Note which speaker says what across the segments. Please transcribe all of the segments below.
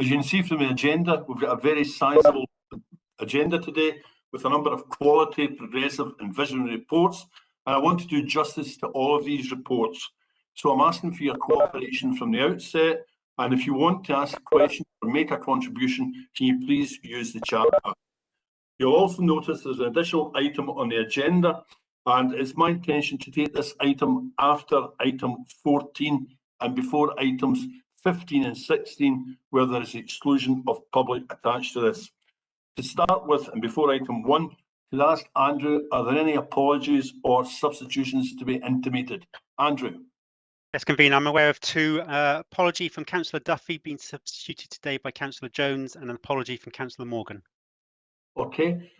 Speaker 1: As you can see from the agenda, we've got a very sizable agenda today with a number of quality, progressive and visionary reports. And I want to do justice to all of these reports. So I'm asking for your cooperation from the outset. And if you want to ask a question or make a contribution, can you please use the chat box? You'll also notice there's an additional item on the agenda, and it's my intention to take this item after item 14 and before items 15 and 16, where there is exclusion of public attached to this. To start with, and before item 1, to ask Andrew, are there any apologies or substitutions to be intimated? Andrew.
Speaker 2: Yes, Convener, I'm aware of 2. Apology from Councillor Duffy being substituted today by Councillor Jones, and an apology from Councillor Morgan.
Speaker 1: Okay.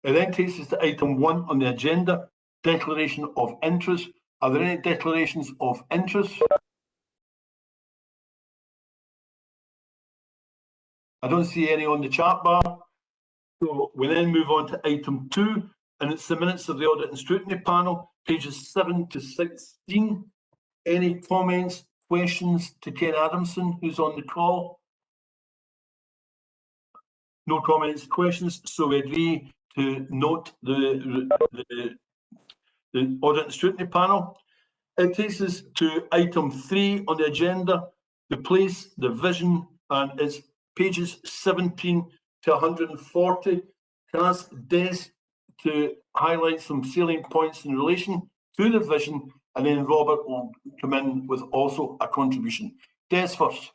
Speaker 1: It then takes us to item 1 on the agenda, declaration of interest. Are there any declarations of interest? I don't see any on the chat bar. So we then move on to item 2, and it's the minutes of the Audit and Scrutiny Panel, pages 7 to 16. Any comments, questions to Ken Adamson, who's on the call? No comments, questions, so we agree to note the Audit and Scrutiny Panel. It takes us to item 3 on the agenda, the place, the vision, and it's pages 17 to 140. Can I ask Des to highlight some salient points in relation to the vision, and then Robert will come in with also a contribution. Des first.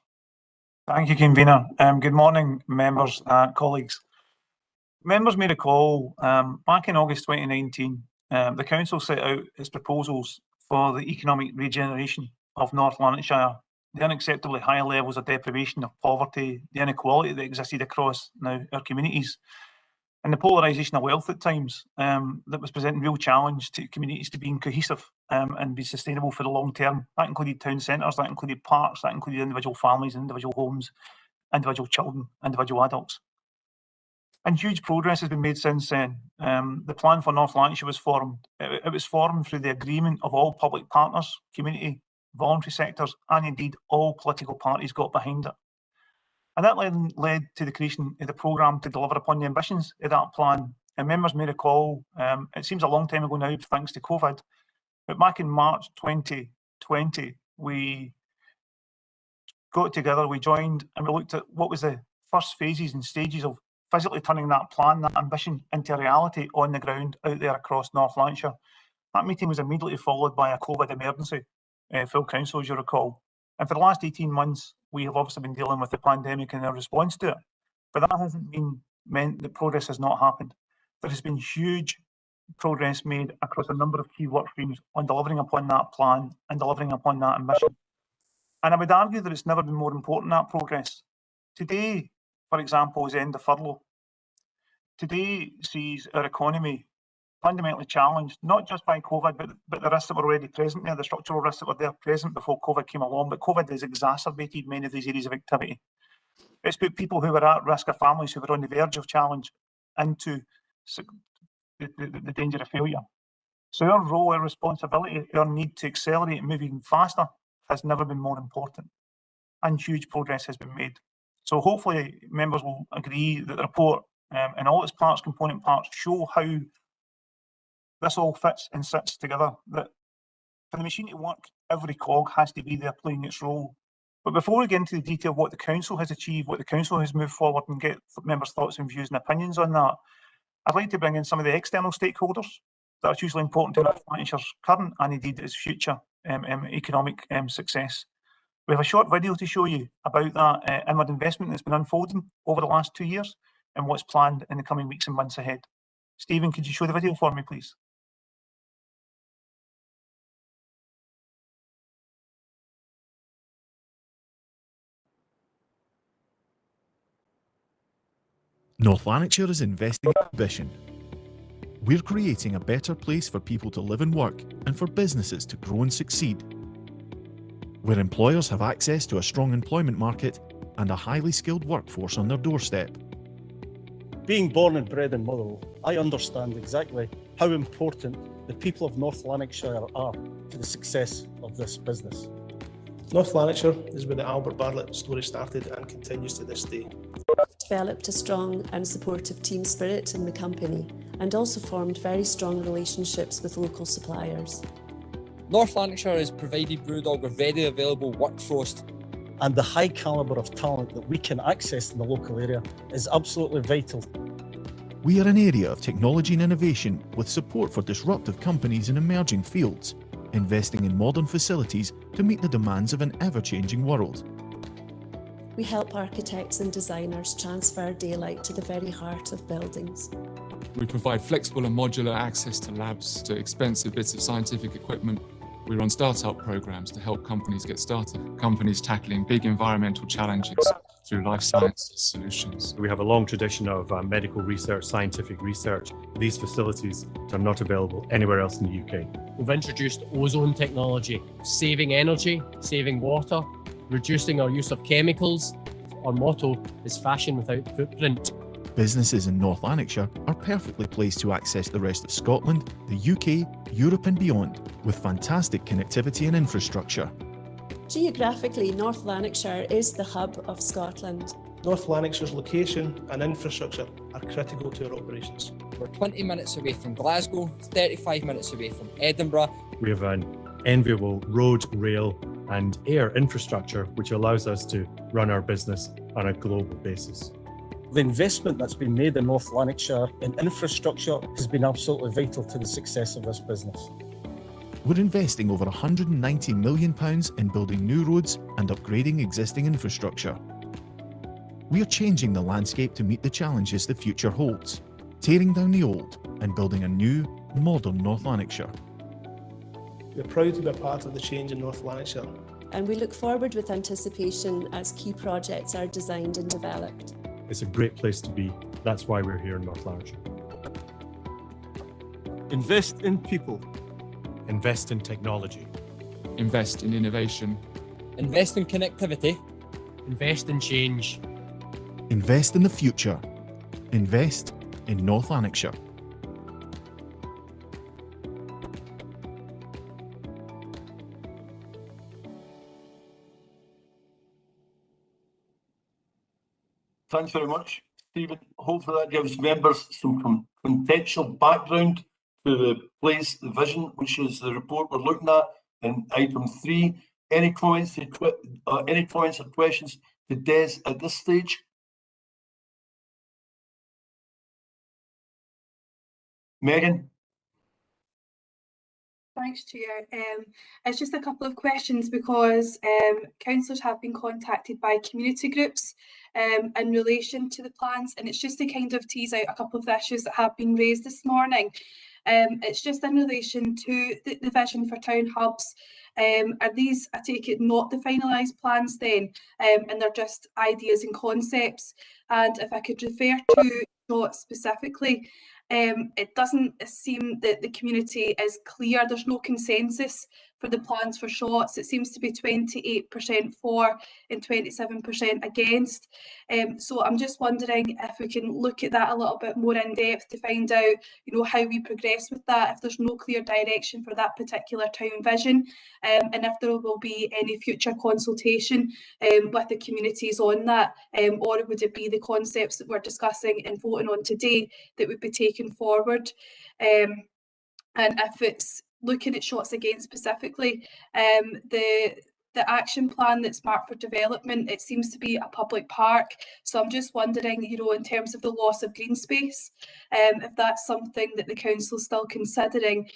Speaker 3: Thank you, Convener. Good morning, members, colleagues. Members may recall back in August 2019, the Council set out its proposals for the economic regeneration of North Lanarkshire, the unacceptably high levels of deprivation, of poverty, the inequality that existed across now our communities, and the polarisation of wealth at times that was presenting real challenge to communities to being cohesive and be sustainable for the long term. That included town centres, that included parks, that included individual families, individual homes, individual children, individual adults. And huge progress has been made since then. The plan for North Lanarkshire was formed. It was formed through the agreement of all public partners, community, voluntary sectors, and indeed all political parties got behind it. And that led to the creation of the programme to deliver upon the ambitions of that plan. And members may recall, it seems a long time ago now, thanks to COVID, but back in March 2020, we got together, we joined, and we looked at what was the first phases and stages of physically turning that plan, that ambition, into reality on the ground out there across North Lanarkshire. That meeting was immediately followed by a COVID emergency, full council, as you recall. And for the last 18 months, we have obviously been dealing with the pandemic and our response to it. But that hasn't meant that progress has not happened. There has been huge progress made across a number of key work streams on delivering upon that plan and delivering upon that ambition. And I would argue that it's never been more important, that progress. Today, for example, is the end of furlough. Today sees our economy fundamentally challenged, not just by COVID, but the risks that were already present there, the structural risks that were there present before COVID came along. But COVID has exacerbated many of these areas of activity. It's put people who were at risk, of families who were on the verge of challenge, into the danger of failure. So our role, our responsibility, our need to accelerate and move even faster has never been more important. And huge progress has been made. So hopefully members will agree that the report and all its parts, component parts, show how this all fits and sits together, that for the machine to work, every cog has to be there playing its role. But before we get into the detail of what the Council has achieved, what the Council has moved forward, and get members' thoughts and views and opinions on that, I'd like to bring in some of the external stakeholders that are hugely important to North Lanarkshire's current and indeed its future economic success. We have a short video to show you about that inward investment that's been unfolding over the last 2 years and what's planned in the coming weeks and months ahead. Stephen, could you show the video for me, please?
Speaker 4: North Lanarkshire is investing in ambition. We're creating a better place for people to live and work and for businesses to grow and succeed, where employers have access to a strong employment market and a highly skilled workforce on their doorstep.
Speaker 5: Being born and bred in Motherwell, I understand exactly how important the people of North Lanarkshire are to the success of this business.
Speaker 6: North Lanarkshire is where the Albert Bartlett story started and continues to this day.
Speaker 7: Developed a strong and supportive team spirit in the company and also formed very strong relationships with local suppliers.
Speaker 8: North Lanarkshire has provided Brewdog with readily available workforce.
Speaker 5: And the high calibre of talent that we can access in the local area is absolutely vital.
Speaker 4: We are an area of technology and innovation with support for disruptive companies in emerging fields, investing in modern facilities to meet the demands of an ever-changing world.
Speaker 7: We help architects and designers transfer daylight to the very heart of buildings.
Speaker 9: We provide flexible and modular access to labs, to expensive bits of scientific equipment. We run startup programs to help companies get started, companies tackling big environmental challenges through life sciences solutions.
Speaker 10: We have a long tradition of medical research, scientific research. These facilities are not available anywhere else in the UK.
Speaker 11: We've introduced ozone technology, saving energy, saving water, reducing our use of chemicals. Our motto is fashion without footprint.
Speaker 4: Businesses in North Lanarkshire are perfectly placed to access the rest of Scotland, the UK, Europe and beyond, with fantastic connectivity and infrastructure.
Speaker 7: Geographically, North Lanarkshire is the hub of Scotland.
Speaker 6: North Lanarkshire's location and infrastructure are critical to our operations.
Speaker 8: We're 20 minutes away from Glasgow, 35 minutes away from Edinburgh.
Speaker 10: We have an enviable road, rail and air infrastructure which allows us to run our business on a global basis.
Speaker 5: The investment that's been made in North Lanarkshire in infrastructure has been absolutely vital to the success of this business.
Speaker 4: We're investing over £190 million in building new roads and upgrading existing infrastructure. We are changing the landscape to meet the challenges the future holds, tearing down the old and building a new, modern North Lanarkshire.
Speaker 6: We're proud to be a part of the change in North Lanarkshire.
Speaker 7: And we look forward with anticipation as key projects are designed and developed.
Speaker 10: It's a great place to be. That's why we're here in North Lanarkshire.
Speaker 5: Invest in people.
Speaker 10: Invest in technology.
Speaker 9: Invest in innovation.
Speaker 8: Invest in connectivity.
Speaker 11: Invest in change.
Speaker 4: Invest in the future. Invest in North Lanarkshire.
Speaker 1: Thanks very much, Stephen. Hopefully that gives members some contextual background to the place, the vision, which is the report we're looking at in item 3. Any comments or questions to Des at this stage? Megan?
Speaker 12: Thanks, Chair. It's just a couple of questions because councillors have been contacted by community groups in relation to the plans, and it's just to kind of tease out a couple of the issues that have been raised this morning. It's just in relation to the vision for town hubs. Are these, I take it, not the finalised plans then, and they're just ideas and concepts? And if I could refer to Shot specifically, it doesn't seem that the community is clear. There's no consensus for the plans for Shots. It seems to be 28% for and 27% against. So I'm just wondering if we can look at that a little bit more in depth to find out, you know, how we progress with that, if there's no clear direction for that particular town vision, and if there will be any future consultation with the communities on that, or would it be the concepts that we're discussing and voting on today that would be taken forward? And if it's looking at Shots again specifically, the action plan that's marked for development, it seems to be a public park. So I'm just wondering, you know, in terms of the loss of green space, if that's something that the council is still considering,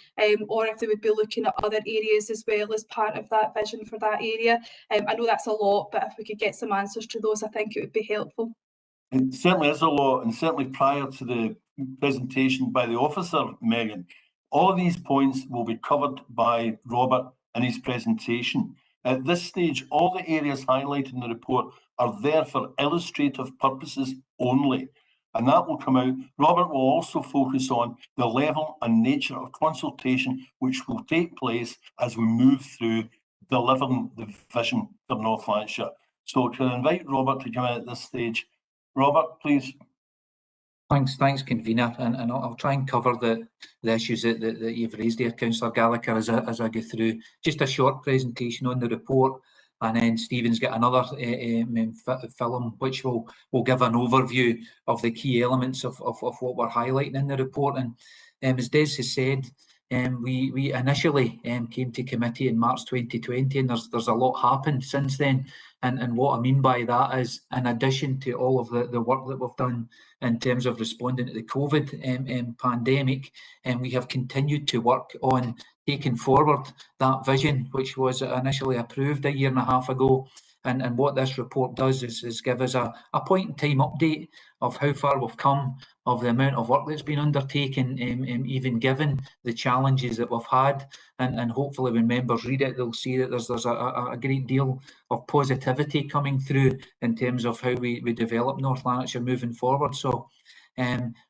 Speaker 12: or if they would be looking at other areas as well as part of that vision for that area. I know that's a lot, but if we could get some answers to those, I think it would be helpful.
Speaker 1: It certainly is a lot, and certainly prior to the presentation by the officer, Megan, all of these points will be covered by Robert in his presentation. At this stage, all the areas highlighted in the report are there for illustrative purposes only, and that will come out. Robert will also focus on the level and nature of consultation which will take place as we move through delivering the vision for North Lanarkshire. So can I invite Robert to come in at this stage? Robert, please.
Speaker 13: Thanks, convener, and I'll try and cover the issues that you've raised there, Councillor Gallagher, as I go through. Just a short presentation on the report, and then Stephen's got another film which will give an overview of the key elements of what we're highlighting in the report. And as Des has said, we initially came to committee in March 2020, and there's a lot happened since then. And what I mean by that is, in addition to all of the work that we've done in terms of responding to the COVID pandemic, we have continued to work on taking forward that vision, which was initially approved a year and a half ago. And what this report does is give us a point-in-time update of how far we've come, of the amount of work that's been undertaken, even given the challenges that we've had. And hopefully when members read it, they'll see that there's a great deal of positivity coming through in terms of how we develop North Lanarkshire moving forward. So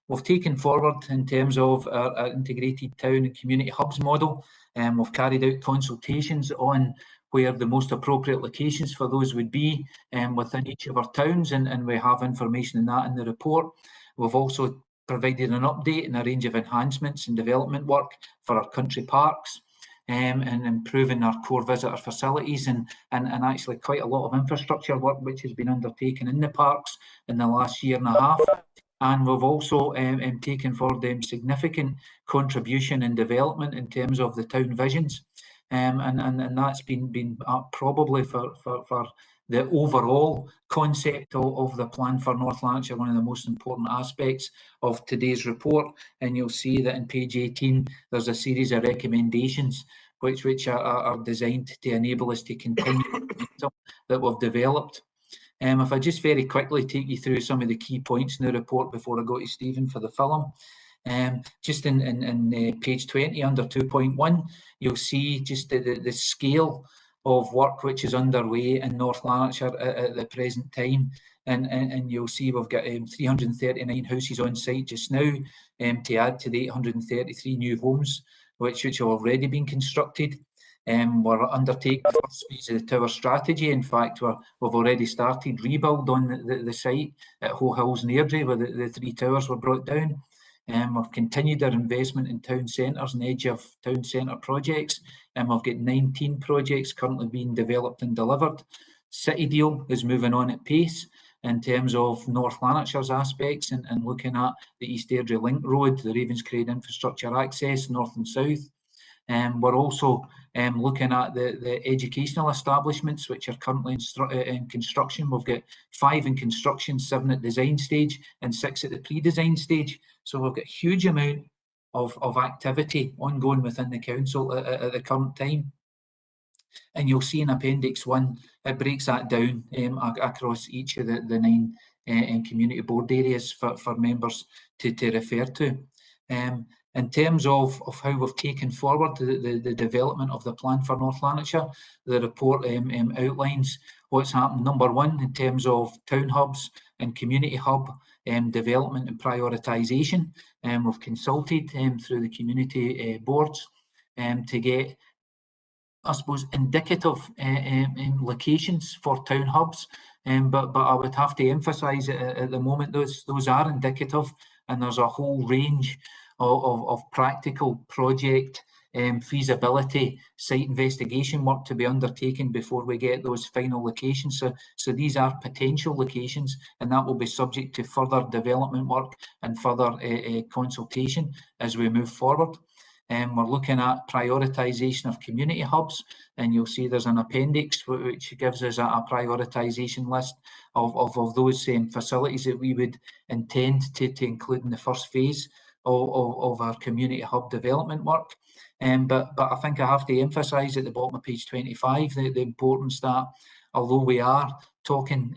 Speaker 13: we've taken forward in terms of our integrated town and community hubs model. We've carried out consultations on where the most appropriate locations for those would be within each of our towns, and we have information on that in the report. We've also provided an update and a range of enhancements and development work for our country parks, and improving our core visitor facilities, and actually quite a lot of infrastructure work which has been undertaken in the parks in the last year and a half. And we've also taken forward significant contribution and development in terms of the town visions. And that's been probably for the overall concept of the plan for North Lanarkshire, one of the most important aspects of today's report. And you'll see that in page 18, there's a series of recommendations which are designed to enable us to continue that we've developed. If I just very quickly take you through some of the key points in the report before I go to Stephen for the film. Just in page 20 under 2.1, you'll see just the scale of work which is underway in North Lanarkshire at the present time. And you'll see we've got 339 houses on site just now, to add to the 833 new homes which have already been constructed. We're undertaking the first phase of the tower strategy. In fact, we've already started rebuild on the site at Hoe Hills and Airdrie, where the 3 towers were brought down. We've continued our investment in town centres and edge of town centre projects, and we've got 19 projects currently being developed and delivered. City Deal is moving on at pace in terms of North Lanarkshire's aspects, and looking at the East Airdrie Link Road, the Ravenscraig infrastructure access, north and south. We're also looking at the educational establishments which are currently in construction. We've got 5 in construction, 7 at design stage, and 6 at the pre-design stage. So we've got a huge amount of activity ongoing within the council at the current time. And you'll see in Appendix 1, it breaks that down across each of the 9 community board areas for members to refer to. In terms of how we've taken forward the development of the plan for North Lanarkshire, the report outlines what's happened. Number 1, in terms of town hubs and community hub development and prioritisation. We've consulted through the community boards to get, I suppose, indicative locations for town hubs. But I would have to emphasise at the moment those are indicative, and there's a whole range of practical project feasibility, site investigation work to be undertaken before we get those final locations. So these are potential locations, and that will be subject to further development work and further consultation as we move forward. We're looking at prioritisation of community hubs, and you'll see there's an appendix which gives us a prioritisation list of those facilities that we would intend to include in the first phase of our community hub development work. But I think I have to emphasise at the bottom of page 25 the importance that, although we are talking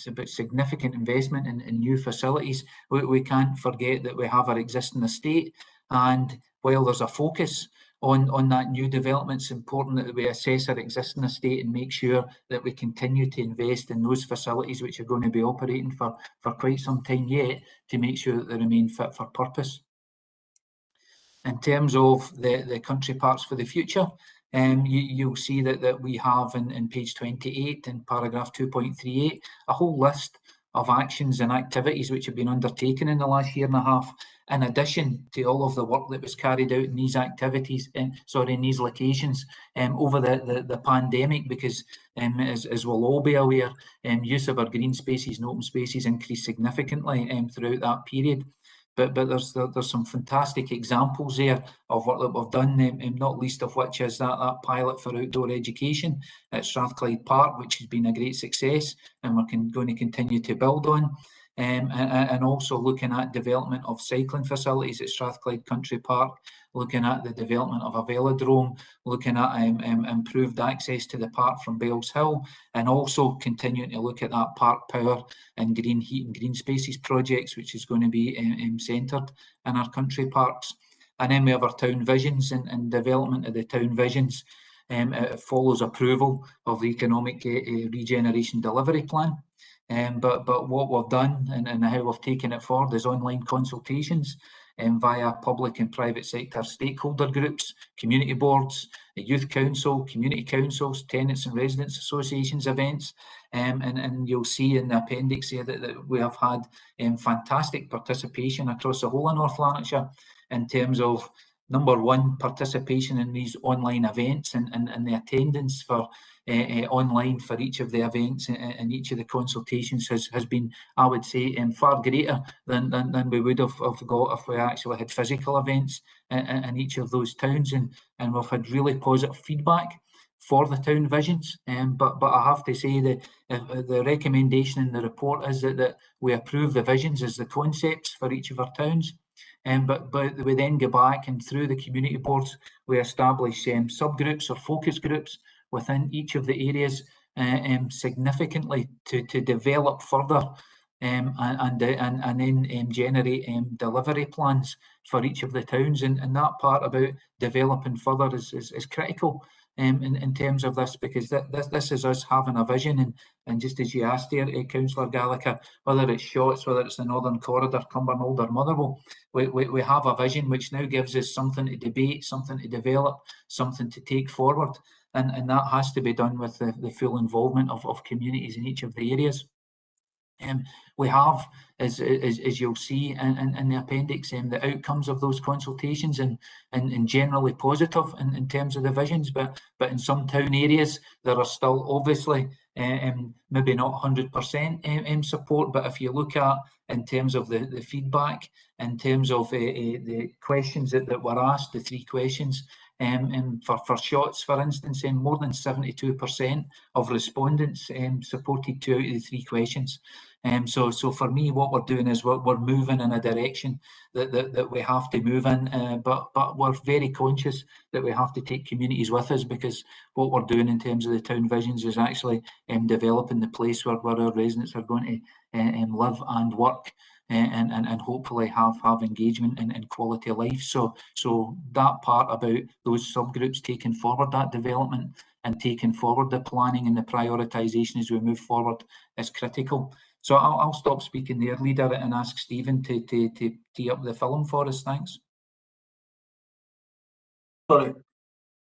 Speaker 13: about significant investment in new facilities, we can't forget that we have our existing estate. And while there's a focus on that new development, it's important that we assess our existing estate and make sure that we continue to invest in those facilities which are going to be operating for quite some time yet, to make sure that they remain fit for purpose. In terms of the country parks for the future, you'll see that we have in page 28 in paragraph 2.38 a whole list of actions and activities which have been undertaken in the last year and a half, in addition to all of the work that was carried out in these activities, in these locations over the pandemic, because as we'll all be aware, use of our green spaces and open spaces increased significantly throughout that period. But there's some fantastic examples there of what we've done, not least of which is that pilot for outdoor education at Strathclyde Park, which has been a great success, and we're going to continue to build on. And also looking at development of cycling facilities at Strathclyde Country Park, looking at the development of a velodrome, looking at improved access to the park from Bells Hill, and also continuing to look at that park power and green heat and green spaces projects, which is going to be centred in our country parks. And then we have our town visions and development of the town visions. It follows approval of the Economic Regeneration Delivery Plan. But what we've done and how we've taken it forward is online consultations via public and private sector stakeholder groups, community boards, the youth council, community councils, tenants and residents associations events. And you'll see in the appendix here that we have had fantastic participation across the whole of North Lanarkshire in terms of, number one, participation in these online events and the attendance for online for each of the events and each of the consultations has been, I would say, far greater than we would have got if we actually had physical events in each of those towns, and we've had really positive feedback for the town visions. But I have to say that the recommendation in the report is that we approve the visions as the concepts for each of our towns. But we then go back and through the community boards, we establish subgroups or focus groups within each of the areas significantly to develop further and then generate delivery plans for each of the towns. And that part about developing further is critical in terms of this, because this is us having a vision. And just as you asked here, Councillor Gallagher, whether it's Shotts, whether it's the Northern Corridor, Cumbernauld or Motherwell, we have a vision which now gives us something to debate, something to develop, something to take forward. And that has to be done with the full involvement of communities in each of the areas. We have, as you'll see in the appendix, the outcomes of those consultations and generally positive in terms of the visions, but in some town areas there are still obviously maybe not 100% support. But if you look at in terms of the feedback, in terms of the questions that were asked, the 3 questions, for Shotts, for instance, more than 72% of respondents supported 2 out of the 3 questions. So for me, what we're doing is we're moving in a direction that we have to move in, but we're very conscious that we have to take communities with us, because what we're doing in terms of the town visions is actually developing the place where our residents are going to live and work. And hopefully have engagement and quality of life. So that part about those subgroups taking forward that development and taking forward the planning and the prioritisation as we move forward is critical. So I'll stop speaking there, Leader, and ask Stephen to tee up the film for us. Thanks.
Speaker 1: Sorry,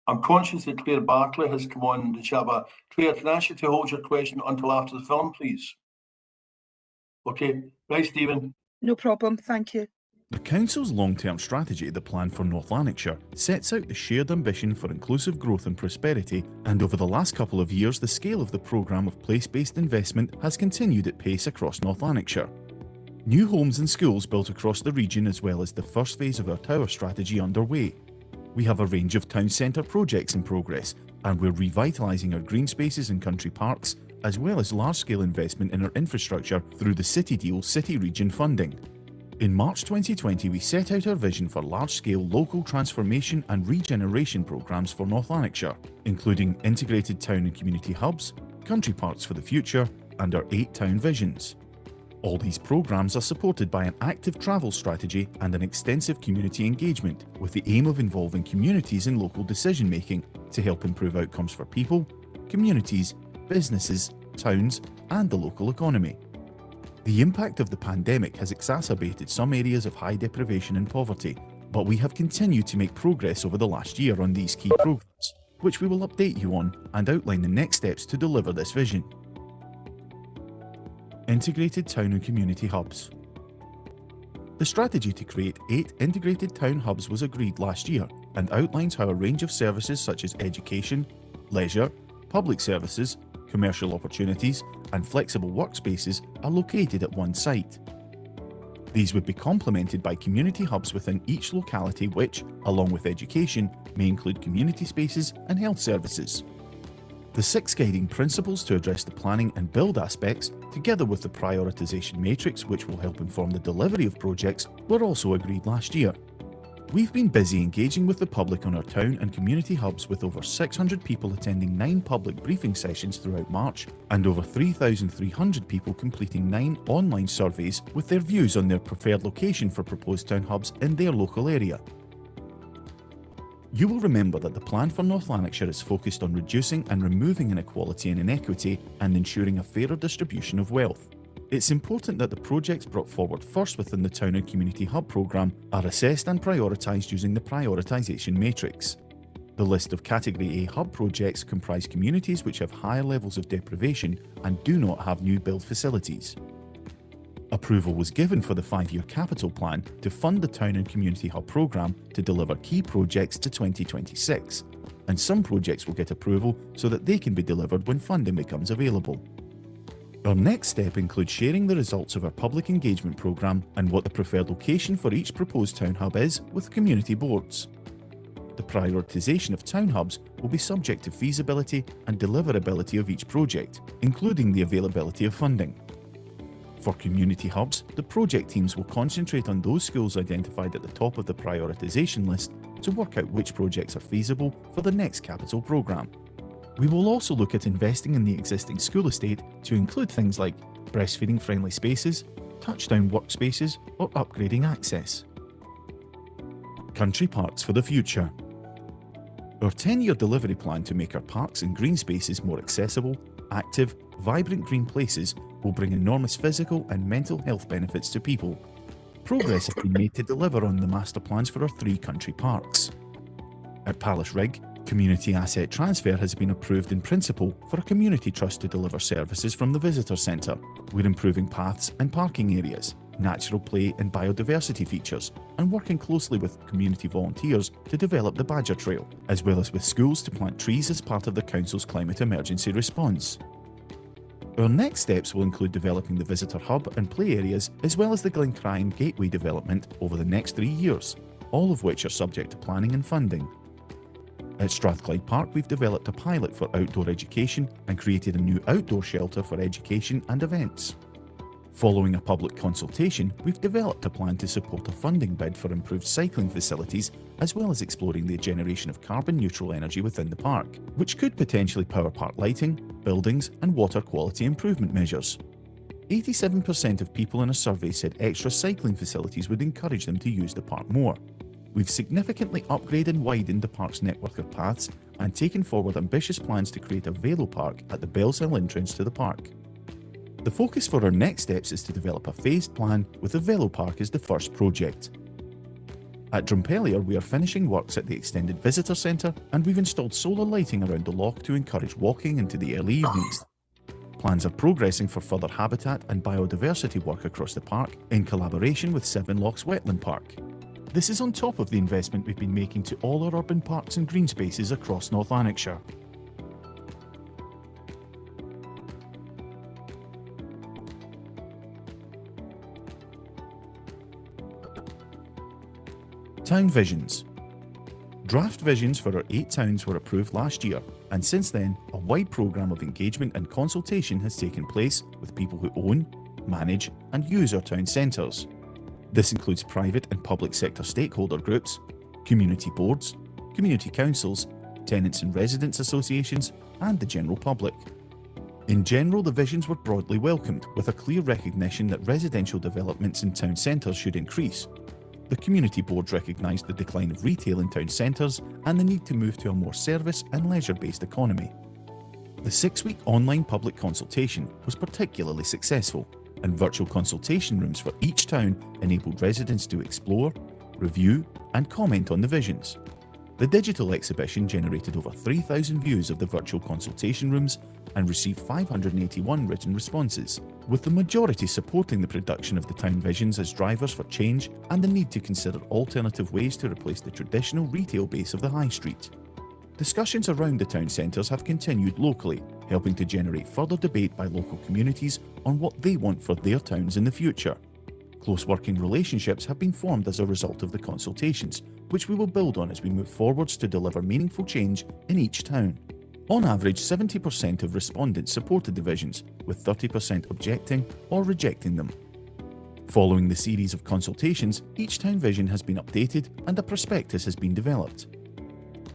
Speaker 1: I'm conscious that Claire Barclay has come on the chat. Claire, can I ask you to hold your question until after the film, please? Okay, right, Stephen.
Speaker 14: No problem, thank you.
Speaker 4: The Council's long-term strategy, the Plan for North Lanarkshire, sets out the shared ambition for inclusive growth and prosperity, and over the last couple of years the scale of the programme of place-based investment has continued at pace across North Lanarkshire. New homes and schools built across the region, as well as the first phase of our tower strategy underway. We have a range of town centre projects in progress, and we're revitalising our green spaces and country parks, as well as large-scale investment in our infrastructure through the City Deal City Region funding. In March 2020, we set out our vision for large-scale local transformation and regeneration programmes for North Lanarkshire, including integrated town and community hubs, country parks for the future, and our 8 town visions. All these programmes are supported by an active travel strategy and an extensive community engagement, with the aim of involving communities in local decision-making to help improve outcomes for people, communities, businesses, towns, and the local economy. The impact of the pandemic has exacerbated some areas of high deprivation and poverty, but we have continued to make progress over the last year on these key programmes, which we will update you on and outline the next steps to deliver this vision. Integrated Town and Community Hubs. The strategy to create 8 integrated town hubs was agreed last year and outlines how a range of services such as education, leisure, public services, commercial opportunities, and flexible workspaces are located at one site. These would be complemented by community hubs within each locality which, along with education, may include community spaces and health services. The 6 guiding principles to address the planning and build aspects, together with the prioritization matrix which will help inform the delivery of projects, were also agreed last year. We've been busy engaging with the public on our town and community hubs with over 600 people attending 9 public briefing sessions throughout March and over 3,300 people completing 9 online surveys with their views on their preferred location for proposed town hubs in their local area. You will remember that the plan for North Lanarkshire is focused on reducing and removing inequality and inequity and ensuring a fairer distribution of wealth. It's important that the projects brought forward first within the Town and Community Hub programme are assessed and prioritised using the Prioritization matrix. The list of Category A hub projects comprise communities which have higher levels of deprivation and do not have new build facilities. Approval was given for the 5-year capital plan to fund the Town and Community Hub programme to deliver key projects to 2026, and some projects will get approval so that they can be delivered when funding becomes available. Our next step includes sharing the results of our public engagement programme and what the preferred location for each proposed town hub is with community boards. The prioritisation of town hubs will be subject to feasibility and deliverability of each project, including the availability of funding. For community hubs, the project teams will concentrate on those schools identified at the top of the prioritisation list to work out which projects are feasible for the next capital programme. We will also look at investing in the existing school estate to include things like breastfeeding friendly spaces, touchdown workspaces, or upgrading access. Country parks for the future. Our 10-year delivery plan to make our parks and green spaces more accessible, active, vibrant green places will bring enormous physical and mental health benefits to people. Progress has been made to deliver on the master plans for our 3 country parks. At Palace Rig, community asset transfer has been approved in principle for a community trust to deliver services from the visitor centre. We're improving paths and parking areas, natural play and biodiversity features, and working closely with community volunteers to develop the Badger Trail, as well as with schools to plant trees as part of the Council's climate emergency response. Our next steps will include developing the visitor hub and play areas, as well as the Glencrine Gateway development over the next 3 years, all of which are subject to planning and funding. At Strathclyde Park, we've developed a pilot for outdoor education and created a new outdoor shelter for education and events. Following a public consultation, we've developed a plan to support a funding bid for improved cycling facilities, as well as exploring the generation of carbon-neutral energy within the park, which could potentially power park lighting, buildings, and water quality improvement measures. 87% of people in a survey said extra cycling facilities would encourage them to use the park more. We've significantly upgraded and widened the park's network of paths and taken forward ambitious plans to create a Velo Park at the Bells Hill entrance to the park. The focus for our next steps is to develop a phased plan with the Velo Park as the first project. At Drumpellier, we are finishing works at the extended visitor centre and we've installed solar lighting around the loch to encourage walking into the early evenings. Plans are progressing for further habitat and biodiversity work across the park in collaboration with Seven Lochs Wetland Park. This is on top of the investment we've been making to all our urban parks and green spaces across North Lanarkshire. Town Visions. Draft visions for our 8 towns were approved last year, and since then, a wide programme of engagement and consultation has taken place with people who own, manage, and use our town centres. This includes private and public sector stakeholder groups, community boards, community councils, tenants and residents associations, and the general public. In general, the visions were broadly welcomed, with a clear recognition that residential developments in town centres should increase. The community board recognised the decline of retail in town centres and the need to move to a more service and leisure-based economy. The 6-week online public consultation was particularly successful, and virtual consultation rooms for each town enabled residents to explore, review, and comment on the visions. The digital exhibition generated over 3,000 views of the virtual consultation rooms and received 581 written responses, with the majority supporting the production of the town visions as drivers for change and the need to consider alternative ways to replace the traditional retail base of the high street. Discussions around the town centres have continued locally, helping to generate further debate by local communities on what they want for their towns in the future. Close working relationships have been formed as a result of the consultations, which we will build on as we move forwards to deliver meaningful change in each town. On average, 70% of respondents supported the visions, with 30% objecting or rejecting them. Following the series of consultations, each town vision has been updated and a prospectus has been developed.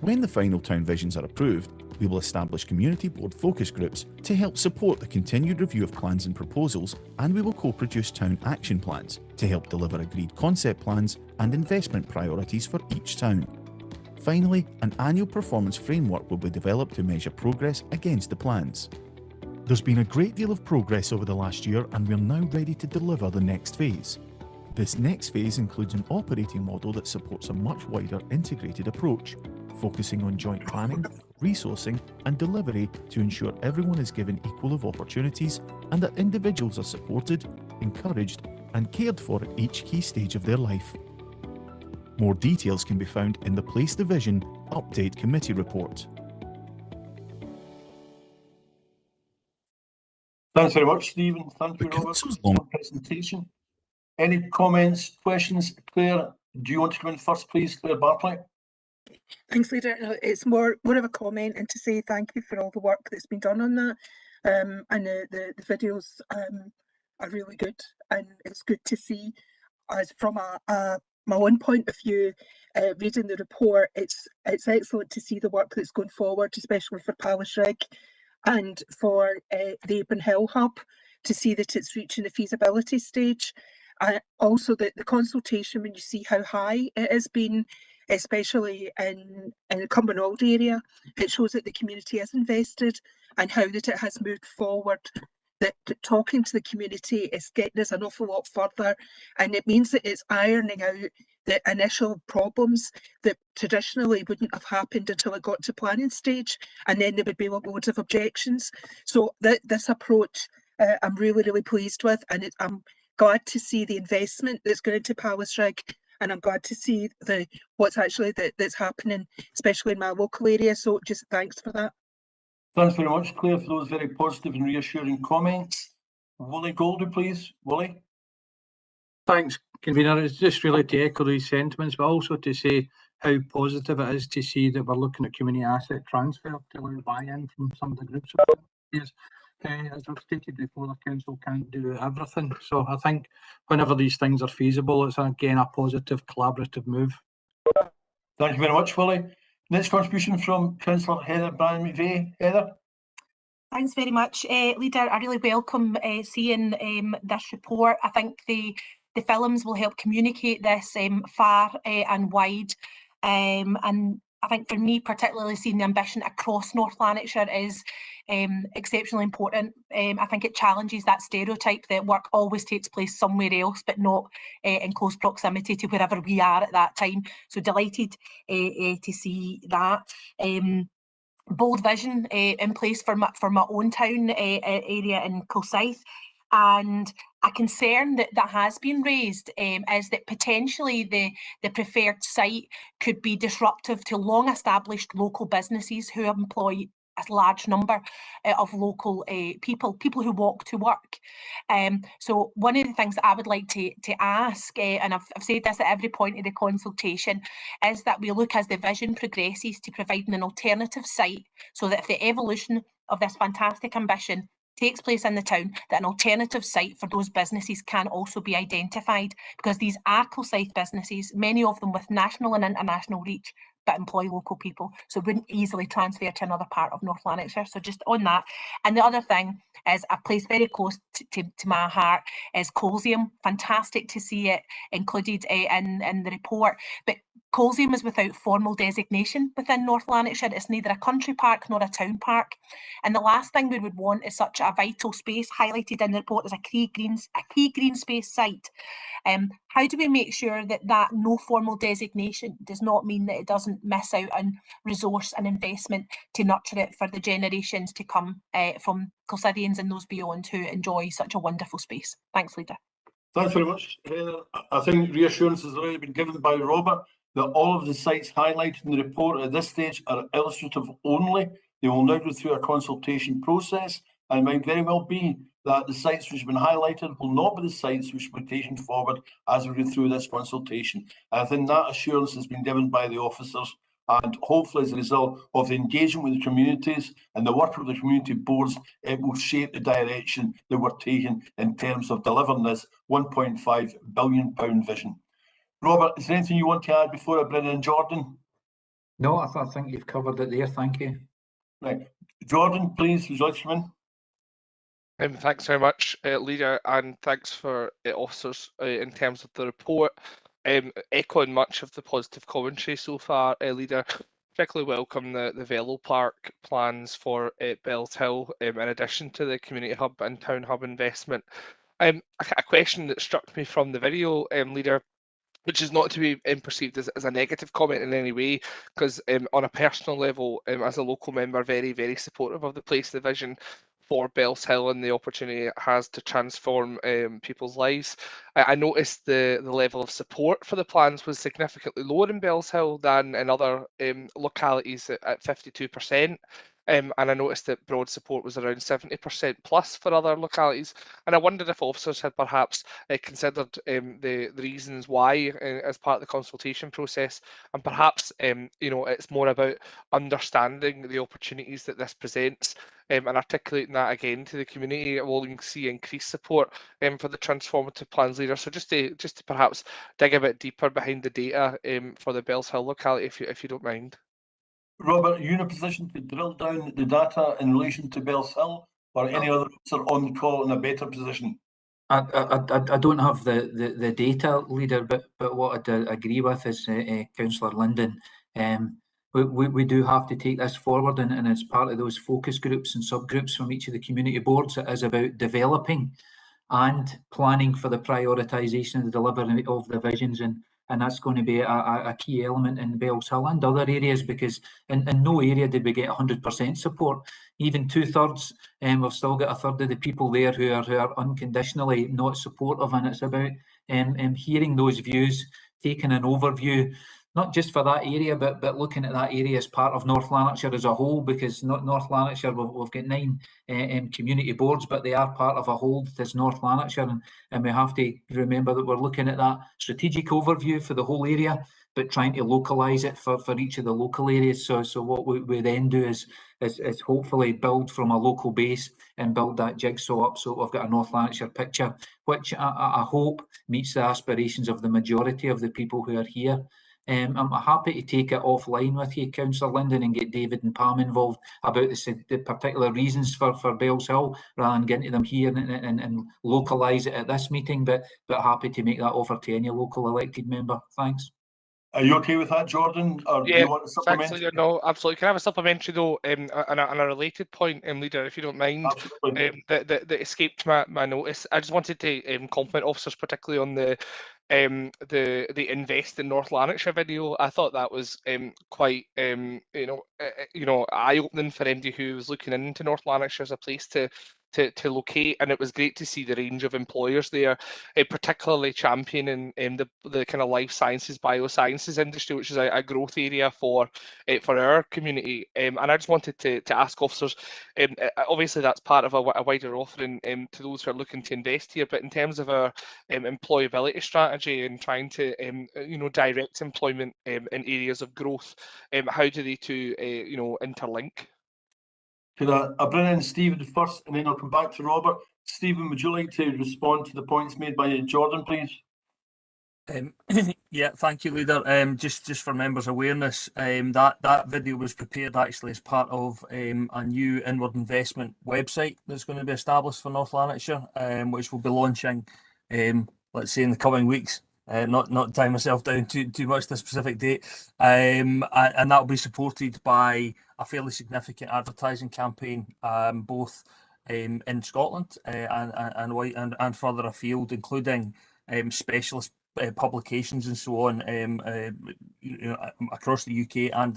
Speaker 4: When the final town visions are approved, we will establish community board focus groups to help support the continued review of plans and proposals, and we will co-produce town action plans to help deliver agreed concept plans and investment priorities for each town. Finally, an annual performance framework will be developed to measure progress against the plans. There's been a great deal of progress over the last year, and we're now ready to deliver the next phase. This next phase includes an operating model that supports a much wider integrated approach, focusing on joint planning, resourcing and delivery to ensure everyone is given equal of opportunities and that individuals are supported, encouraged and cared for at each key stage of their life. More details can be found in the Place the Vision Update Committee report.
Speaker 1: Thanks very much, Stephen. Thank you, Robert, for your presentation. Any comments, questions? Claire, do you want to come in first, please? Claire Bartlett.
Speaker 14: Thanks, Leader. It's more of a comment and to say thank you for all the work that's been done on that. And the videos are really good, and it's good to see, as from my own point of view, reading the report, it's excellent to see the work that's going forward, especially for Pallisrigg and for the Abram Hill Hub, to see that it's reaching the feasibility stage. Also the consultation, when you see how high it has been, especially in the Cumbernauld area, it shows that the community is invested and how that it has moved forward. That talking to the community is getting us an awful lot further, and it means that it's ironing out the initial problems that traditionally wouldn't have happened until it got to planning stage, and then there would be loads of objections. So this approach I'm really pleased with, and I'm glad to see the investment that's going into Pallisrigg, and I'm glad to see what's actually that's happening, especially in my local area. So just thanks for that.
Speaker 1: Thanks very much, Claire, for those very positive and reassuring comments. Wooly Goldie, please. Wooly.
Speaker 15: Thanks, Convener. It's just really to echo these sentiments, but also to say how positive it is to see that we're looking at community asset transfer to allow buy-in from some of the groups. As I've stated before, the council can't do everything. So I think whenever these things are feasible, it's again a positive collaborative move.
Speaker 1: Thank you very much, Willie. Next contribution from Councillor Heather Bryan McVeigh. Heather.
Speaker 16: Thanks very much, Leader. I really welcome seeing this report. I think the films will help communicate this far and wide, and I think for me, particularly seeing the ambition across North Lanarkshire is exceptionally important. I think it challenges that stereotype that work always takes place somewhere else, but not in close proximity to wherever we are at that time. So delighted to see that. Bold vision in place for my own town area in Kilsyth. And a concern that has been raised is that potentially the preferred site could be disruptive to long-established local businesses who employ a large number of local people who walk to work. So one of the things that I would like to ask, and I've said this at every point of the consultation, is that we look as the vision progresses to providing an alternative site, so that if the evolution of this fantastic ambition takes place in the town, that an alternative site for those businesses can also be identified, because these are Kilsyth businesses, many of them with national and international reach, but employ local people, so wouldn't easily transfer to another part of North Lanarkshire. So just on that. And the other thing is a place very close to my heart is Colesium. Fantastic to see it included in the report. But Colesium is without formal designation within North Lanarkshire. It's neither a country park nor a town park. And the last thing we would want is such a vital space highlighted in the report as a key green space site. how do we make sure that that no formal designation does not mean that it doesn't miss out on resource and investment to nurture it for the generations to come from Clothians and those beyond who enjoy such a wonderful space? Thanks, Leader.
Speaker 1: Thanks very much, Heather. I think reassurance has already been given by Robert that all of the sites highlighted in the report at this stage are illustrative only. They will now go through a consultation process, and it might very well be that the sites which have been highlighted will not be the sites which will be taken forward as we go through this consultation. And I think that assurance has been given by the officers, and hopefully as a result of the engagement with the communities and the work with the community boards, it will shape the direction that we're taking in terms of delivering this £1.5 billion vision. Robert, is there anything you want to add before I bring in Jordan?
Speaker 13: No, I think you've covered it there. Thank you.
Speaker 1: Right. Jordan, please, would you like to come in?
Speaker 17: Thanks very much, Leader, and thanks for officers in terms of the report. Echoing much of the positive commentary so far, Leader, particularly welcome the Velo Park plans for Bells Hill in addition to the community hub and town hub investment. A question that struck me from the video, Leader, which is not to be perceived as a negative comment in any way, because on a personal level, as a local member, very, very supportive of the place, the vision for Bells Hill and the opportunity it has to transform people's lives. I noticed the level of support for the plans was significantly lower in Bells Hill than in other localities at 52%. And I noticed that broad support was around 70% plus for other localities. And I wondered if officers had perhaps considered the reasons why as part of the consultation process. And perhaps, it's more about understanding the opportunities that this presents and articulating that again to the community. We'll see increased support for the transformative plans, Leader. So just to perhaps dig a bit deeper behind the data for the Bells Hill locality, if you don't mind.
Speaker 1: Robert, are you in a position to drill down the data in relation to Bells Hill, or any other officer on the call in a better position?
Speaker 13: I don't have the data, Leader, but what I agree with is Councillor Linden. We do have to take this forward, and as part of those focus groups and subgroups from each of the community boards, it is about developing and planning for the prioritisation and the delivery of the visions, and that's going to be a key element in Bells Hill and other areas, because in no area did we get 100% support. Even 2/3, we've still got a third of the people there who are unconditionally not supportive, and it's about hearing those views, taking an overview, not just for that area, but looking at that area as part of North Lanarkshire as a whole, because North Lanarkshire, we've got 9 community boards, but they are part of a whole that is North Lanarkshire, and we have to remember that we're looking at that strategic overview for the whole area, but trying to localise it for each of the local areas. So what we then do is hopefully build from a local base and build that jigsaw up, so we've got a North Lanarkshire picture, which I hope meets the aspirations of the majority of the people who are here. I'm happy to take it offline with you, Councillor Linden, and get David and Pam involved about the particular reasons for Bells Hill, rather than getting to them here and localise it at this meeting, but happy to make that offer to any local elected member. Thanks.
Speaker 1: Are you okay with that, Jordan, or do you want to supplement?
Speaker 17: Thanks, Leader. No, absolutely. Can I have a supplementary though, on a related point, Leader, if you don't mind? That escaped my notice. I just wanted to compliment officers, particularly on the Invest in North Lanarkshire video. I thought that was quite eye-opening for anybody who was looking into North Lanarkshire as a place to locate, and it was great to see the range of employers there, particularly championing the kind of life sciences, biosciences industry, which is a growth area for our community. And I just wanted to ask officers, obviously that's part of a wider offering to those who are looking to invest here, but in terms of our employability strategy and trying to direct employment in areas of growth, how do they two interlink?
Speaker 1: Could I bring in Stephen first, and then I'll come back to Robert. Stephen, would you like to respond to the points made by Jordan, please?
Speaker 18: Yeah, thank you, Leader. Just for members' awareness, that video was prepared actually as part of a new inward investment website that's going to be established for North Lanarkshire, which will be launching, let's say, in the coming weeks. Not tying myself down too much to a specific date, and that will be supported by a fairly significant advertising campaign, both in Scotland and further afield, including specialist publications and so on across the UK and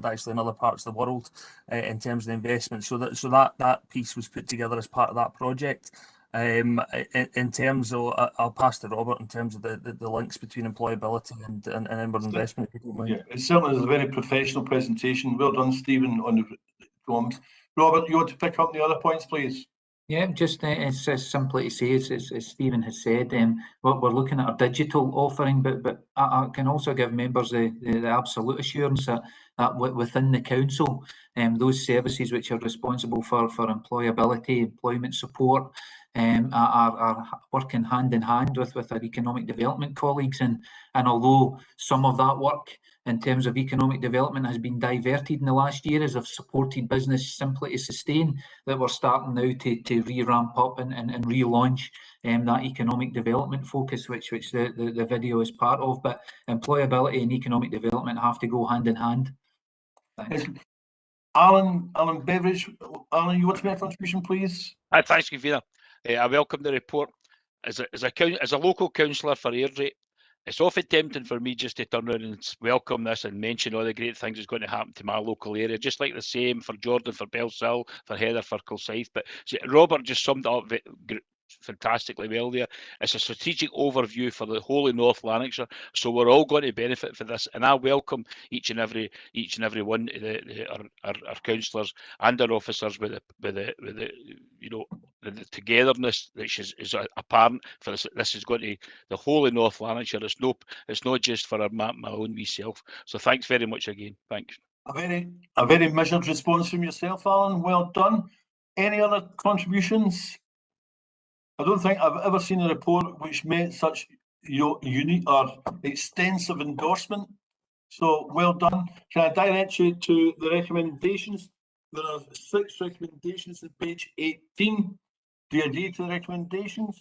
Speaker 18: actually in other parts of the world in terms of the investment. So that piece was put together as part of that project. In terms of, I'll pass to Robert in terms of the links between employability and inward investment. If you don't mind.
Speaker 1: Yeah, it certainly is a very professional presentation. Well done, Stephen, on the forms. Robert, you want to pick up the other points, please?
Speaker 13: Yeah, just it's simply to say, as Stephen has said, we're looking at a digital offering, but I can also give members the absolute assurance that within the council, those services which are responsible for employability, employment support, are working hand in hand with our economic development colleagues, and although some of that work in terms of economic development has been diverted in the last year as have supported business simply to sustain, that we're starting now to re-ramp up and relaunch that economic development focus, which the video is part of. But employability and economic development have to go hand in hand. Thanks.
Speaker 1: Alan Beveridge, Alan, you want to make a contribution, please?
Speaker 19: Thanks, Convener. I welcome the report. As a local councillor for Airdrie, it's often tempting for me just to turn around and welcome this and mention all the great things that's going to happen to my local area, just like the same for Jordan, for Bellsill, for Heather, for Kilsyth. But see, Robert just summed it up fantastically well there. It's a strategic overview for the whole of North Lanarkshire, so we're all going to benefit from this, and I welcome each and every one of our councillors and our officers with the togetherness that is apparent for this. This is going to the whole of North Lanarkshire. It's not just for my own wee self. So thanks very much again. Thanks.
Speaker 1: A very measured response from yourself, Alan. Well done. Any other contributions? I don't think I've ever seen a report which made such unique or extensive endorsement. So well done. Can I direct you to the recommendations? There are 6 recommendations on page 18. Do you agree to the recommendations?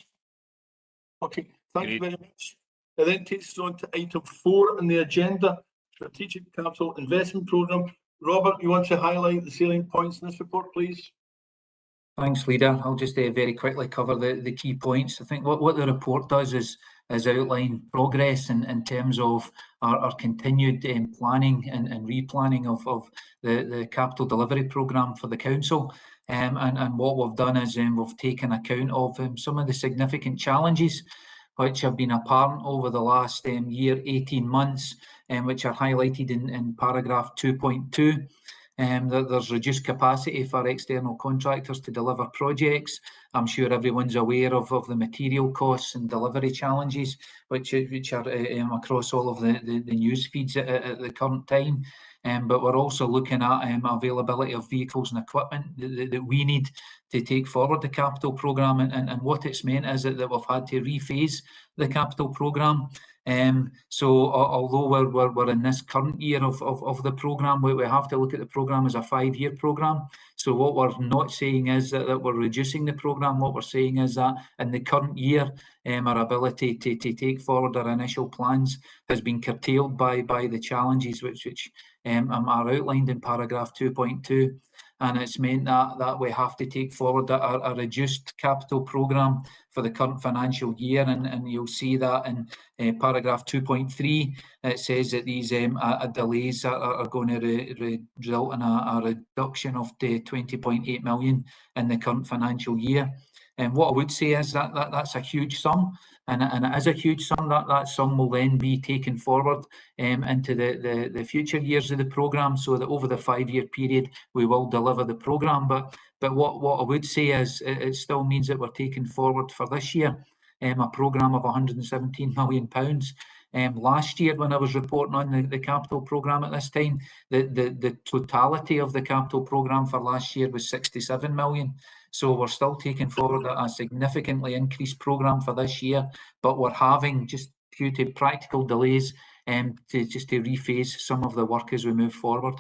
Speaker 1: Okay, thank you very much. It then takes us on to item 4 on the agenda, Strategic Capital Investment Programme. Robert, you want to highlight the salient points in this report, please?
Speaker 13: Thanks, Leader. I'll just very quickly cover the key points. I think what the report does is outline progress in terms of our continued planning and replanning of the capital delivery programme for the council. And what we've done is we've taken account of some of the significant challenges which have been apparent over the last year, 18 months, which are highlighted in paragraph 2.2. There's reduced capacity for external contractors to deliver projects. I'm sure everyone's aware of the material costs and delivery challenges, which are across all of the news feeds at the current time. But we're also looking at availability of vehicles and equipment that we need to take forward the capital programme, and what it's meant is that we've had to rephase the capital programme. So although we're in this current year of the programme, we have to look at the programme as a 5-year programme. So what we're not saying is that we're reducing the programme. What we're saying is that in the current year, our ability to take forward our initial plans has been curtailed by the challenges which are outlined in paragraph 2.2. And it's meant that we have to take forward a reduced capital programme for the current financial year, and you'll see that in paragraph 2.3. It says that these delays are going to result in a reduction of 20.8 million in the current financial year. And what I would say is that that's a huge sum, and it is a huge sum. That sum will then be taken forward into the future years of the programme, so that over the 5-year period we will deliver the programme. But what I would say is it still means that we're taking forward for this year a programme of £117 million. Last year, when I was reporting on the capital programme at this time, the totality of the capital programme for last year was 67 million. So we're still taking forward a significantly increased programme for this year, but we're having, just due to practical delays, to rephase some of the work as we move forward.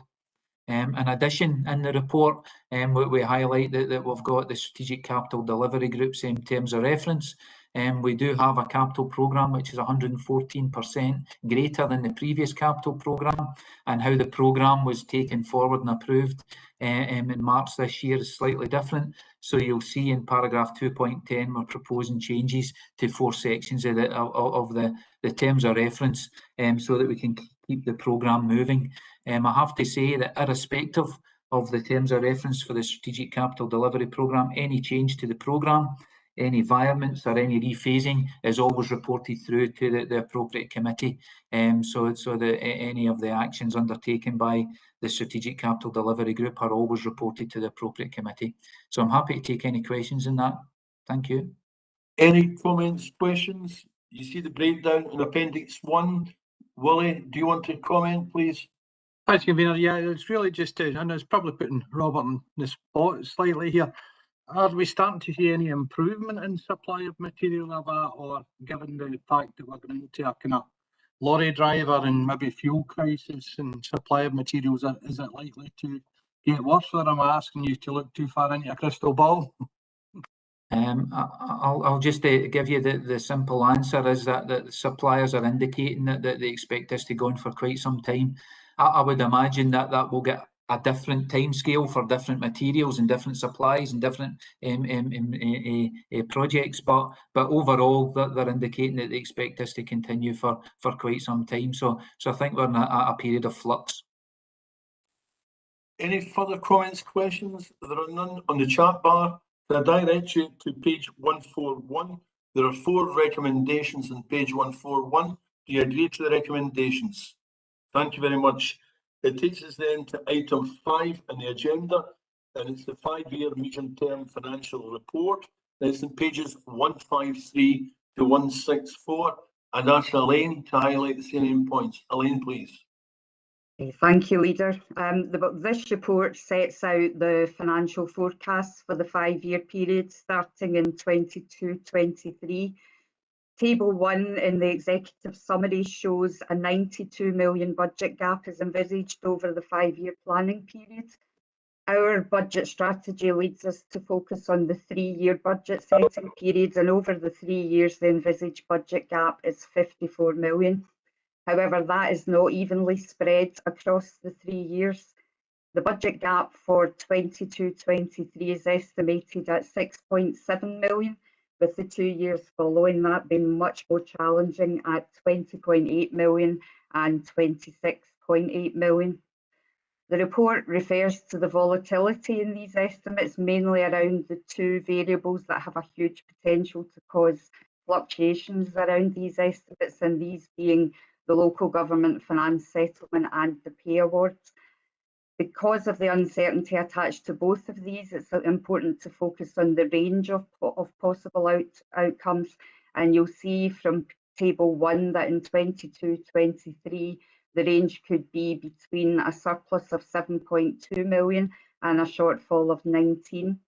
Speaker 13: In addition, in the report, we highlight that we've got the strategic capital delivery groups in terms of reference. We do have a capital programme which is 114% greater than the previous capital programme, and how the programme was taken forward and approved in March this year is slightly different. So you'll see in paragraph 2.10 we're proposing changes to 4 sections of the terms of reference so that we can keep the programme moving. I have to say that irrespective of the terms of reference for the Strategic Capital Delivery Programme, any change to the programme, any environments or any rephasing is always reported through to the appropriate committee. So that any of the actions undertaken by the Strategic Capital Delivery Group are always reported to the appropriate committee. So I'm happy to take any questions in that. Thank you.
Speaker 1: Any comments, questions? You see the breakdown in Appendix 1. Willie, do you want to comment, please?
Speaker 15: Thanks, Convener. Yeah, it's really just to, and it's probably putting Robert on the spot slightly here. Are we starting to see any improvement in supply of material of that, or given the fact that we're going into a kind of lorry driver and maybe fuel crisis and supply of materials, is it likely to get worse? Or am I asking you to look too far into a crystal ball?
Speaker 13: I'll just give you the simple answer is that the suppliers are indicating that they expect this to go on for quite some time. I would imagine that will get a different timescale for different materials and different supplies and different projects, but overall they're indicating that they expect this to continue for quite some time. So I think we're in a period of flux.
Speaker 1: Any further comments, questions? There are none on the chat bar. I direct you to page 141. There are 4 recommendations on page 141. Do you agree to the recommendations? Thank you very much. It takes us then to item 5 on the agenda, and it's the 5-year medium-term financial report. It's in pages 153 to 164, and that's Elaine to highlight the salient points. Elaine, please.
Speaker 20: Thank you, Leader. This report sets out the financial forecasts for the 5-year period starting in 22-23. Table 1 in the executive summary shows a 92 million budget gap is envisaged over the 5-year planning period. Our budget strategy leads us to focus on the 3-year budget setting periods, and over the 3 years the envisaged budget gap is 54 million. However, that is not evenly spread across the 3 years. The budget gap for 22-23 is estimated at 6.7 million, with the 2 years following that being much more challenging at 20.8 million and 26.8 million. The report refers to the volatility in these estimates, mainly around the 2 variables that have a huge potential to cause fluctuations around these estimates, and these being the local government finance settlement and the pay awards. Because of the uncertainty attached to both of these, it's important to focus on the range of possible outcomes, and you'll see from table 1 that in 22-23 the range could be between a surplus of 7.2 million and a shortfall of 19.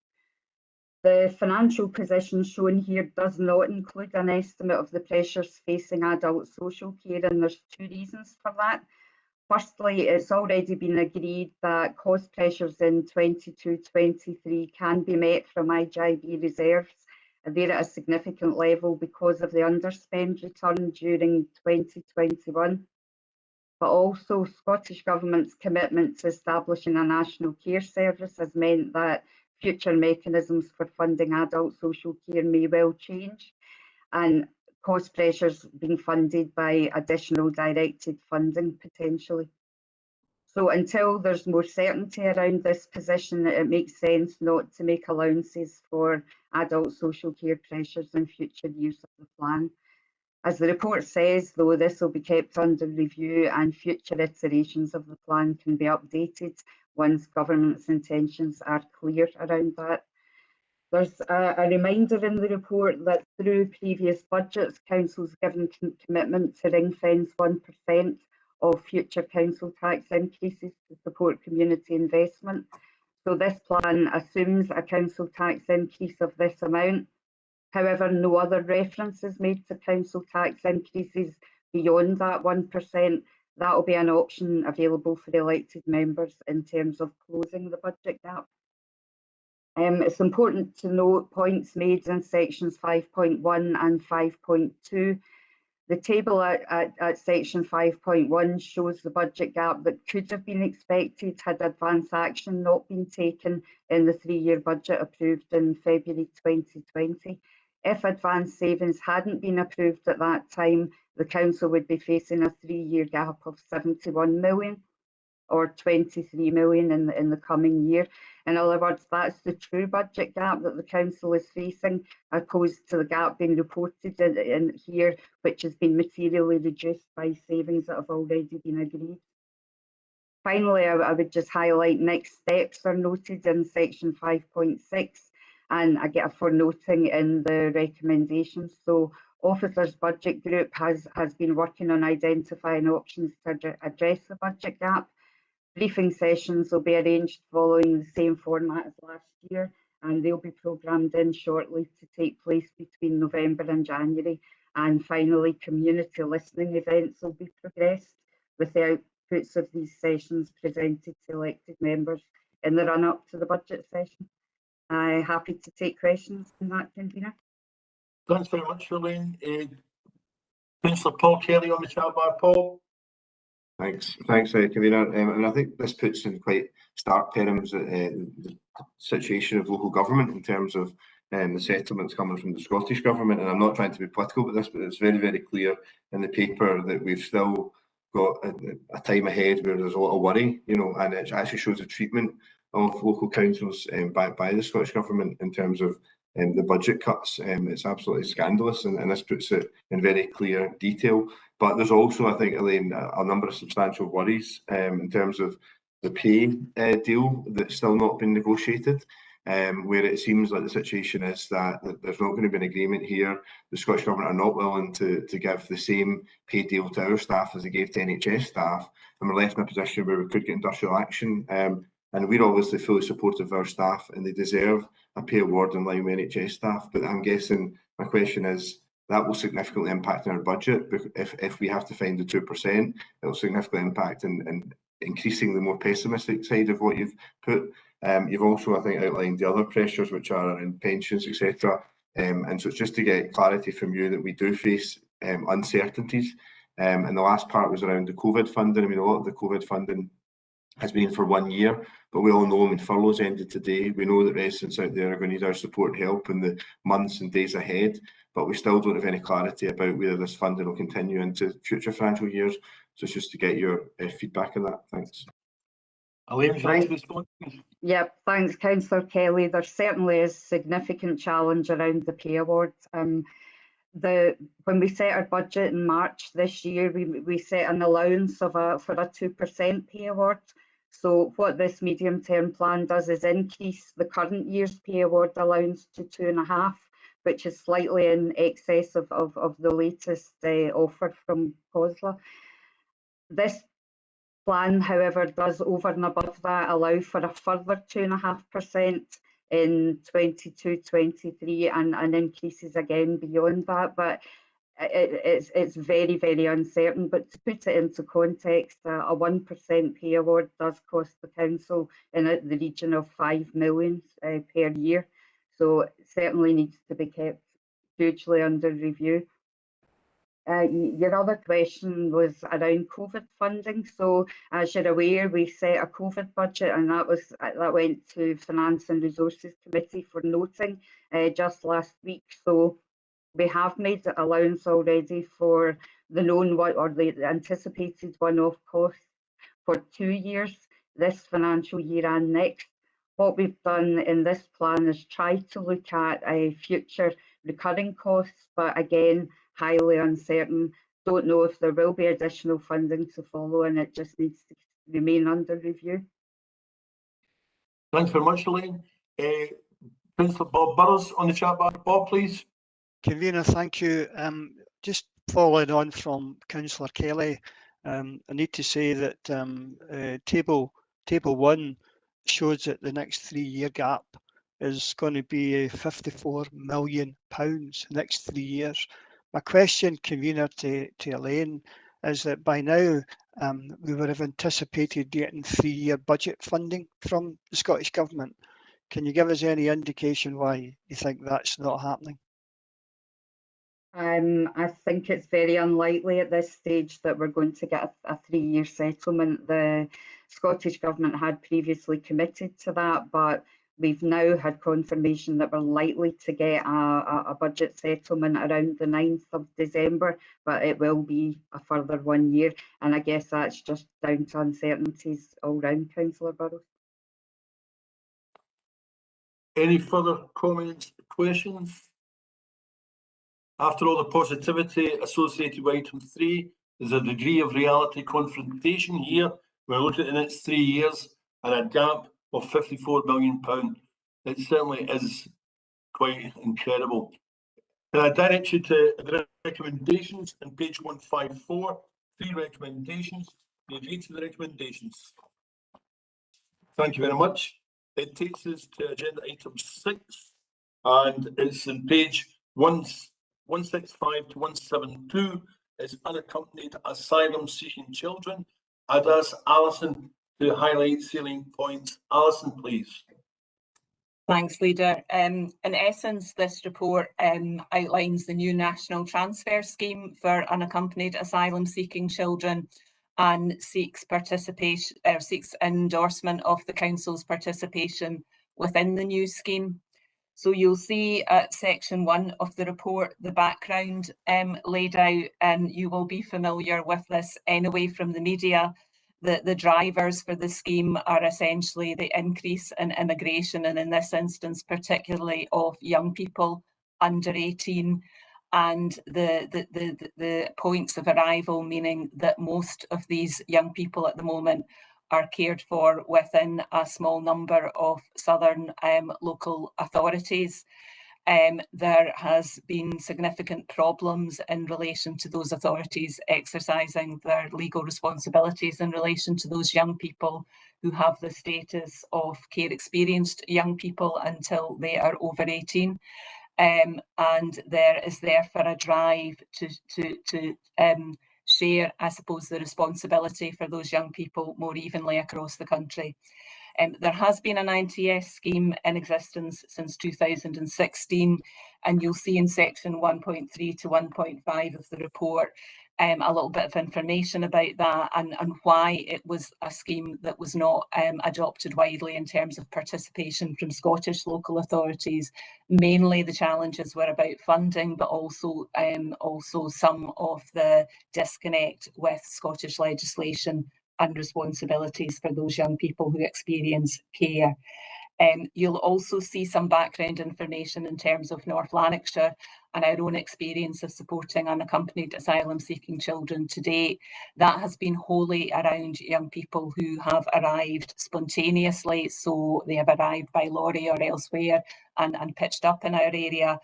Speaker 20: The financial position shown here does not include an estimate of the pressures facing adult social care, and there's 2 reasons for that. Firstly, it's already been agreed that cost pressures in 22-23 can be met from IJB reserves. They're at a significant level because of the underspend return during 2021. But also Scottish Government's commitment to establishing a national care service has meant that future mechanisms for funding adult social care may well change, and cost pressures being funded by additional directed funding potentially. So until there's more certainty around this position, it makes sense not to make allowances for adult social care pressures in future years of the plan. As the report says, though, this will be kept under review and future iterations of the plan can be updated once government's intentions are clear around that. There's a reminder in the report that through previous budgets, Council's given commitment to ring-fence 1% of future council tax increases to support community investment. So this plan assumes a council tax increase of this amount. However, no other reference is made to council tax increases beyond that 1%. That will be an option available for elected members in terms of closing the budget gap. It's important to note points made in sections 5.1 and 5.2. The table at section 5.1 shows the budget gap that could have been expected had advance action not been taken in the 3-year budget approved in February 2020. If advance savings hadn't been approved at that time, the Council would be facing a 3-year gap of 71 million or 23 million in the coming year. In other words, that's the true budget gap that the Council is facing, opposed to the gap being reported in here, which has been materially reduced by savings that have already been agreed. Finally, I would just highlight next steps are noted in section 5.6 and for noting in the recommendations. So Officers Budget Group has been working on identifying options to address the budget gap. Briefing sessions will be arranged following the same format as last year, and they'll be programmed in shortly to take place between November and January. And finally, community listening events will be progressed with the outputs of these sessions presented to elected members in the run-up to the budget session. I'm happy to take questions on that, Convener.
Speaker 1: Thanks very much, Elaine. Councillor Paul Kelly on the chat bar. Paul.
Speaker 21: Thanks, Convener. And I think this puts in quite stark terms the situation of local government in terms of the settlements coming from the Scottish Government. And I'm not trying to be political with this, but it's very, very clear in the paper that we've still got a time ahead where there's a lot of worry, and it actually shows the treatment of local councils by the Scottish Government in terms of the budget cuts. It's absolutely scandalous, and this puts it in very clear detail. But there's also, I think, Elaine, a number of substantial worries in terms of the pay deal that's still not been negotiated, where it seems like the situation is that there's not going to be an agreement here. The Scottish Government are not willing to give the same pay deal to our staff as they gave to NHS staff, and we're left in a position where we could get industrial action. And we're obviously fully supportive of our staff, and they deserve a pay award in line with NHS staff. But I'm guessing my question is, that will significantly impact on our budget. If we have to find the 2%, it will significantly impact in increasing the more pessimistic side of what you've put. You've also, I think, outlined the other pressures, which are in pensions, etc. And so it's just to get clarity from you that we do face uncertainties. And the last part was around the COVID funding. I mean, a lot of the COVID funding has been for 1 year, but we all know, furloughs ended today. We know that residents out there are going to need our support and help in the months and days ahead, but we still don't have any clarity about whether this funding will continue into future financial years. So it's just to get your feedback on that. Thanks.
Speaker 20: Yep, thanks, Councillor Kelly. There certainly is significant challenge around the pay awards. When we set our budget in March this year, we set an allowance for a 2% pay award. So what this medium-term plan does is increase the current year's pay award allowance to 2.5%, which is slightly in excess of the latest offer from COSLA. This plan, however, does over and above that allow for a further 2.5% in 22-23 and increases again beyond that. But it's very, very uncertain. But to put it into context, a 1% pay award does cost the council in the region of 5 million per year. So it certainly needs to be kept hugely under review. Your other question was around COVID funding. So as you're aware, we set a COVID budget, and that went to Finance and Resources Committee for noting just last week. So we have made allowance already for the known or the anticipated one-off costs for 2 years, this financial year and next. What we've done in this plan is try to look at future recurring costs, but again, highly uncertain. Don't know if there will be additional funding to follow, and it just needs to remain under review.
Speaker 1: Thanks very much, Elaine. Councillor Bob Burrows on the chat bar. Bob, please.
Speaker 22: Convener, thank you. Just following on from Councillor Kelly, I need to say that table 1 shows that the next 3-year gap is going to be £54 million next 3 years. My question, Convener, to Elaine, is that by now we would have anticipated getting 3-year budget funding from the Scottish Government. Can you give us any indication why you think that's not happening?
Speaker 20: I think it's very unlikely at this stage that we're going to get a 3-year settlement. The Scottish Government had previously committed to that, but we've now had confirmation that we're likely to get a budget settlement around the 9th of December, but it will be a further 1 year. And I guess that's just down to uncertainties all round, Councillor Burrows.
Speaker 1: Any further comments, questions? After all the positivity associated with item 3, there's a degree of reality confrontation here. We're looking at the next 3 years and a gap of £54 million. It certainly is quite incredible. Can I direct you to the recommendations on page 154? 3 recommendations. Do you agree to the recommendations? Thank you very much. It takes us to agenda item 6, and it's on page 165 to 172. It's unaccompanied asylum seeking children. I'd ask Alison to highlight salient points. Alison, please.
Speaker 2: Thanks, Leader. In essence, this report outlines the new national transfer scheme for unaccompanied asylum seeking children and seeks endorsement of the Council's participation within the new scheme. So you'll see at section 1 of the report the background laid out, and you will be familiar with this anyway from the media. The drivers for the scheme are essentially the increase in immigration, and in this instance particularly of young people under 18, and the points of arrival, meaning that most of these young people at the moment are cared for within a small number of southern local authorities. There has been significant problems in relation to those authorities exercising their legal responsibilities in relation to those young people who have the status of care experienced young people until they are over 18. And there is therefore a drive to share, I suppose, the responsibility for those young people more evenly across the country. There has been an INTS scheme in existence since 2016, and you'll see in section 1.3 to 1.5 of the report a little bit of information about that and why it was a scheme that was not adopted widely in terms of participation from Scottish local authorities. Mainly the challenges were about funding, but also some of the disconnect with Scottish legislation and responsibilities for those young people who experience care. You'll also see some background information in terms of North Lanarkshire and our own experience of supporting unaccompanied asylum seeking children to date. That has been wholly around young people who have arrived spontaneously, so they have arrived by lorry or elsewhere and pitched up in our area.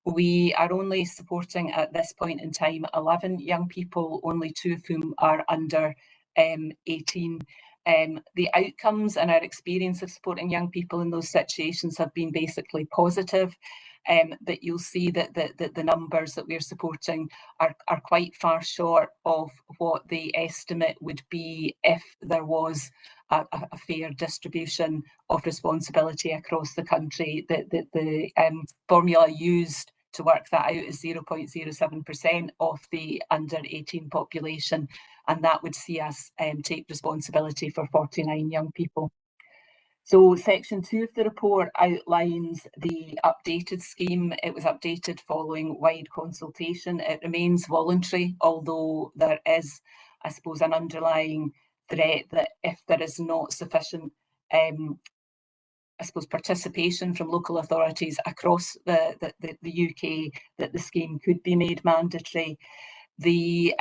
Speaker 2: We are only supporting at this point in time 11 young people, only 2 of whom are under 18. The outcomes and our experience of supporting young people in those situations have been basically positive, but you'll see that the numbers that we're supporting are quite far short of what the estimate would be if there was a fair distribution of responsibility across the country. The formula used to work that out is 0.07% of the under 18 population, and that would see us take responsibility for 49 young people. So section 2 of the report outlines the updated scheme. It was updated following wide consultation. It remains voluntary, although there is, I suppose, an underlying threat that if there is not sufficient participation from local authorities across the UK, that the scheme could be made mandatory. The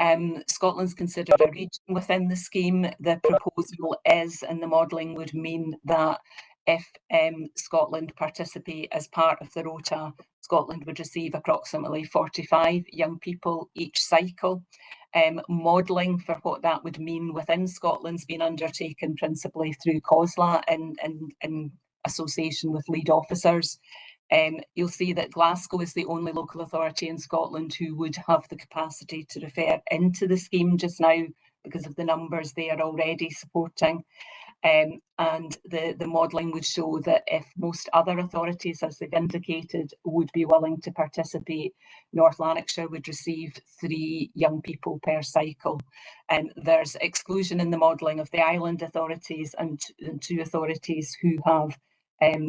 Speaker 2: Scotland's considered a region within the scheme. The proposal is, and the modelling would mean that if Scotland participate as part of the rota, Scotland would receive approximately 45 young people each cycle. Modelling for what that would mean within Scotland's been undertaken principally through COSLA in association with lead officers. You'll see that Glasgow is the only local authority in Scotland who would have the capacity to refer into the scheme just now because of the numbers they are already supporting. And the modelling would show that if most other authorities, as they've indicated, would be willing to participate, North Lanarkshire would receive 3 young people per cycle. And there's exclusion in the modelling of the island authorities and 2 authorities who have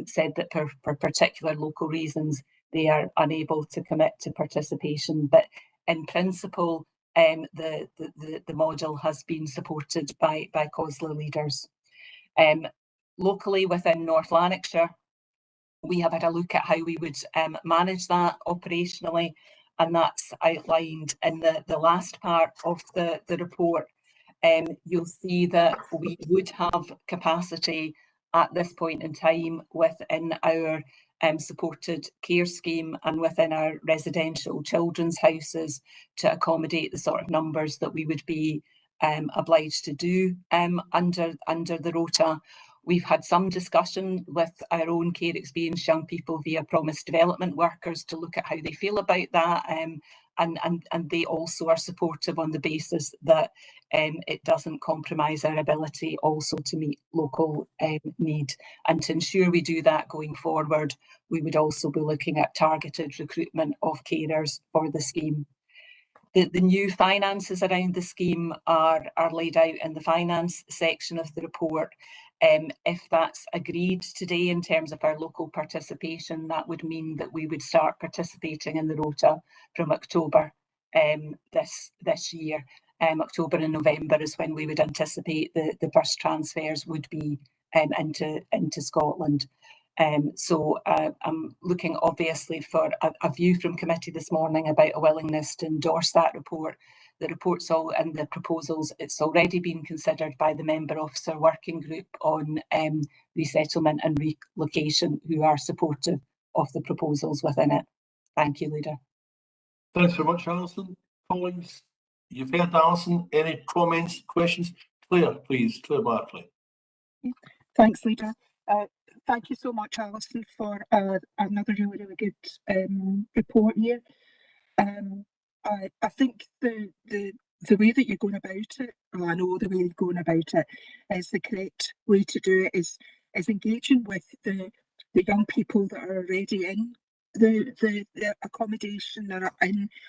Speaker 2: said that for particular local reasons they are unable to commit to participation. But in principle, the model has been supported by COSLA leaders. Locally within North Lanarkshire, we have had a look at how we would manage that operationally, and that's outlined in the last part of the report. You'll see that we would have capacity at this point in time within our supported care scheme and within our residential children's houses to accommodate the sort of numbers that we would be obliged to do under the rota. We've had some discussion with our own care experienced young people via promised development workers to look at how they feel about that, and they also are supportive on the basis that it doesn't compromise our ability also to meet local need. And to ensure we do that going forward, we would also be looking at targeted recruitment of carers for the scheme. The new finances around the scheme are laid out in the finance section of the report. If that's agreed today in terms of our local participation, that would mean that we would start participating in the rota from October this year. October and November is when we would anticipate the first transfers would be into Scotland. So I'm looking obviously for a view from committee this morning about a willingness to endorse that report. The report's all and the proposals, it's already been considered by the member officer working group on resettlement and relocation, who are supportive of the proposals within it. Thank you, Leader.
Speaker 1: Thanks very much, Alison. Colleagues, you've heard Alison. Any comments, questions? Claire, please. Claire Barclay.
Speaker 14: Thanks, Leader. Thank you so much, Alison, for another really good report here. I think the way that you're going about it, well, I know the way you're going about it is the correct way to do it, is engaging with the young people that are already in the accommodation that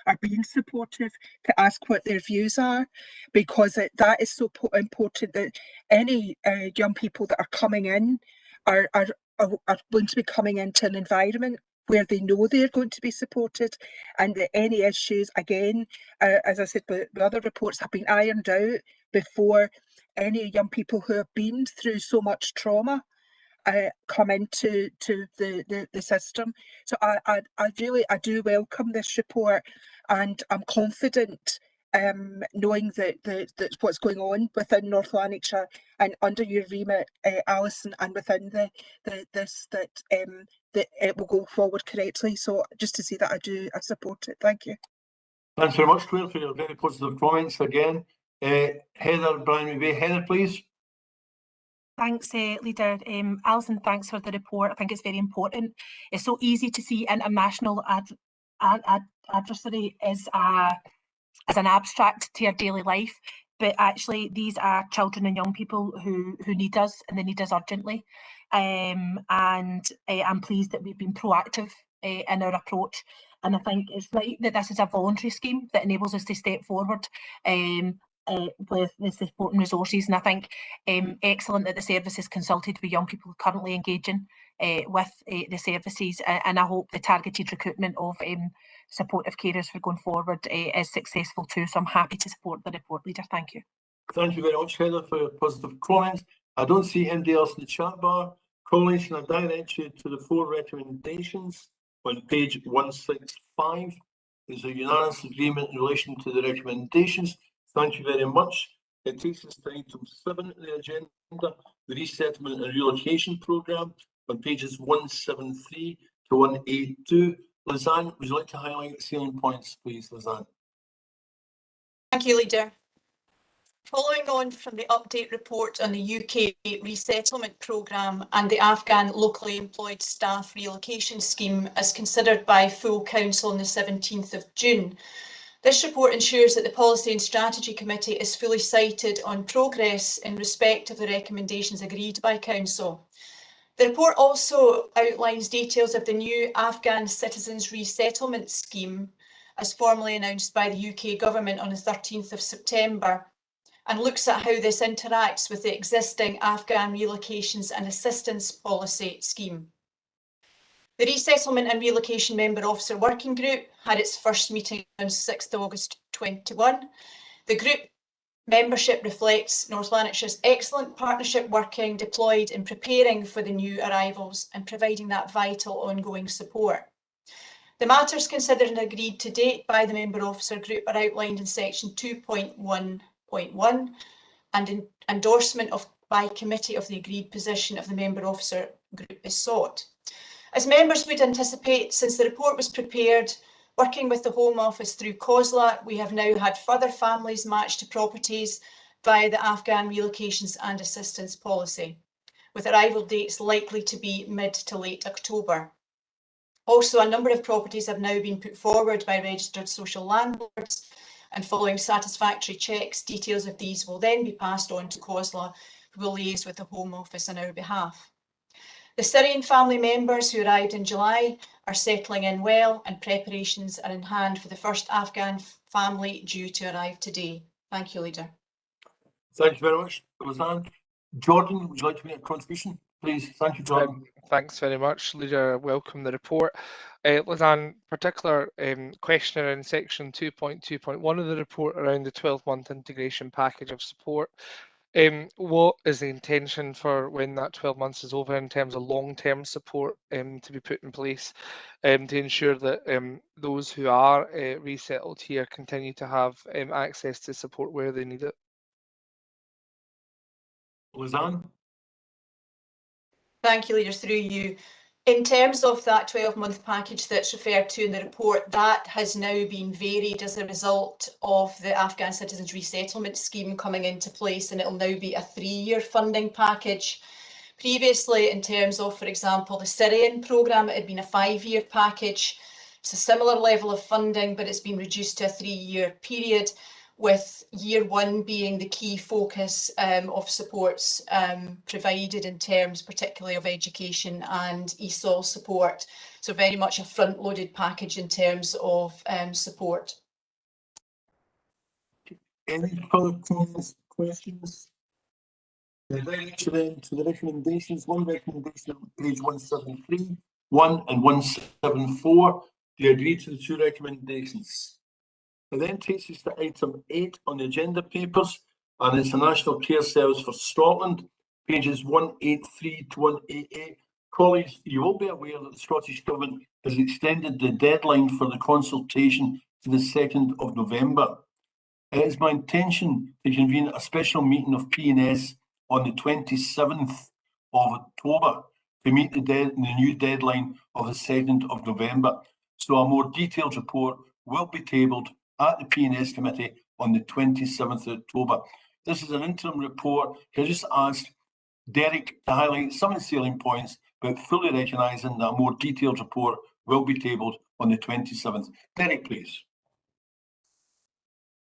Speaker 14: are being supportive, to ask what their views are, because that is so important, that any young people that are coming in are going to be coming into an environment where they know they're going to be supported, and that any issues, again, as I said, the other reports have been ironed out before any young people who have been through so much trauma come into the system. So I do welcome this report, and I'm confident, knowing that what's going on within North Lanarkshire and under your remit, Alison, and within that it will go forward correctly. So just to say that I support it. Thank you.
Speaker 1: Thanks very much, Claire, for your very positive comments again. Heather Bryan-McVeigh. Heather, please.
Speaker 16: Thanks, Leader. Alison, thanks for the report. I think it's very important. It's so easy to see international adversary as an abstract to our daily life, but actually these are children and young people who need us, and they need us urgently. And I'm pleased that we've been proactive in our approach. And I think it's right that this is a voluntary scheme that enables us to step forward with the support and resources. And I think excellent that the service is consulted with young people currently engaging with the services, and I hope the targeted recruitment of supportive carers for going forward is successful too. So I'm happy to support the report, Leader. Thank you.
Speaker 1: Thank you very much, Heather, for your positive comments. I don't see anybody else in the chat bar. Colleagues, can I direct you to the 4 recommendations on page 165? There's a unanimous agreement in relation to the recommendations. Thank you very much. It takes us to item 7 on the agenda, the Resettlement and Relocation Programme, on pages 173 to 182. Lisanne, would you like to highlight the salient points, please, Lisanne?
Speaker 3: Thank you, Leader. Following on from the update report on the UK Resettlement Programme and the Afghan locally employed staff relocation scheme as considered by full council on the 17th of June, This report ensures that the Policy and Strategy Committee is fully cited on progress in respect of the recommendations agreed by Council. The report also outlines details of the new Afghan Citizens Resettlement Scheme as formally announced by the UK Government on the 13th of September, and looks at how this interacts with the existing Afghan Relocations and Assistance Policy scheme. The Resettlement and Relocation Member Officer Working Group had its first meeting on 6th August 2021. The group membership reflects North Lanarkshire's excellent partnership working deployed in preparing for the new arrivals and providing that vital ongoing support. The matters considered and agreed to date by the Member Officer Group are outlined in section 2.1.1 and endorsement by committee of the agreed position of the Member Officer Group is sought. As members would anticipate, since the report was prepared, working with the Home Office through COSLA, we have now had further families matched to properties via the Afghan Relocations and Assistance Policy, with arrival dates likely to be mid to late October. Also, a number of properties have now been put forward by registered social landlords, and following satisfactory checks, details of these will then be passed on to COSLA, who will liaise with the Home Office on our behalf. The Syrian family members who arrived in July are settling in well, and preparations are in hand for the first Afghan family due to arrive today. Thank you, Leader.
Speaker 1: Thank you very much, Roseanne. Jordan, would you like to make a contribution? Please. Thank you, Jordan.
Speaker 17: Thanks very much, Leader. Welcome the report. Roseanne, particular questioner in section 2.2.1 of the report around the 12-month integration package of support. What is the intention for when that 12 months is over in terms of long-term support to be put in place to ensure that those who are resettled here continue to have access to support where they need it?
Speaker 1: Roseanne?
Speaker 3: Thank you, Leader, through you. In terms of that 12-month package that's referred to in the report, that has now been varied as a result of the Afghan Citizens Resettlement Scheme coming into place, and it'll now be a 3-year funding package. Previously, in terms of, for example, the Syrian programme, it had been a 5-year package. It's a similar level of funding, but it's been reduced to a 3-year period, with year 1 being the key focus of supports provided in terms particularly of education and ESOL support. So very much a front-loaded package in terms of support.
Speaker 1: Any further questions? The direction then to the recommendations. One recommendation on page 173, 1 and 174. Do you agree to the 2 recommendations? It then takes us to item 8 on the agenda papers, and it's the National Care Service for Scotland, pages 183 to 188. Colleagues, you will be aware that the Scottish Government has extended the deadline for the consultation to the 2nd of November. It is my intention to convene a special meeting of P&S on the 27th of October to meet the new deadline of the 2nd of November. So a more detailed report will be tabled at the P&S Committee on the 27th of October. This is an interim report. I just asked Derek to highlight some of the salient points, but fully recognising that a more detailed report will be tabled on the 27th. Derek, please.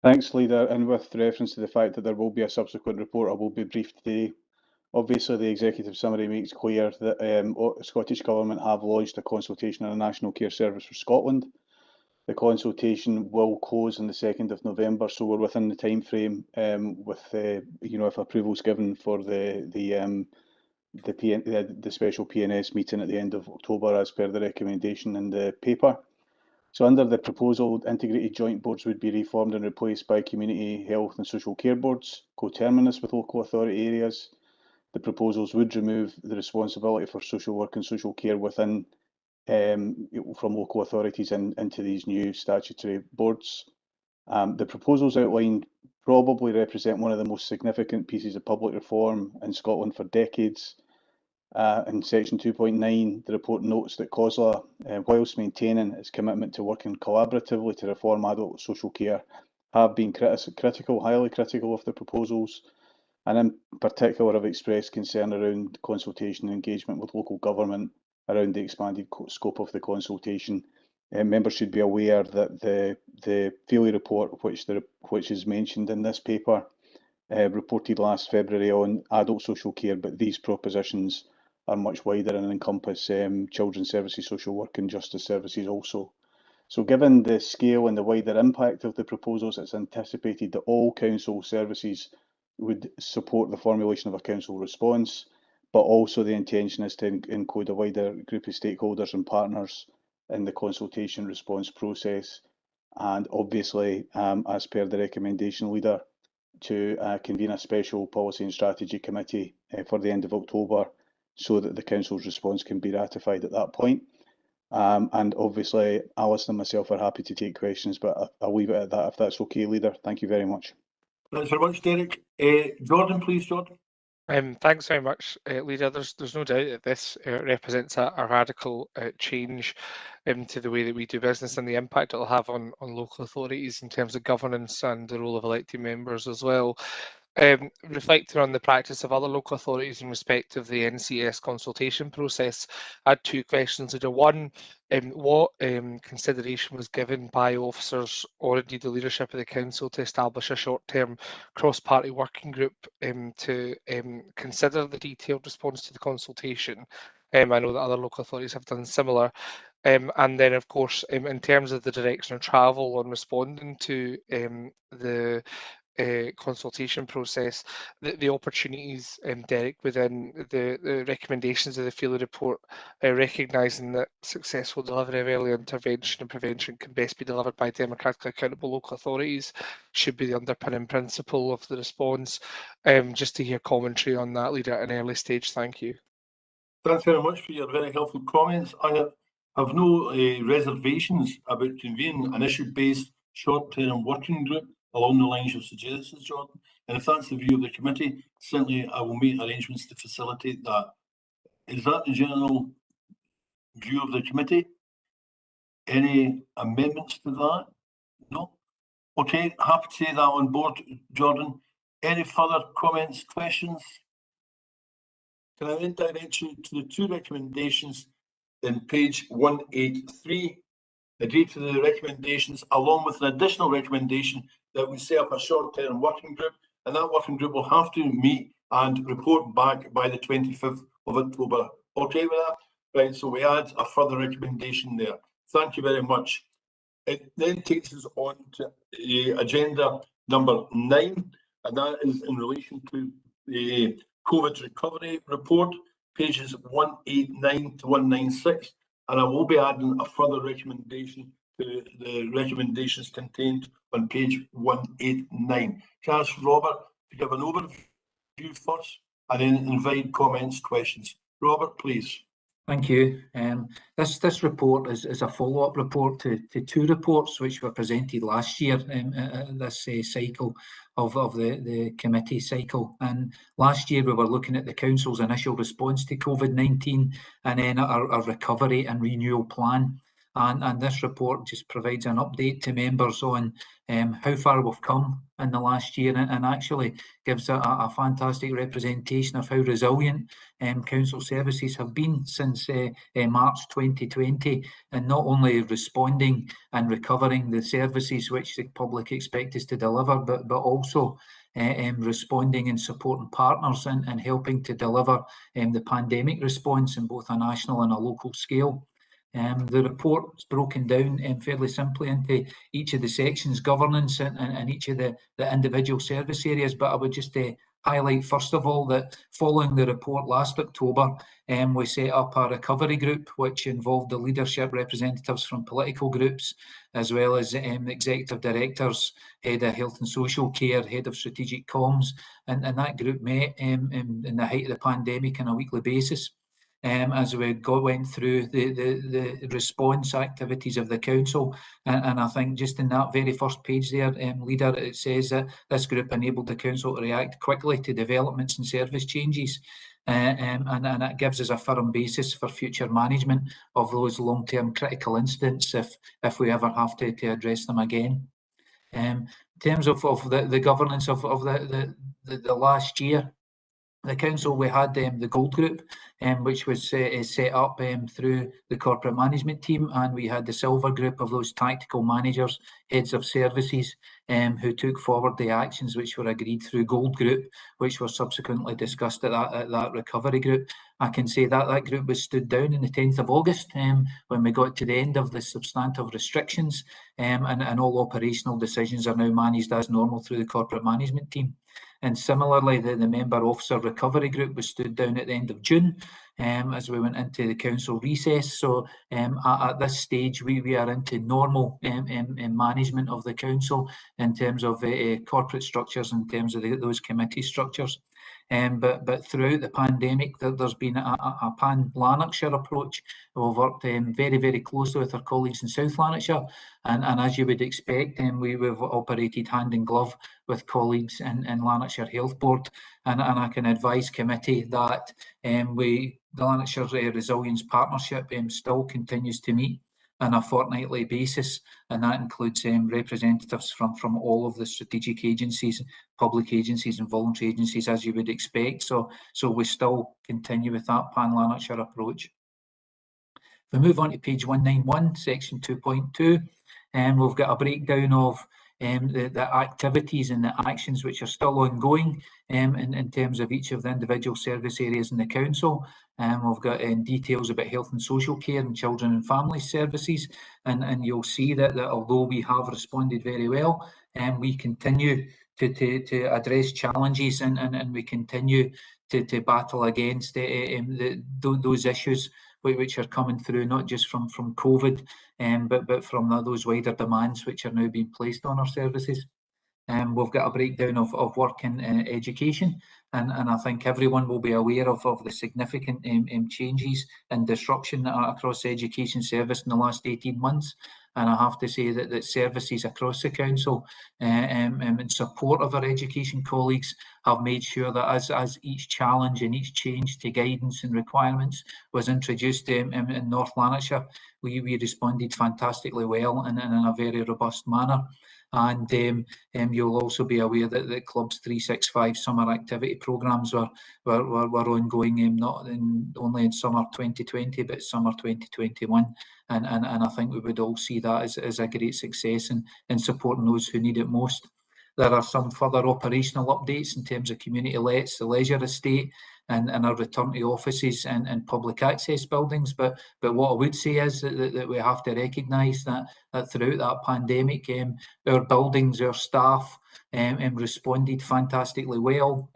Speaker 6: Thanks, Leader. And with reference to the fact that there will be a subsequent report, I will be briefed today. Obviously, the executive summary makes clear that the Scottish Government have launched a consultation on a National Care Service for Scotland. The consultation will close on the 2nd of November, so we're within the time frame with if approval's given for the special P&S meeting at the end of October, as per the recommendation in the paper. So under the proposal, integrated joint boards would be reformed and replaced by community health and social care boards, coterminous with local authority areas. The proposals would remove the responsibility for social work and social care within from local authorities into these new statutory boards. The proposals outlined probably represent one of the most significant pieces of public reform in Scotland for decades. In section 2.9, the report notes that COSLA, whilst maintaining its commitment to working collaboratively to reform adult social care, have been highly critical of the proposals, and in particular have expressed concern around consultation and engagement with local government around the expanded scope of the consultation, Members should be aware that the Feely report, which is mentioned in this paper, reported last February on adult social care, but these propositions are much wider and encompass children's services, social work and justice services also. So given the scale and the wider impact of the proposals, it's anticipated that all council services would support the formulation of a council response, but also the intention is to include a wider group of stakeholders and partners in the consultation response process, and obviously, as per the recommendation leader, to convene a special policy and strategy committee for the end of October so that the council's response can be ratified at that point. And obviously, Alison and myself are happy to take questions, but I'll leave it at that if that's okay, Leader. Thank you very much.
Speaker 1: Thanks very much, Derek. Jordan, please, Jordan.
Speaker 17: Thanks very much, Leader. There's no doubt that this represents a radical change to the way that we do business and the impact it will have on local authorities in terms of governance and the role of elected members as well. Reflecting on the practice of other local authorities in respect of the NCS consultation process, I had two questions. One, what consideration was given by officers or indeed the leadership of the council to establish a short-term cross-party working group to consider the detailed response to the consultation? I know that other local authorities have done similar. And then, of course, in terms of the direction of travel on responding to the consultation process, the opportunities, Derek, within the recommendations of the Feely report, recognising that successful delivery of early intervention and prevention can best be delivered by democratically accountable local authorities, should be the underpinning principle of the response. Just to hear commentary on that, Leader, at an early stage. Thank you.
Speaker 1: Thanks very much for your very helpful comments. I have no reservations about convening an issue-based short-term working group along the lines you've suggested, Jordan. And if that's the view of the committee, certainly I will make arrangements to facilitate that. Is that the general view of the committee? Any amendments to that? No? Okay, happy to take that on board, Jordan. Any further comments, questions? Can I then direct you to the two recommendations in page 183? Agree to the recommendations along with an additional recommendation that we set up a short-term working group, and that working group will have to meet and report back by the 25th of October. Okay with that? Right, so we add a further recommendation there. Thank you very much. It then takes us on to agenda number 9, and that is in relation to the COVID recovery report, pages 189 to 196. And I will be adding a further recommendation to the recommendations contained on page 189. Can I ask Robert to give an overview first and then invite comments, questions? Robert, please.
Speaker 13: Thank you. This report is a follow-up report to two reports which were presented last year this cycle of the committee cycle. And last year we were looking at the council's initial response to COVID-19 and then our recovery and renewal plan. And this report just provides an update to members on how far we've come in the last year, and actually gives a fantastic representation of how resilient council services have been since March 2020, and not only responding and recovering the services which the public expect us to deliver, but also responding and supporting partners and helping to deliver the pandemic response in both a national and a local scale. The report is broken down fairly simply into each of the sections, governance and each of the individual service areas. But I would just highlight first of all that following the report last October, we set up a recovery group which involved the leadership representatives from political groups, as well as executive directors, head of health and social care, head of strategic comms, and that group met in the height of the pandemic on a weekly basis. As we went through the response activities of the council. And I think just in that very first page there, Leader, it says that this group enabled the council to react quickly to developments and service changes. And that gives us a firm basis for future management of those long-term critical incidents if we ever have to address them again. In terms of the governance of the last year, the council, we had the Gold Group, which was set up through the corporate management team, and we had the Silver Group of those tactical managers, heads of services, who took forward the actions which were agreed through Gold Group, which were subsequently discussed at that recovery group. I can say that that group was stood down on the 10th of August when we got to the end of the substantive restrictions, and all operational decisions are now managed as normal through the corporate management team. And similarly, the member officer recovery group was stood down at the end of June as we went into the council recess. So at this stage, we are into normal management of the council in terms of corporate structures, in terms of those committee structures. But throughout the pandemic, there's been a pan-Lanarkshire approach. We've worked very, very closely with our colleagues in South Lanarkshire, and as you would expect, we've operated hand in glove with colleagues in Lanarkshire Health Board, and I can advise committee that the Lanarkshire Resilience Partnership still continues to meet on a fortnightly basis, and that includes representatives from all of the strategic agencies, public agencies and voluntary agencies, as you would expect. So we still continue with that pan-Lanarkshire approach. If we move on to page 191, section 2.2, we've got a breakdown of the activities and the actions which are still ongoing in terms of each of the individual service areas in the council. We've got details about health and social care and children and family services, and you'll see that although we have responded very well, we continue to address challenges, and we continue to battle against those issues which are coming through, not just from COVID, but from those wider demands which are now being placed on our services. We've got a breakdown of work in education, and I think everyone will be aware of the significant changes and disruption across the education service in the last 18 months. And I have to say that services across the council, in support of our education colleagues, have made sure that as each challenge and each change to guidance and requirements was introduced in North Lanarkshire, we responded fantastically well and in a very robust manner. And you'll also be aware that the Club's 365 summer activity programmes were ongoing, not only in summer 2020, but summer 2021. And I think we would all see that as a great success in supporting those who need it most. There are some further operational updates in terms of community lets, the leisure estate, and our return to offices and public access buildings. But what I would say is that we have to recognise that throughout that pandemic, our buildings, our staff responded fantastically well,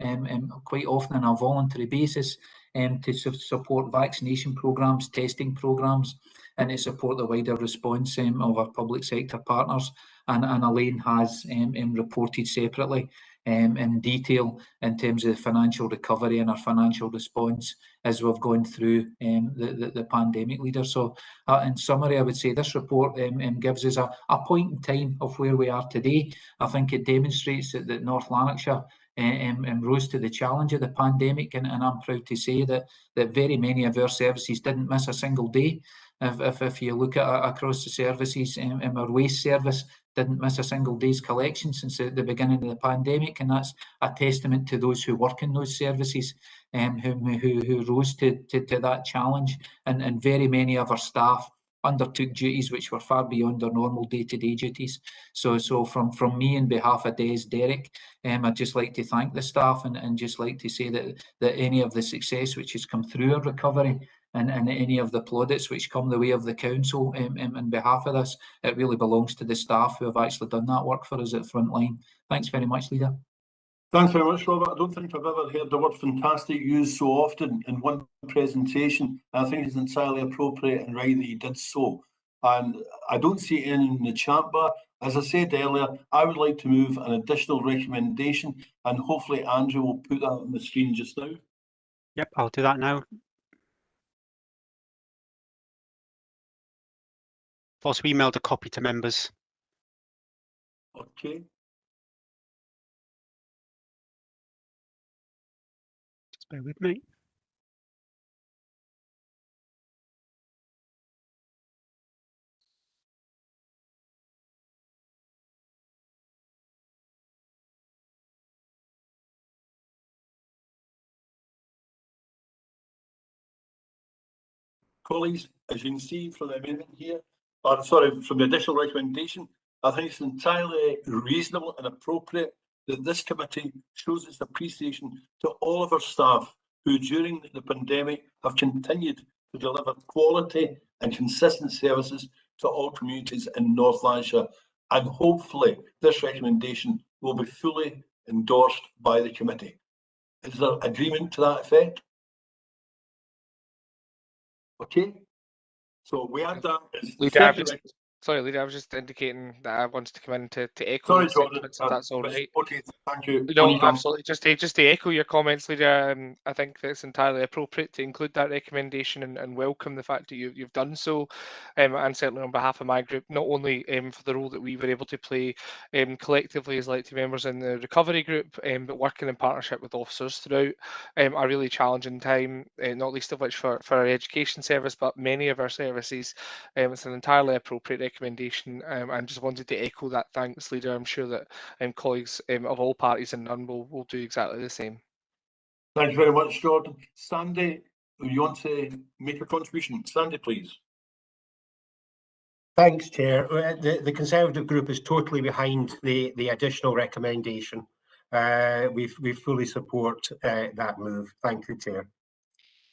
Speaker 13: quite often on a voluntary basis, to support vaccination programmes, testing programmes, and to support the wider response of our public sector partners. And Elaine has reported separately in detail in terms of the financial recovery and our financial response as we've gone through the pandemic, leader. So in summary, I would say this report gives us a point in time of where we are today. I think it demonstrates that North Lanarkshire rose to the challenge of the pandemic, and I'm proud to say that very many of our services didn't miss a single day. If you look at across the services, our waste service didn't miss a single day's collection since the beginning of the pandemic, and that's a testament to those who work in those services, who rose to that challenge, and very many of our staff undertook duties which were far beyond their normal day-to-day duties. So from me on behalf of Derek, I'd just like to thank the staff and just like to say that any of the success which has come through our recovery and any of the plaudits which come the way of the council on behalf of this, it really belongs to the staff who have actually done that work for us at front line. Thanks very much, Leader.
Speaker 1: Thanks very much, Robert. I don't think I've ever heard the word fantastic used so often in one presentation. I think it's entirely appropriate and right that you did so. And I don't see any in the chat bar. As I said earlier, I would like to move an additional recommendation, and hopefully Andrew will put that on the screen just now.
Speaker 5: Yep, I'll do that now. I've also emailed a copy to members.
Speaker 1: Okay.
Speaker 5: Just bear with me.
Speaker 1: Colleagues, as you can see from the amendment here, or sorry, from the additional recommendation, I think it's entirely reasonable and appropriate that this committee shows its appreciation to all of our staff who during the pandemic have continued to deliver quality and consistent services to all communities in North Lanarkshire, and hopefully this recommendation will be fully endorsed by the committee. Is there agreement to that effect? Okay, so we had that as the second.
Speaker 17: Sorry, Leader, I was just indicating that I wanted to come in to echo
Speaker 1: Sorry,
Speaker 17: the
Speaker 1: Jordan,
Speaker 17: sentiments, if that's all right.
Speaker 1: Okay, thank you.
Speaker 17: No, absolutely. Just to echo your comments, Leader, I think that it's entirely appropriate to include that recommendation and welcome the fact that you've done so, and certainly on behalf of my group, not only for the role that we were able to play collectively as elected members in the recovery group, but working in partnership with officers throughout a really challenging time, not least of which for our education service, but many of our services. It's an entirely appropriate recommendation, and just wanted to echo that thanks, Leader. I'm sure that colleagues of all parties and none will do exactly the same.
Speaker 1: Thank you very much, Jordan. Sandy, you want to make a contribution? Sandy, please.
Speaker 7: Thanks, Chair. The Conservative Group is totally behind the additional recommendation. We fully support that move. Thank you, Chair.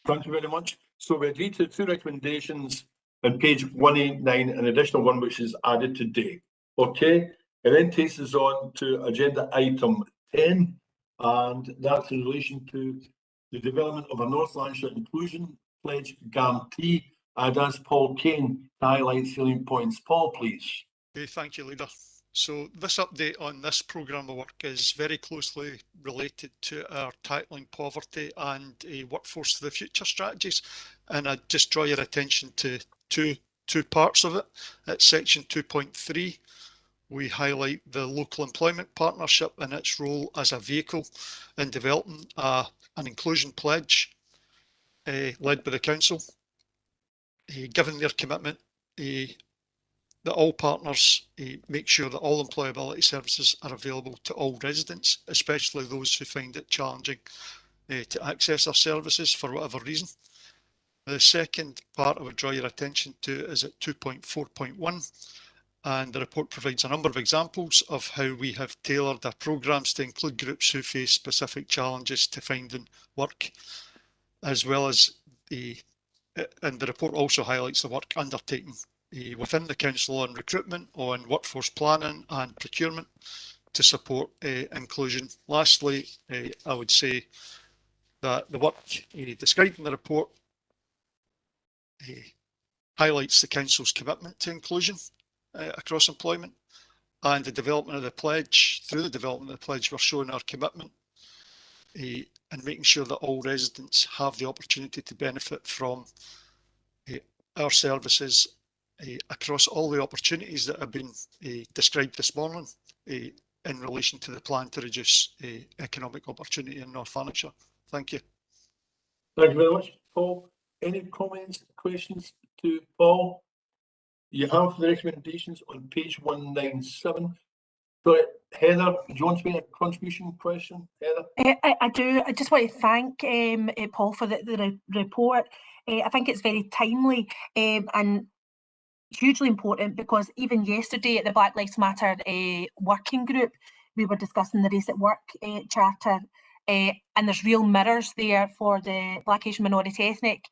Speaker 1: Thank you very much. So we agreed to 2 recommendations on page 189, an additional one which is added today. Okay, it then takes us on to agenda item 10, and that's in relation to the development of a North Lanarkshire Inclusion Pledge Guarantee. I'd ask Paul Kane to highlight salient points. Paul, please.
Speaker 10: Okay, thank you, Leader. So this update on this programme of work is very closely related to our tackling poverty and workforce for the future strategies. And I'd just draw your attention to two parts of it. At section 2.3, we highlight the local employment partnership and its role as a vehicle in developing an inclusion pledge led by the council. Given their commitment that all partners make sure that all employability services are available to all residents, especially those who find it challenging to access our services for whatever reason. The second part I would draw your attention to is at 2.4.1, and the report provides a number of examples of how we have tailored our programmes to include groups who face specific challenges to finding work, as well as and the report also highlights the work undertaken within the council on recruitment, on workforce planning and procurement to support inclusion. Lastly, I would say that the work described in the report highlights the council's commitment to inclusion across employment, and the development of the pledge. Through the development of the pledge, we're showing our commitment and making sure that all residents have the opportunity to benefit from our services across all the opportunities that have been described this morning in relation to the plan to reduce economic opportunity in North Lanarkshire. Thank you.
Speaker 1: Thank you very much, Paul. Any comments, questions to Paul? You have the recommendations on page 197. So, Heather, do you want to make a contribution question, Heather?
Speaker 16: I do. I just want to thank Paul for the report. I think it's very timely and hugely important, because even yesterday at the Black Lives Matter working group, we were discussing the Race at Work Charter, and there's real mirrors there for the Black, Asian, minority ethnic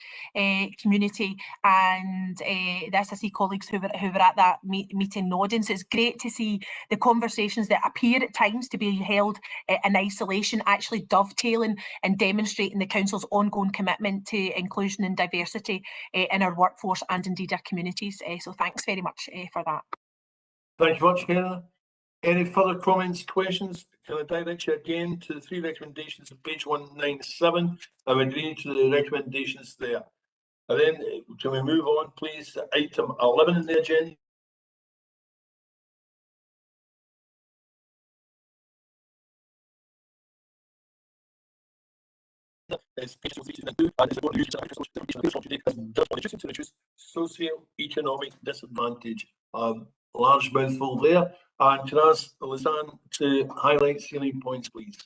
Speaker 16: community, and the SSE colleagues who were at that meeting nodding. So it's great to see the conversations that appear at times to be held in isolation actually dovetailing and demonstrating the council's ongoing commitment to inclusion and diversity in our workforce and indeed our communities. So thanks very much for that.
Speaker 1: Thank you much, Heather. Any further comments, questions? Can I direct you again to the 3 recommendations on page 197? I'm agreeing to the recommendations there. And then can we move on, please, to item 11 in the agenda? Is page 162, and is going to reduce socio-economic disadvantage. Large mouthful there. And can I ask Lisanne to highlight salient points, please?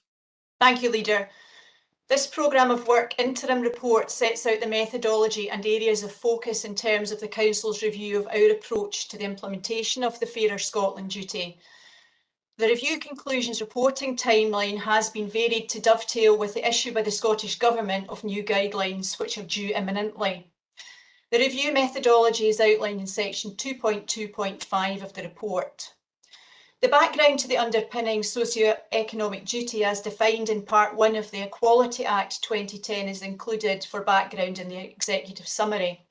Speaker 3: Thank you, Leader. This programme of work interim report sets out the methodology and areas of focus in terms of the Council's review of our approach to the implementation of the Fairer Scotland duty. The review conclusions reporting timeline has been varied to dovetail with the issue by the Scottish Government of new guidelines which are due imminently. The review methodology is outlined in section 2.2.5 of the report. The background to the underpinning socio-economic duty as defined in Part 1 of the Equality Act 2010 is included for background in the executive summary.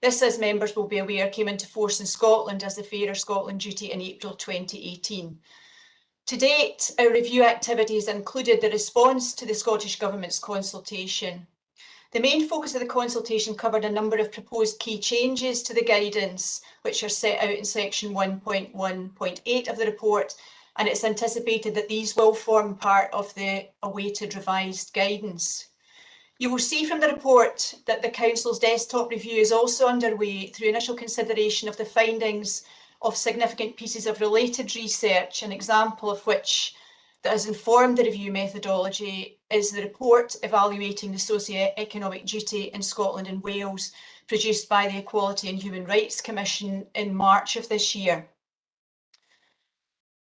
Speaker 3: This, as members will be aware, came into force in Scotland as the Fairer Scotland duty in April 2018. To date, our review activities included the response to the Scottish Government's consultation. The main focus of the consultation covered a number of proposed key changes to the guidance, which are set out in section 1.1.8 of the report, and it's anticipated that these will form part of the awaited revised guidance. You will see from the report that the Council's desktop review is also underway through initial consideration of the findings of significant pieces of related research, an example of which that has informed the review methodology is the report evaluating the socio-economic duty in Scotland and Wales, produced by the Equality and Human Rights Commission in March of this year.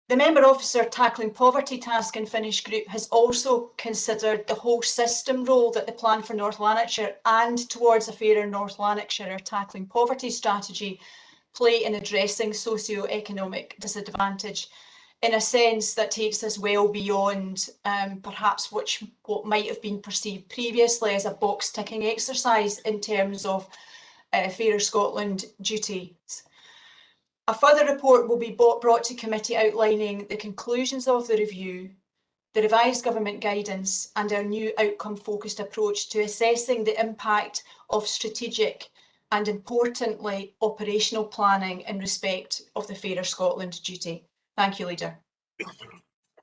Speaker 3: The Member Officer Tackling Poverty Task and Finish Group has also considered the whole system role that the Plan for North Lanarkshire and Towards a Fairer North Lanarkshire, our Tackling Poverty strategy, play in addressing socio-economic disadvantage, in a sense that takes us well beyond perhaps what might have been perceived previously as a box-ticking exercise in terms of Fairer Scotland duties. A further report will be brought to committee outlining the conclusions of the review, the revised government guidance and our new outcome-focused approach to assessing the impact of strategic and, importantly, operational planning in respect of the Fairer Scotland duty. Thank you, Leader.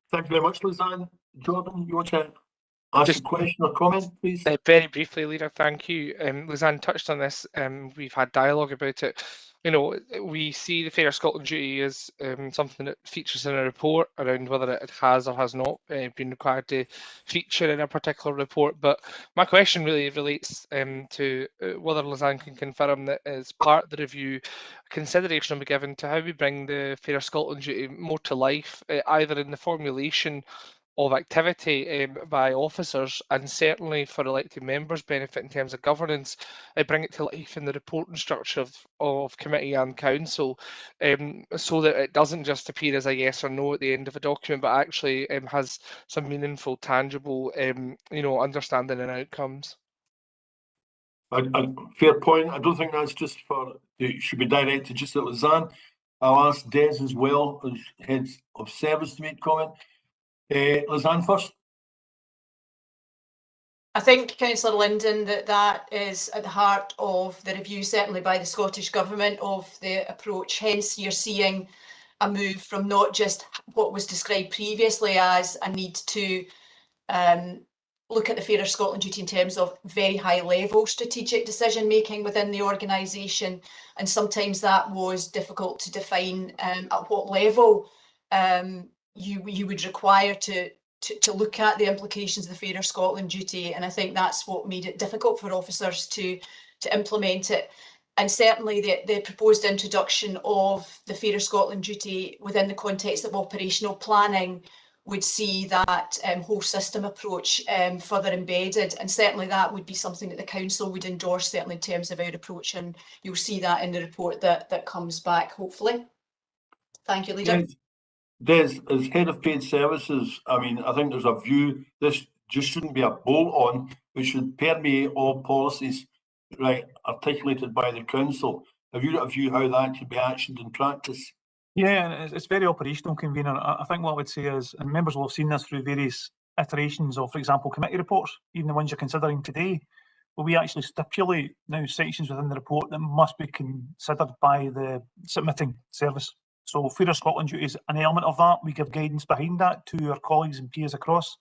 Speaker 1: Thank you very much, Lisanne. Jordan, you want to ask a question or comment, please?
Speaker 17: Very briefly, Leader, thank you. Lisanne touched on this, we've had dialogue about it. You know, we see the Fairer Scotland duty as something that features in a report around whether it has or has not been required to feature in a particular report. But my question really relates to whether Lisanne can confirm that as part of the review, consideration will be given to how we bring the Fairer Scotland duty more to life, either in the formulation of activity by officers and certainly for elected members' benefit in terms of governance, bring it to life in the reporting structure of committee and council, so that it doesn't just appear as a yes or no at the end of a document, but actually has some meaningful, tangible, understanding and outcomes.
Speaker 1: A fair point. I don't think that's just for, it should be directed just at Lisanne. I'll ask Des as well as Head of Service to make comment. Lisanne first.
Speaker 3: I think, Councillor Linden, that is at the heart of the review, certainly by the Scottish Government, of the approach. Hence, you're seeing a move from not just what was described previously as a need to look at the Fairer Scotland duty in terms of very high level strategic decision making within the organisation, and sometimes that was difficult to define at what level you would require to look at the implications of the Fairer Scotland duty, and I think that's what made it difficult for officers to implement it. And certainly the proposed introduction of the Fairer Scotland duty within the context of operational planning would see that whole system approach further embedded, and certainly that would be something that the council would endorse, certainly in terms of our approach, and you'll see that in the report that comes back, hopefully. Thank you, Leader.
Speaker 1: Des, as Head of Paid Services, I mean, I think there's a view, this just shouldn't be a bolt-on, it should permeate all policies, right, articulated by the council. Have you got a view how that should be actioned in practice?
Speaker 8: Yeah, and it's very operational, Convener. I think what I would say is, and members will have seen this through various iterations of, for example, committee reports, even the ones you're considering today, where we actually stipulate now sections within the report that must be considered by the submitting service. So Fairer Scotland duty is an element of that. We give guidance behind that to our colleagues and peers across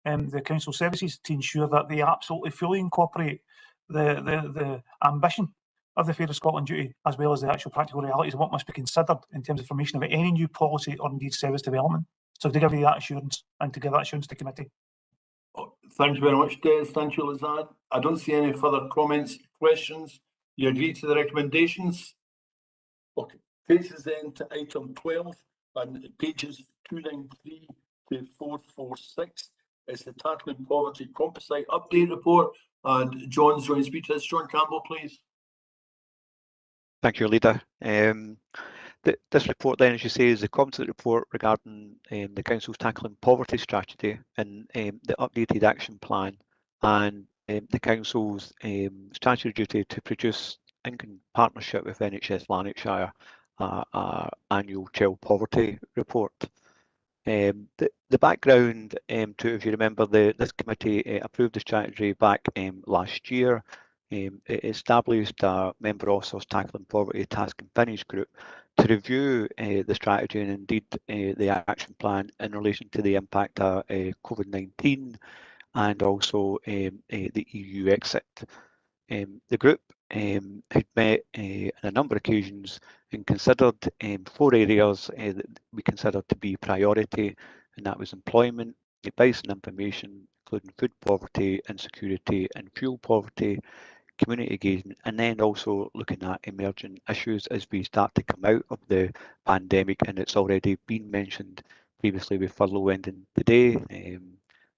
Speaker 8: the council services to ensure that they absolutely fully incorporate the ambition of the Fairer Scotland duty, as well as the actual practical realities of what must be considered in terms of formation of any new policy or indeed service development. So to give you that assurance and to give that assurance to committee.
Speaker 1: Thank you very much, Des. Thank you, Lizanne. I don't see any further comments, questions. You agree to the recommendations? Okay, takes us then to item 12 and pages 293 to 446. It's the Tackling Poverty Composite Update Report, and John's going to speak to us. John Campbell, please.
Speaker 9: Thank you, Leader. This report then, as you say, is the composite report regarding the Council's Tackling Poverty Strategy and the updated action plan, and the Council's statutory duty to produce, in partnership with NHS Lanarkshire, our annual child poverty report. The background to, if you remember, this committee approved the strategy back last year. It established a member officers tackling poverty task and finish group to review the strategy and indeed the action plan in relation to the impact of COVID-19 and also the EU exit. The group had met on a number of occasions and considered 4 areas that we considered to be priority, and that was employment, advice and information, including food poverty, insecurity and fuel poverty, community engagement, and then also looking at emerging issues as we start to come out of the pandemic. And it's already been mentioned previously with furlough ending today, the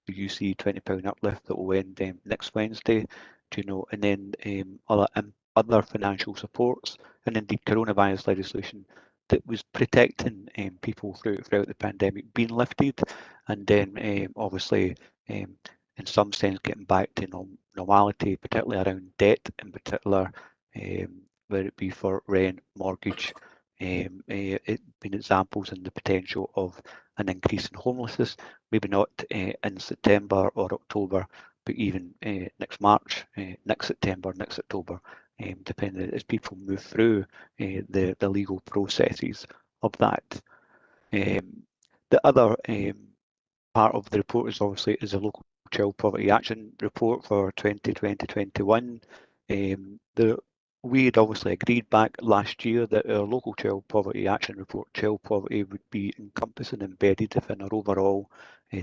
Speaker 9: UC £20 uplift that will end next Wednesday, and then other financial supports, and indeed coronavirus legislation that was protecting people throughout the pandemic being lifted, and then obviously in some sense getting back to normality, particularly around debt in particular, whether it be for rent, mortgage. It's been examples in the potential of an increase in homelessness, maybe not in September or October, but even next March, next September, next October, depending as people move through the legal processes of that. The other part of the report is obviously a local child poverty action report for 2020-21. We had obviously agreed back last year that our local child poverty action report, child poverty, would be encompassed and embedded within our overall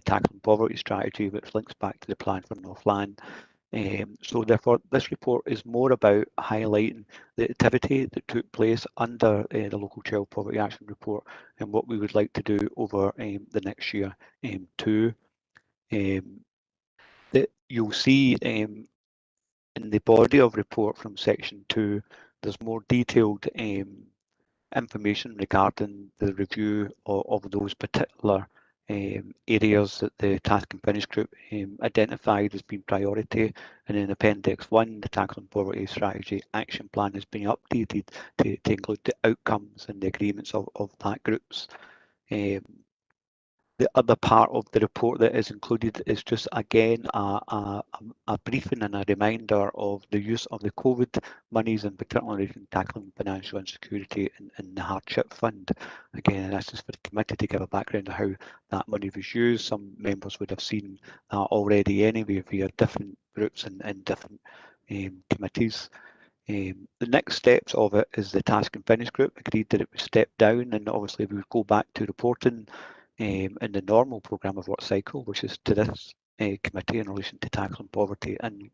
Speaker 9: tackling poverty strategy, which links back to the plan for Northland. So therefore, this report is more about highlighting the activity that took place under the local child poverty action report and what we would like to do over the next year too. That you'll see in the body of report from section 2, there's more detailed information regarding the review of those particular areas that the Task and Finish Group identified as being priority. And in Appendix 1, the Tackling Poverty Strategy Action Plan has been updated to include the outcomes and the agreements of that groups. The other part of the report that is included is just again a briefing and a reminder of the use of the COVID monies, and particularly in tackling financial insecurity and the hardship fund. Again, this is for the committee to give a background of how that money was used. Some members would have seen that already anyway via different groups and different committees. The next steps of it is the Task and Finish Group agreed that it would step down, and obviously we would go back to reporting in the normal programme of work cycle, which is to this committee in relation to tackling poverty and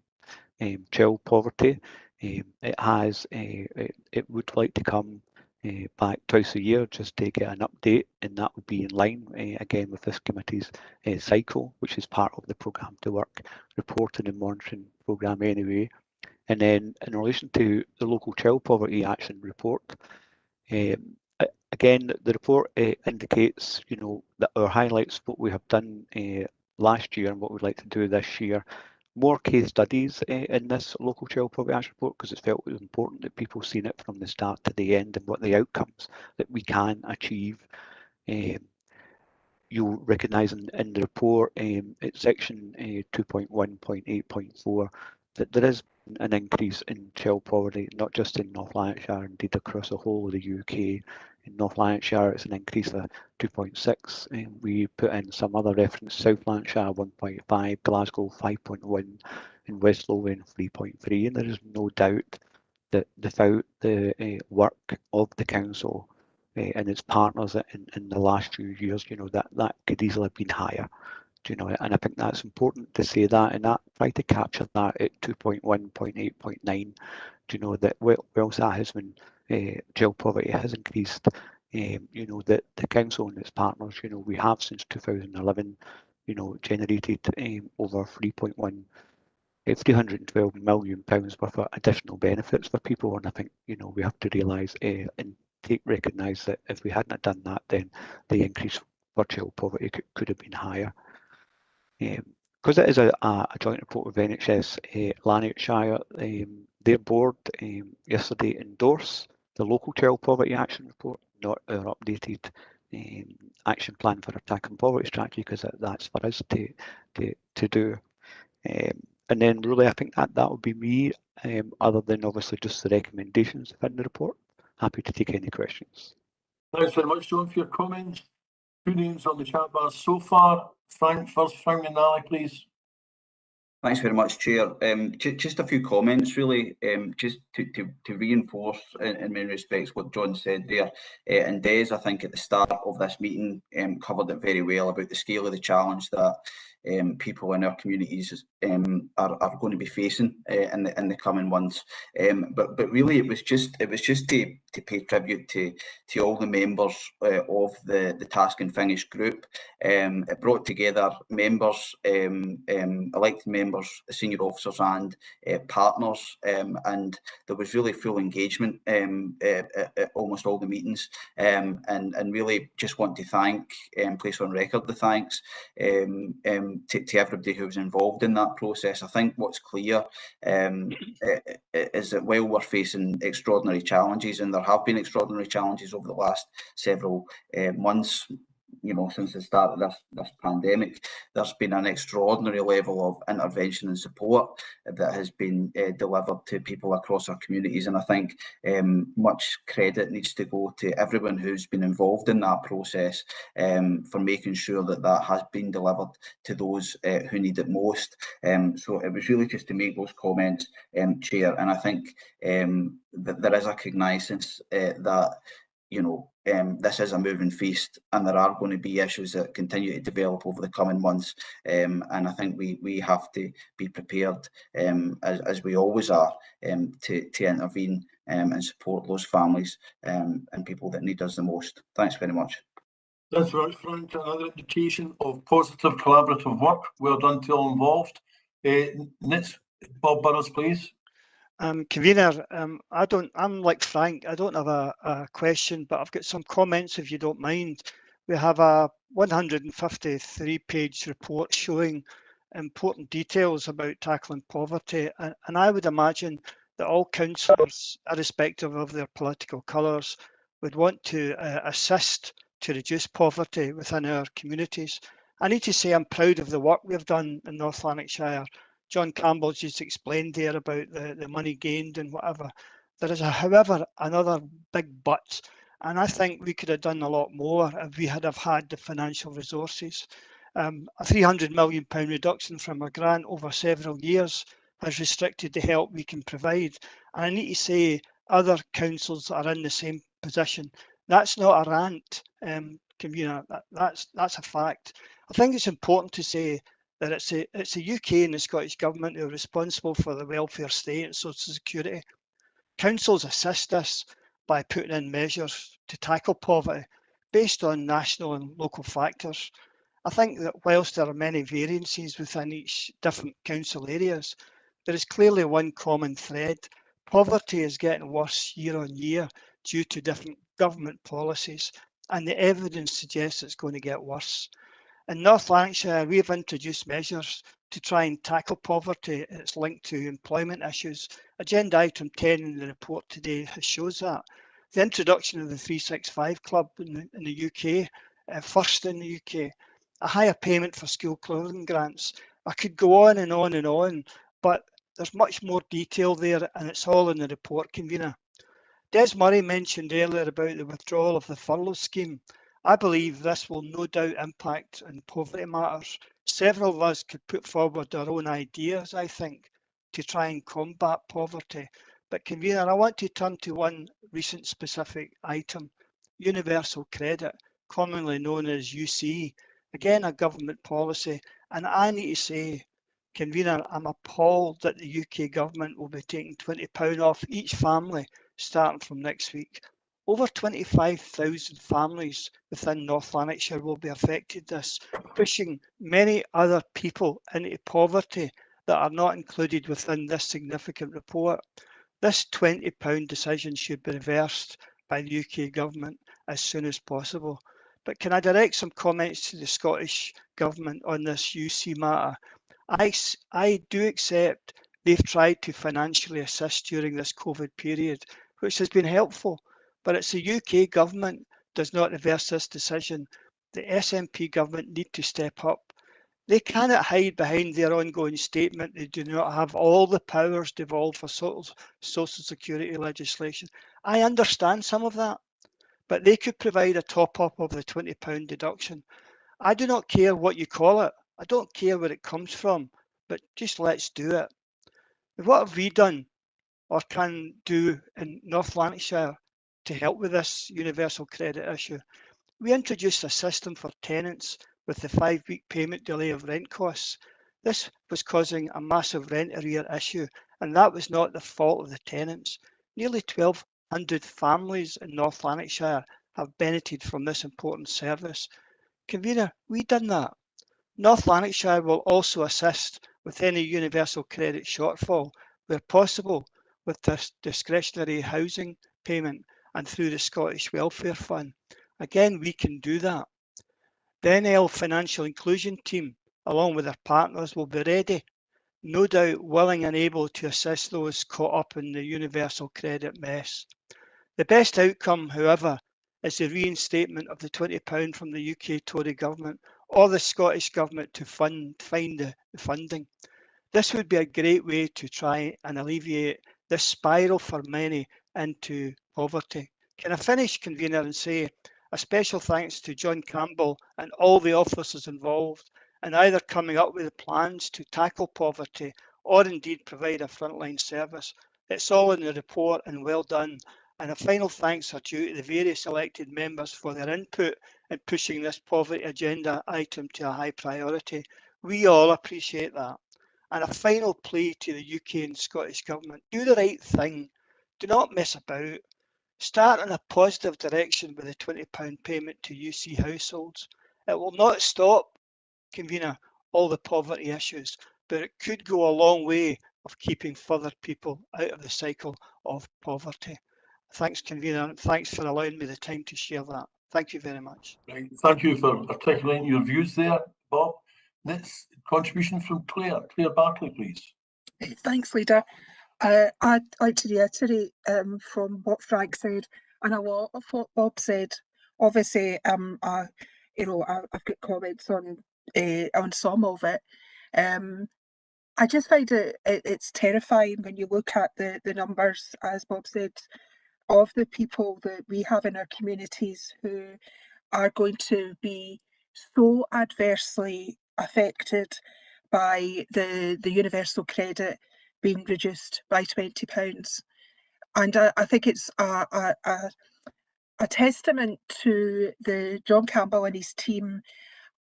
Speaker 9: child poverty. It would like to come back twice a year just to get an update, and that would be in line again with this committee's cycle, which is part of the programme to work reporting and monitoring programme anyway. And then in relation to the local child poverty action report, again, the report indicates, that our highlights what we have done last year and what we'd like to do this year. More case studies in this local child poverty action report, because it felt it was important that people seen it from the start to the end and what the outcomes that we can achieve. You'll recognise in the report, it's section 2.1.8.4, that there is an increase in child poverty, not just in North Lanarkshire, indeed across the whole of the UK. In North Lanarkshire, it's an increase of 2.6, and we put in some other reference: South Lanarkshire 1.5, Glasgow 5.1, and West Lothian 3.3. And there is no doubt that without the work of the council and its partners in the last few years, that could easily have been higher. Do you know, and I think that's important to say that, and that try to capture that at 2.1, 0.8, 0.9. Do you know that whilst that has been child poverty has increased, you know that the council and its partners, you know, we have since 2011, you know, generated over 312 million pounds worth of additional benefits for people, and I think, you know, we have to realise and recognise that if we hadn't done that, then the increase for child poverty could have been higher. Because it is a joint report with NHS Lanarkshire, their board yesterday endorsed the local child poverty action report, not our updated action plan for our tackling poverty strategy, because that's for us to do. And then really, I think that would be me, other than obviously just the recommendations within the report. Happy to take any questions.
Speaker 1: Thanks very much, John, for your comments. 2 names on the chat bar so far. Frank first, Frank McNally, please.
Speaker 11: Thanks very much, Chair. Just a few comments, really, just to reinforce in many respects what John said there. And Des, I think at the start of this meeting, covered it very well about the scale of the challenge that people in our communities are going to be facing in the coming months. But really, it was just to pay tribute to all the members of the Task and Finish group. It brought together members, elected members, senior officers and partners, and there was really full engagement at almost all the meetings, and really just want to thank, place on record the thanks to everybody who was involved in that process. I think what's clear is that while we're facing extraordinary challenges, and there have been extraordinary challenges over the last several months, you know, since the start of this pandemic, there's been an extraordinary level of intervention and support that has been delivered to people across our communities. And I think much credit needs to go to everyone who's been involved in that process for making sure that that has been delivered to those who need it most. So it was really just to make those comments, Chair. And I think that there is a cognizance that, you know, this is a moving feast, and there are going to be issues that continue to develop over the coming months. And I think we have to be prepared, as we always are, to intervene and support those families and people that need us the most. Thanks very much.
Speaker 1: Thanks very much, Frank. Another indication of positive collaborative work. Well done to all involved. Next, Bob Burrows, please.
Speaker 22: Convener, I'm like Frank, I don't have a question, but I've got some comments if you don't mind. We have a 153-page report showing important details about tackling poverty, and I would imagine that all councillors, irrespective of their political colours, would want to assist to reduce poverty within our communities. I need to say I'm proud of the work we've done in North Lanarkshire. John Campbell just explained there about the money gained and whatever. There is, however, another big but, and I think we could have done a lot more if we had had the financial resources. A £300 million reduction from a grant over several years has restricted the help we can provide. And I need to say other councils are in the same position. That's not a rant, Convener, that's a fact. I think it's important to say that it's the UK and the Scottish Government who are responsible for the welfare state and social security. Councils assist us by putting in measures to tackle poverty based on national and local factors. I think that whilst there are many variances within each different council areas, there is clearly one common thread. Poverty is getting worse year on year due to different government policies, and the evidence suggests it's going to get worse. In North Lanarkshire, we have introduced measures to try and tackle poverty. It's linked to employment issues. Agenda item 10 in the report today shows that. The introduction of the 365 Club in the UK, first in the UK, a higher payment for school clothing grants. I could go on and on and on, but there's much more detail there, and it's all in the report, Convener. Des Murray mentioned earlier about the withdrawal of the furlough scheme. I believe this will no doubt impact on poverty matters. Several of us could put forward our own ideas, I think, to try and combat poverty. But Convener, I want to turn to one recent specific item, universal credit, commonly known as UC. Again, a government policy. And I need to say, Convener, I'm appalled that the UK government will be taking £20 off each family starting from next week. Over 25,000 families within North Lanarkshire will be affected this, pushing many other people into poverty that are not included within this significant report. This £20 decision should be reversed by the UK government as soon as possible. But can I direct some comments to the Scottish government on this UC matter? I do accept they've tried to financially assist during this COVID period, which has been helpful, but it's the UK government does not reverse this decision. The SNP government need to step up. They cannot hide behind their ongoing statement they do not have all the powers devolved for social security legislation. I understand some of that, but they could provide a top-up of the £20 deduction. I do not care what you call it. I don't care where it comes from, but just let's do it. What have we done or can do in North Lanarkshire to help with this universal credit issue? We introduced a system for tenants with the 5-week payment delay of rent costs. This was causing a massive rent arrear issue, and that was not the fault of the tenants. Nearly 1,200 families in North Lanarkshire have benefited from this important service. Convener, we done that. North Lanarkshire will also assist with any universal credit shortfall where possible with this discretionary housing payment and through the Scottish Welfare Fund. Again, we can do that. The NL Financial Inclusion Team, along with their partners, will be ready, no doubt willing and able to assist those caught up in the universal credit mess. The best outcome, however, is the reinstatement of the £20 from the UK Tory government or the Scottish government to find the funding. This would be a great way to try and alleviate this spiral for many into poverty. Can I finish, Convener, and say a special thanks to John Campbell and all the officers involved in either coming up with plans to tackle poverty or indeed provide a frontline service. It's all in the report and well done. And a final thanks are due to the various elected members for their input in pushing this poverty agenda item to a high priority. We all appreciate that. And a final plea to the UK and Scottish Government, do the right thing. Do not mess about. Start in a positive direction with a £20 payment to UC households. It will not stop, Convener, all the poverty issues, but it could go a long way of keeping further people out of the cycle of poverty. Thanks, Convener, and thanks for allowing me the time to share that. Thank you very much.
Speaker 1: Right. Thank you for articulating your views there, Bob. Next contribution from Claire. Claire Bartley, please.
Speaker 14: Thanks, Leader. I'd like to reiterate from what Frank said and a lot of what Bob said. Obviously, I've got comments on some of it. I just find it's terrifying when you look at the numbers, as Bob said, of the people that we have in our communities who are going to be so adversely affected by the universal credit being reduced by £20. And I think it's a testament to the John Campbell and his team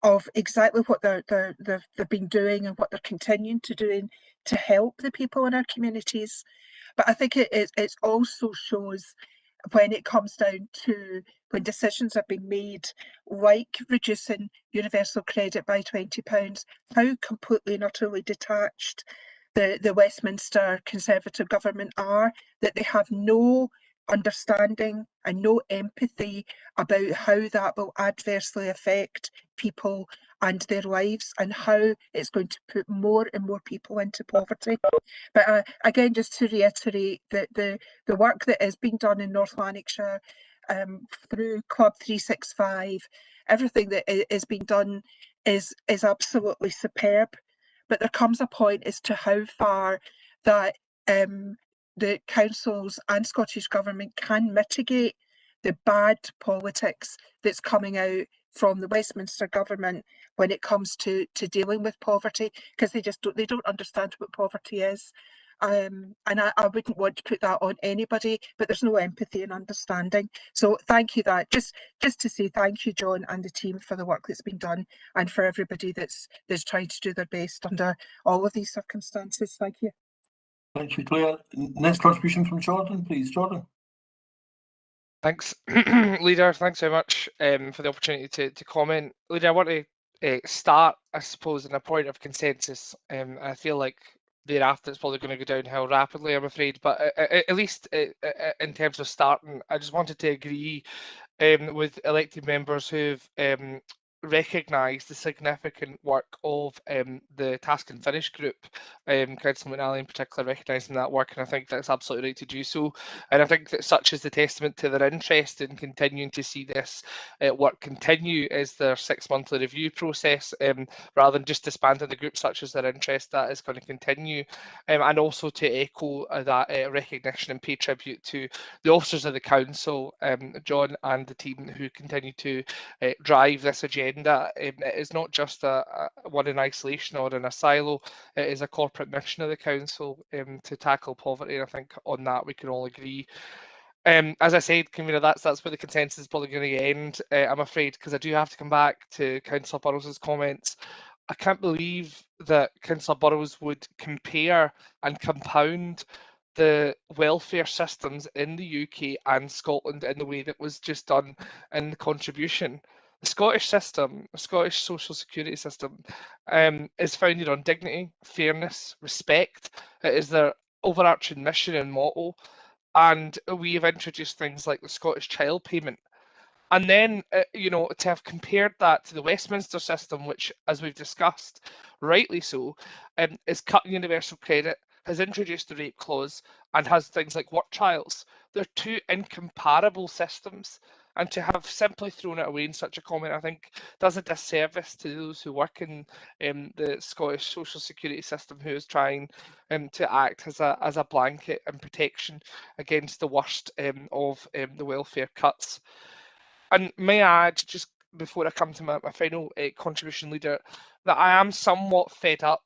Speaker 14: of exactly what they've been doing and what they're continuing to do to help the people in our communities. But I think it also shows when it comes down to when decisions are being made, like reducing universal credit by £20, how completely and utterly detached the Westminster Conservative government are, that they have no understanding and no empathy about how that will adversely affect people and their lives and how it's going to put more and more people into poverty. But again, just to reiterate that the work that is being done in North Lanarkshire through Club 365, everything that is being done is absolutely superb. But there comes a point as to how far that the councils and Scottish Government can mitigate the bad politics that's coming out from the Westminster Government when it comes to dealing with poverty, because they don't understand what poverty is. and I wouldn't want to put that on anybody, but there's no empathy and understanding. So thank you just to say thank you, John, and the team for the work that's been done, and for everybody that's trying to do their best under all of these circumstances. Thank you.
Speaker 1: Thank you, Claire. Next contribution from Jordan, please. Jordan.
Speaker 17: Thanks, Leader. Thanks very much for the opportunity to comment. Leader, I want to start, I suppose, in a point of consensus. I feel like thereafter it's probably going to go downhill rapidly, I'm afraid. But at least in terms of starting, I just wanted to agree with elected members who've recognise the significant work of the Task and Finish group, Councillor McNally in particular recognising that work, and I think that's absolutely right to do so. And I think that such is the testament to their interest in continuing to see this work continue as their 6-monthly review process, rather than just disbanding the group, such as their interest that is going to continue. And also to echo that recognition and pay tribute to the officers of the Council, John and the team who continue to drive this agenda. It is not just one in isolation or in a silo. It is a corporate mission of the Council to tackle poverty, and I think on that we can all agree. As I said, Convener, that's where the consensus is probably going to end, I'm afraid, because I do have to come back to Councillor Burrows' comments. I can't believe that Councillor Burrows would compare and compound the welfare systems in the UK and Scotland in the way that was just done in the contribution. The Scottish system, the Scottish social security system, is founded on dignity, fairness, respect. It is their overarching mission and motto. And we have introduced things like the Scottish Child Payment. And then, to have compared that to the Westminster system, which, as we've discussed, rightly so, is cutting universal credit, has introduced the rape clause, and has things like work trials. They're two incomparable systems. And to have simply thrown it away in such a comment, I think, does a disservice to those who work in the Scottish social security system, who is trying to act as a blanket and protection against the worst of the welfare cuts. And may I add, just before I come to my final contribution, Leader, that I am somewhat fed up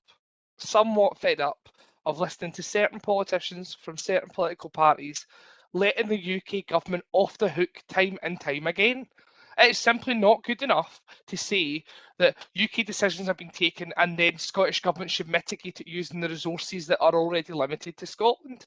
Speaker 17: of listening to certain politicians from certain political parties letting the UK government off the hook time and time again. It's simply not good enough to say that UK decisions have been taken and then Scottish government should mitigate it using the resources that are already limited to Scotland.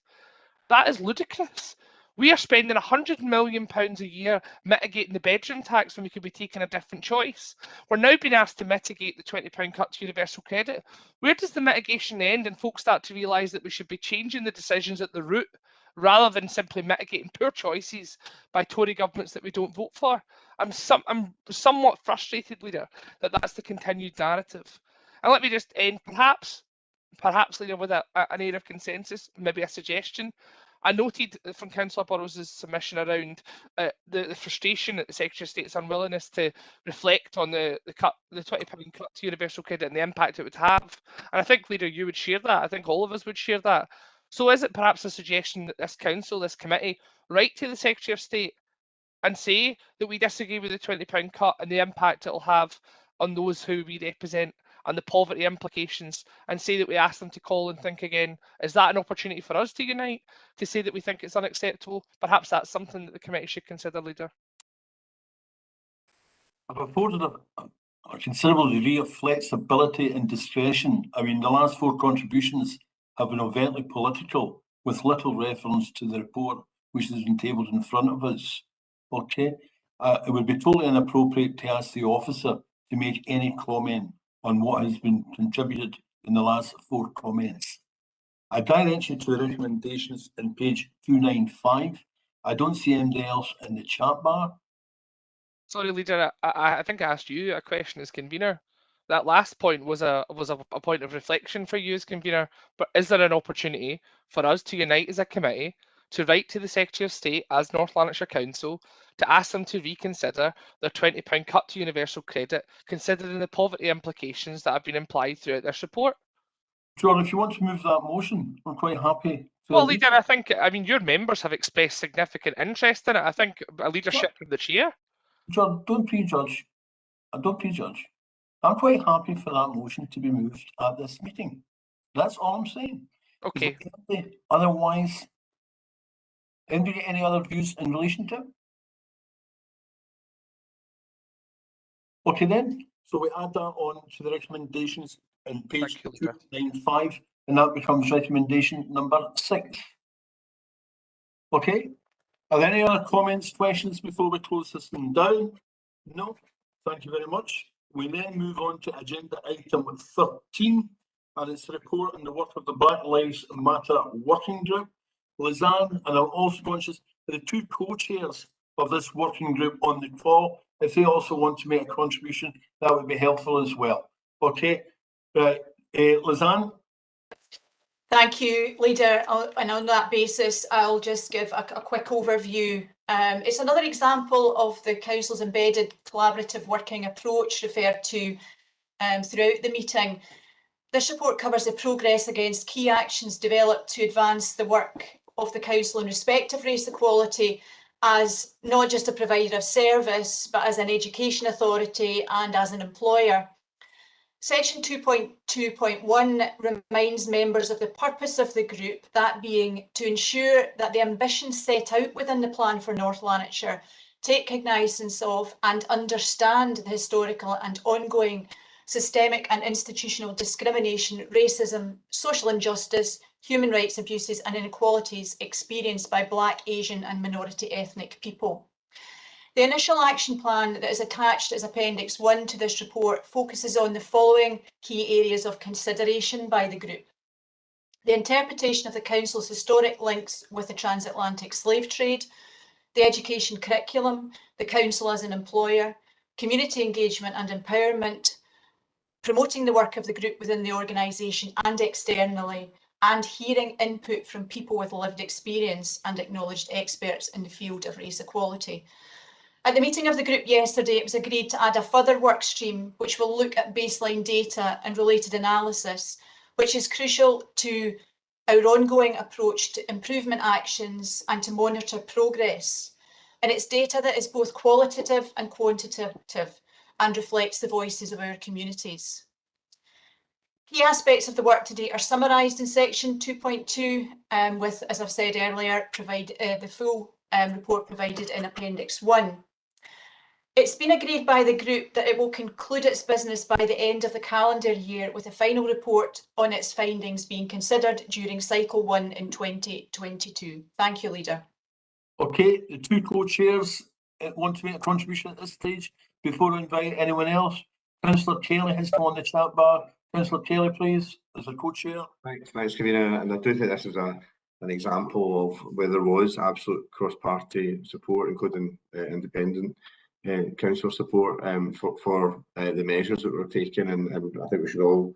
Speaker 17: That is ludicrous. We are spending £100 million a year mitigating the bedroom tax when we could be taking a different choice. We're now being asked to mitigate the £20 cut to universal credit. Where does the mitigation end and folks start to realise that we should be changing the decisions at the root rather than simply mitigating poor choices by Tory governments that we don't vote for? I'm somewhat frustrated, Leader, that that's the continued narrative. And let me just end, perhaps, Leader, with an air of consensus, maybe a suggestion. I noted from Councillor Burrows' submission around the frustration at the Secretary of State's unwillingness to reflect on the £20 cut to universal credit and the impact it would have. And I think, Leader, you would share that. I think all of us would share that. So is it perhaps a suggestion that this Council, this committee, write to the Secretary of State and say that we disagree with the £20 cut and the impact it will have on those who we represent and the poverty implications, and say that we ask them to call and think again? Is that an opportunity for us to unite, to say that we think it's unacceptable? Perhaps that's something that the committee should consider, Leader.
Speaker 1: I've afforded a considerable degree of flexibility and discretion. I mean, the last 4 contributions have been overtly political, with little reference to the report which has been tabled in front of us. Okay, it would be totally inappropriate to ask the officer to make any comment on what has been contributed in the last 4 comments. I direct you to the recommendations in page 295. I don't see anything else in the chat bar.
Speaker 17: Sorry, Leader, I think I asked you a question as convener. That last point was a point of reflection for you as convener, but is there an opportunity for us to unite as a committee to write to the Secretary of State as North Lanarkshire Council to ask them to reconsider their £20 cut to universal credit, considering the poverty implications that have been implied throughout this report?
Speaker 1: John, if you want to move that motion, I'm quite happy.
Speaker 17: Well, Leader, I mean, your members have expressed significant interest in it. I think a leadership from the chair.
Speaker 1: John, don't prejudge. Don't prejudge. I'm quite happy for that motion to be moved at this meeting. That's all I'm saying.
Speaker 17: Okay.
Speaker 1: Otherwise, anybody any other views in relation to it? Okay then, so we add that on to the recommendations in page 295, and that becomes recommendation number 6. Okay, are there any other comments, questions before we close this thing down? No, thank you very much. We then move on to agenda item 13, and it's the report on the work of the Black Lives Matter Working Group. Lizanne, and I'm also conscious that the 2 co-chairs of this working group on the call, if they also want to make a contribution, that would be helpful as well. Okay, right, Lizanne?
Speaker 3: Thank you, Leader. And on that basis, I'll just give a quick overview. It's another example of the Council's embedded collaborative working approach referred to throughout the meeting. This report covers the progress against key actions developed to advance the work of the Council in respect of race equality as not just a provider of service, but as an education authority and as an employer. Section 2.2.1 reminds members of the purpose of the group, that being to ensure that the ambitions set out within the plan for North Lanarkshire take cognizance of and understand the historical and ongoing systemic and institutional discrimination, racism, social injustice, human rights abuses and inequalities experienced by Black, Asian and minority ethnic people. The initial action plan that is attached as Appendix 1 to this report focuses on the following key areas of consideration by the group: the interpretation of the Council's historic links with the transatlantic slave trade, the education curriculum, the Council as an employer, community engagement and empowerment, promoting the work of the group within the organisation and externally, and hearing input from people with lived experience and acknowledged experts in the field of race equality. At the meeting of the group yesterday, it was agreed to add a further work stream which will look at baseline data and related analysis, which is crucial to our ongoing approach to improvement actions and to monitor progress. And it's data that is both qualitative and quantitative and reflects the voices of our communities. Key aspects of the work today are summarised in section 2.2 with, as I've said earlier, the full report provided in Appendix 1. It's been agreed by the group that it will conclude its business by the end of the calendar year with a final report on its findings being considered during Cycle 1 in 2022. Thank you, Leader.
Speaker 1: Okay, the 2 co-chairs want to make a contribution at this stage before I invite anyone else. Councillor Kelly has come on the chat bar. Councillor Kelly, please, as a co-chair.
Speaker 21: Thanks, Convener. And I do think this is an example of where there was absolute cross-party support, including independent council support for the measures that were taken, and I think we should all,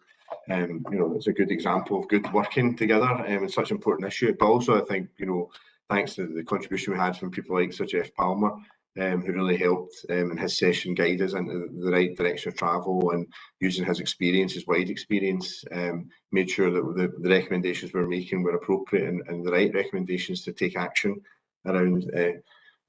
Speaker 21: it's a good example of good working together in such an important issue. But also, I think, thanks to the contribution we had from people like Sir Jeff Palmer, who really helped in his session guide us into the right direction of travel, and using his experience, his wide experience, made sure that the recommendations we were making were appropriate and the right recommendations to take action around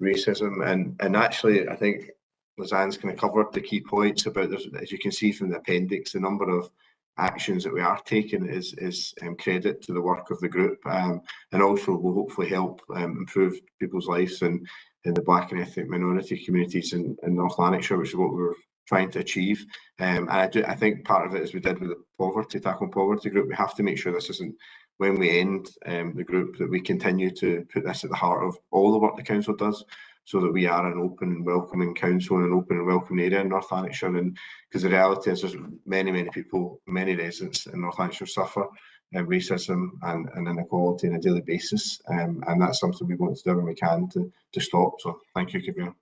Speaker 21: racism. And actually, I think Lizanne's kind of covered the key points about this. As you can see from the appendix, the number of actions that we are taking is credit to the work of the group, and also will hopefully help improve people's lives in the Black and ethnic minority communities in North Lanarkshire, which is what we were trying to achieve. And I think part of it, as we did with the Tackling Poverty group, we have to make sure this isn't, when we end the group, that we continue to put this at the heart of all the work the council does, so that we are an open and welcoming council and an open and welcoming area in North Lanarkshire. And because the reality is there's many people, many residents in North Lanarkshire suffer racism and inequality on a daily basis, and that's something we want to do when we can to stop. So thank you, Convener.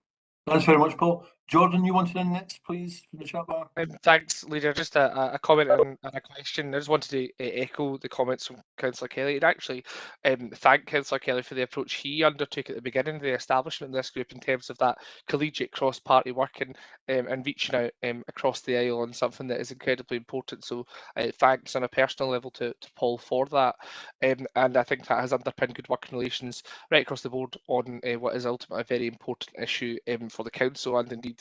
Speaker 1: Thanks very much, Paul. Jordan, you wanted in next, please, from the chat bar.
Speaker 17: Thanks, Leader. Just a comment and a question. I just wanted to echo the comments from Councillor Kelly, and actually thank Councillor Kelly for the approach he undertook at the beginning of the establishment of this group in terms of that collegiate cross-party working and reaching out across the aisle on something that is incredibly important. So thanks on a personal level to Paul for that. And I think that has underpinned good working relations right across the board on what is ultimately a very important issue for the council and indeed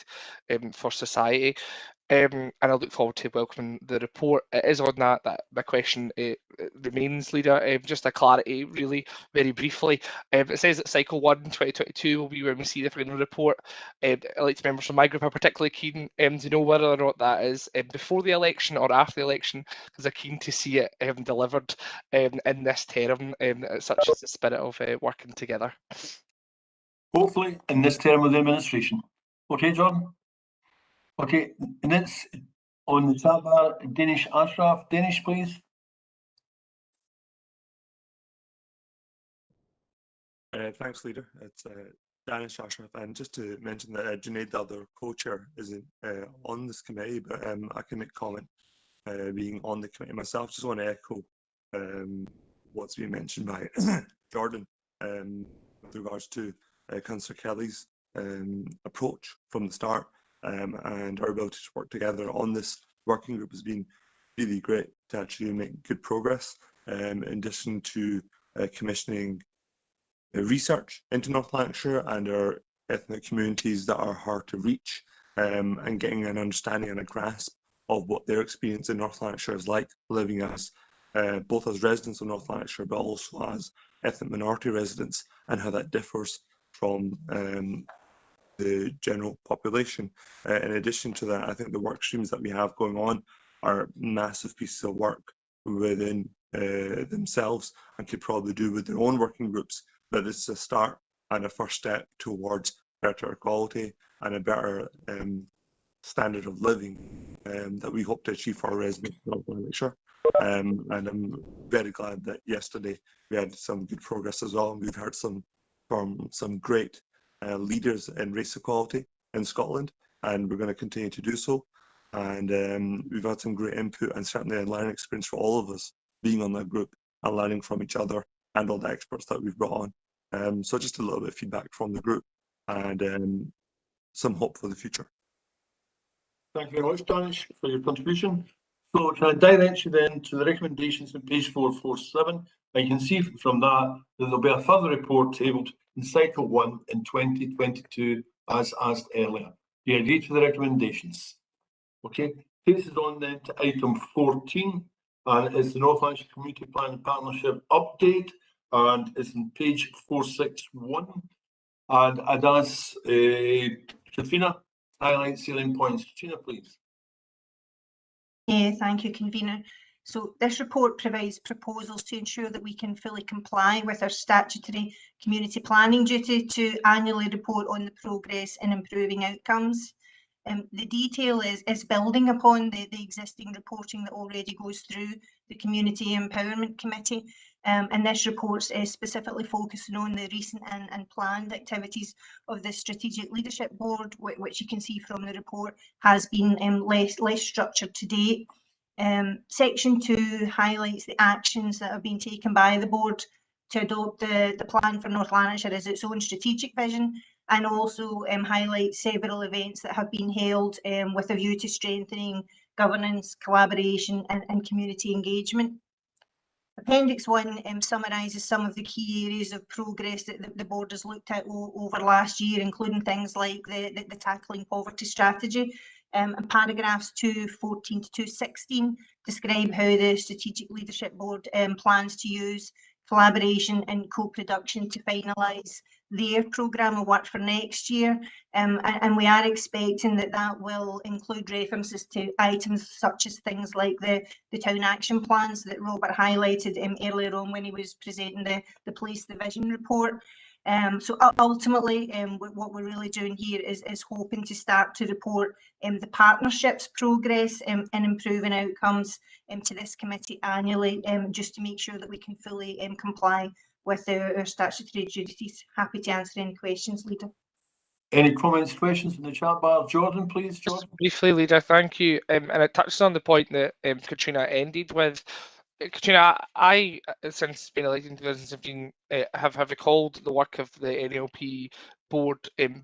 Speaker 17: for society. and I look forward to welcoming the report. It is on that my question remains, Leader. Just a clarity, really, very briefly. It says that Cycle 1 2022 will be when we see the final report. Elected members from my group are particularly keen to know whether or not that is before the election or after the election, because they're keen to see it delivered in this term, such as the spirit of working together.
Speaker 1: Hopefully in this term of the administration. Okay, John? Okay, next on the chat bar, Danish Ashraf. Danish, please.
Speaker 4: Thanks, Leader. It's Danish Ashraf, and just to mention that Junaid, the other co-chair, isn't on this committee, but I can make comment being on the committee myself. Just want to echo what's been mentioned by Jordan with regards to Councillor Kelly's approach from the start, and our ability to work together on this working group has been really great to actually make good progress. In addition to commissioning research into North Lanarkshire and our ethnic communities that are hard to reach, and getting an understanding and a grasp of what their experience in North Lanarkshire is like, living as both as residents of North Lanarkshire but also as ethnic minority residents, and how that differs from the general population. In addition to that, I think the work streams that we have going on are massive pieces of work within themselves, and could probably do with their own working groups, but this is a start and a first step towards better equality and a better standard of living that we hope to achieve for our residents in North Lanarkshire. And I'm very glad that yesterday we had some good progress as well, and we've heard from some great leaders in race equality in Scotland, and we're going to continue to do so. And we've had some great input and certainly a learning experience for all of us being on that group and learning from each other and all the experts that we've brought on. So just a little bit of feedback from the group and some hope for the future.
Speaker 1: Thank you very much, Danish, for your contribution. So can I direct you then to the recommendations on page 447? I can see from that there'll be a further report tabled in Cycle 1 in 2022 as asked earlier. Do you agree to the recommendations? Okay, takes us on then to item 14, and it's the North Lanarkshire Community Plan and Partnership update, and it's on page 461. And I'd ask Katrina highlight salient points. Katrina, please.
Speaker 12: Yeah, thank you, Convener. So this report provides proposals to ensure that we can fully comply with our statutory community planning duty to annually report on the progress in improving outcomes. The detail is building upon the existing reporting that already goes through the Community Empowerment Committee, and this report is specifically focusing on the recent and planned activities of the Strategic Leadership Board, which you can see from the report has been less structured to date. Section 2 highlights the actions that have been taken by the board to adopt the plan for North Lanarkshire as its own strategic vision, and also highlights several events that have been held with a view to strengthening governance, collaboration and community engagement. Appendix 1 summarises some of the key areas of progress that the board has looked at over last year, including things like the Tackling Poverty strategy, and paragraphs 214 to 216 describe how the Strategic Leadership Board plans to use collaboration and co-production to finalise their programme of work for next year, and we are expecting that will include references to items such as things like the town action plans that Robert highlighted earlier on when he was presenting the Police Division report. So ultimately, what we're really doing here is hoping to start to report the partnerships progress in improving outcomes to this committee annually, just to make sure that we can fully comply with our statutory duties. Happy to answer any questions, Leader.
Speaker 1: Any comments, questions in the chat bar? Jordan, please. Jordan.
Speaker 17: Briefly, Leader, thank you. And it touches on the point that Katrina ended with. Katrina, I, since being elected in 2017, have recalled the work of the NLP board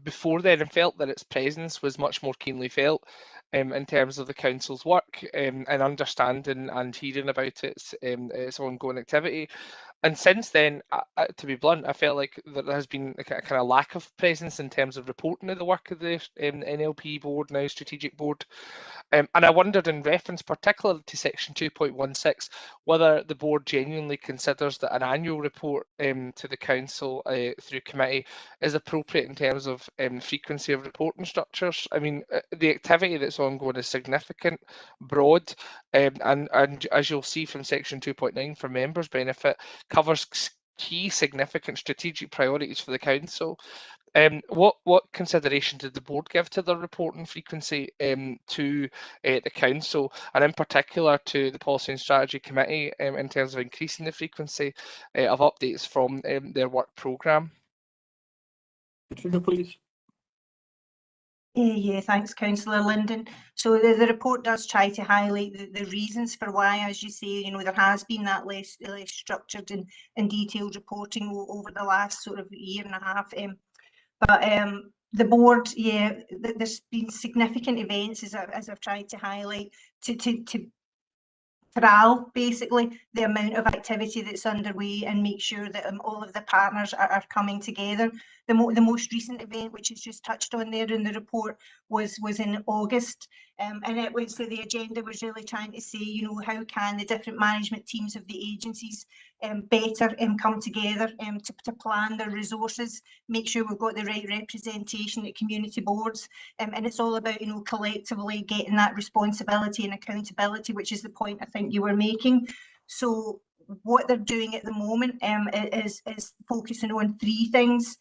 Speaker 17: before then, and felt that its presence was much more keenly felt in terms of the council's work and understanding and hearing about its ongoing activity. And since then, to be blunt, I felt like there has been a kind of lack of presence in terms of reporting of the work of the NLP board, now strategic board. And I wondered, in reference particularly to section 2.16, whether the board genuinely considers that an annual report to the council through committee is appropriate in terms of frequency of reporting structures. I mean, the activity that's ongoing is significant, broad, and as you'll see from section 2.9 for members' benefit, covers key significant strategic priorities for the council. What consideration did the board give to the reporting frequency to the council, and in particular to the Policy and Strategy Committee in terms of increasing the frequency of updates from their work programme?
Speaker 1: Katrina, please.
Speaker 12: Yeah, thanks, Councillor Linden. So the report does try to highlight the reasons for why, as you say, there has been that less structured and detailed reporting over the last sort of year and a half. But the board, there's been significant events, as I've tried to highlight, to corral basically the amount of activity that's underway and make sure that all of the partners are coming together. The most recent event, which is just touched on there in the report, was in August, and it was, so the agenda was really trying to say, how can the different management teams of the agencies better come together to plan their resources, make sure we've got the right representation at community boards, and it's all about collectively getting that responsibility and accountability, which is the point I think you were making. So what they're doing at the moment is focusing on three things.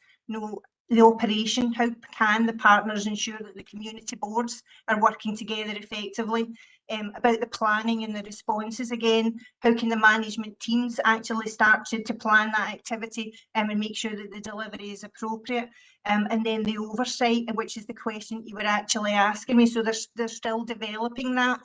Speaker 12: The operation, how can the partners ensure that the community boards are working together effectively? About the planning and the responses again, how can the management teams actually start to plan that activity and make sure that the delivery is appropriate? And then the oversight, which is the question you were actually asking me. So they're still developing that.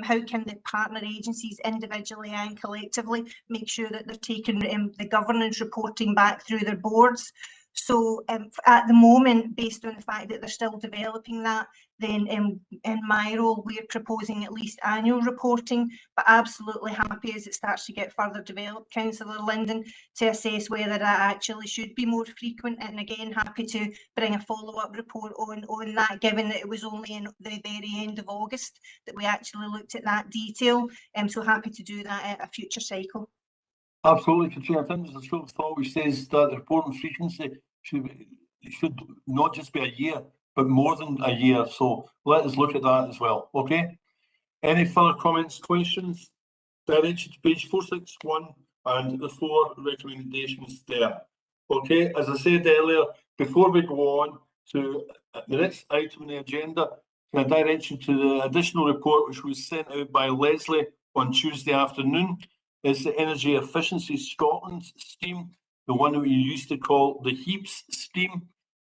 Speaker 12: How can the partner agencies individually and collectively make sure that they're taking the governance reporting back through their boards? So at the moment, based on the fact that they're still developing that, then in my role, we're proposing at least annual reporting, but absolutely happy as it starts to get further developed, Councillor Linden, to assess whether that actually should be more frequent. And again, happy to bring a follow-up report on that, given that it was only in the very end of August that we actually looked at that detail. So happy to do that at a future cycle.
Speaker 1: Absolutely, Katrina. I think there's a school of thought which says that the reporting frequency should not just be a year, but more than a year. So let us look at that as well. Okay. Any further comments, questions? Direction to page 461 and the 4 recommendations there. Okay. As I said earlier, before we go on to the next item on the agenda, a direction to the additional report which was sent out by Leslie on Tuesday afternoon. Is the Energy Efficiency Scotland scheme, the one that we used to call the HEAPS scheme,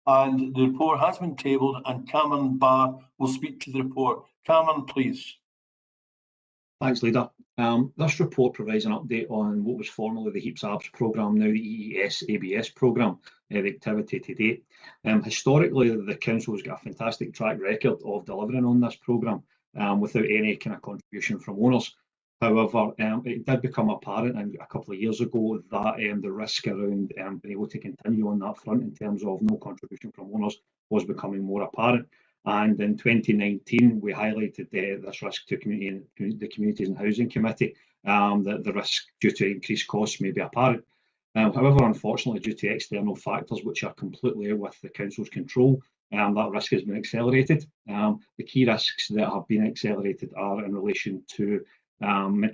Speaker 1: and the report has been tabled, and Cameron Barr will speak to the report. Cameron, please.
Speaker 18: Thanks, Leader. This report provides an update on what was formerly the HEAPS ABS programme, now the EES ABS programme, the activity to date. Historically, the Council has got a fantastic track record of delivering on this programme without any kind of contribution from owners. However, it did become apparent a couple of years ago that the risk around being able to continue on that front in terms of no contribution from owners was becoming more apparent. And in 2019, we highlighted this risk to the Communities and Housing Committee, that the risk due to increased costs may be apparent. However, unfortunately, due to external factors which are completely out with the Council's control, that risk has been accelerated. The key risks that have been accelerated are in relation to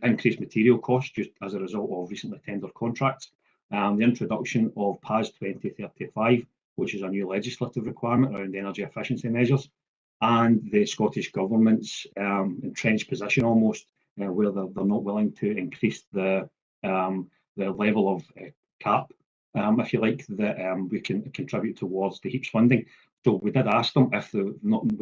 Speaker 18: increased material costs just as a result of recently tendered contracts, the introduction of PAS 2035, which is a new legislative requirement around energy efficiency measures, and the Scottish Government's entrenched position almost, where they're not willing to increase the level of cap, if you like, that we can contribute towards the HEAPS funding. So we did ask them if we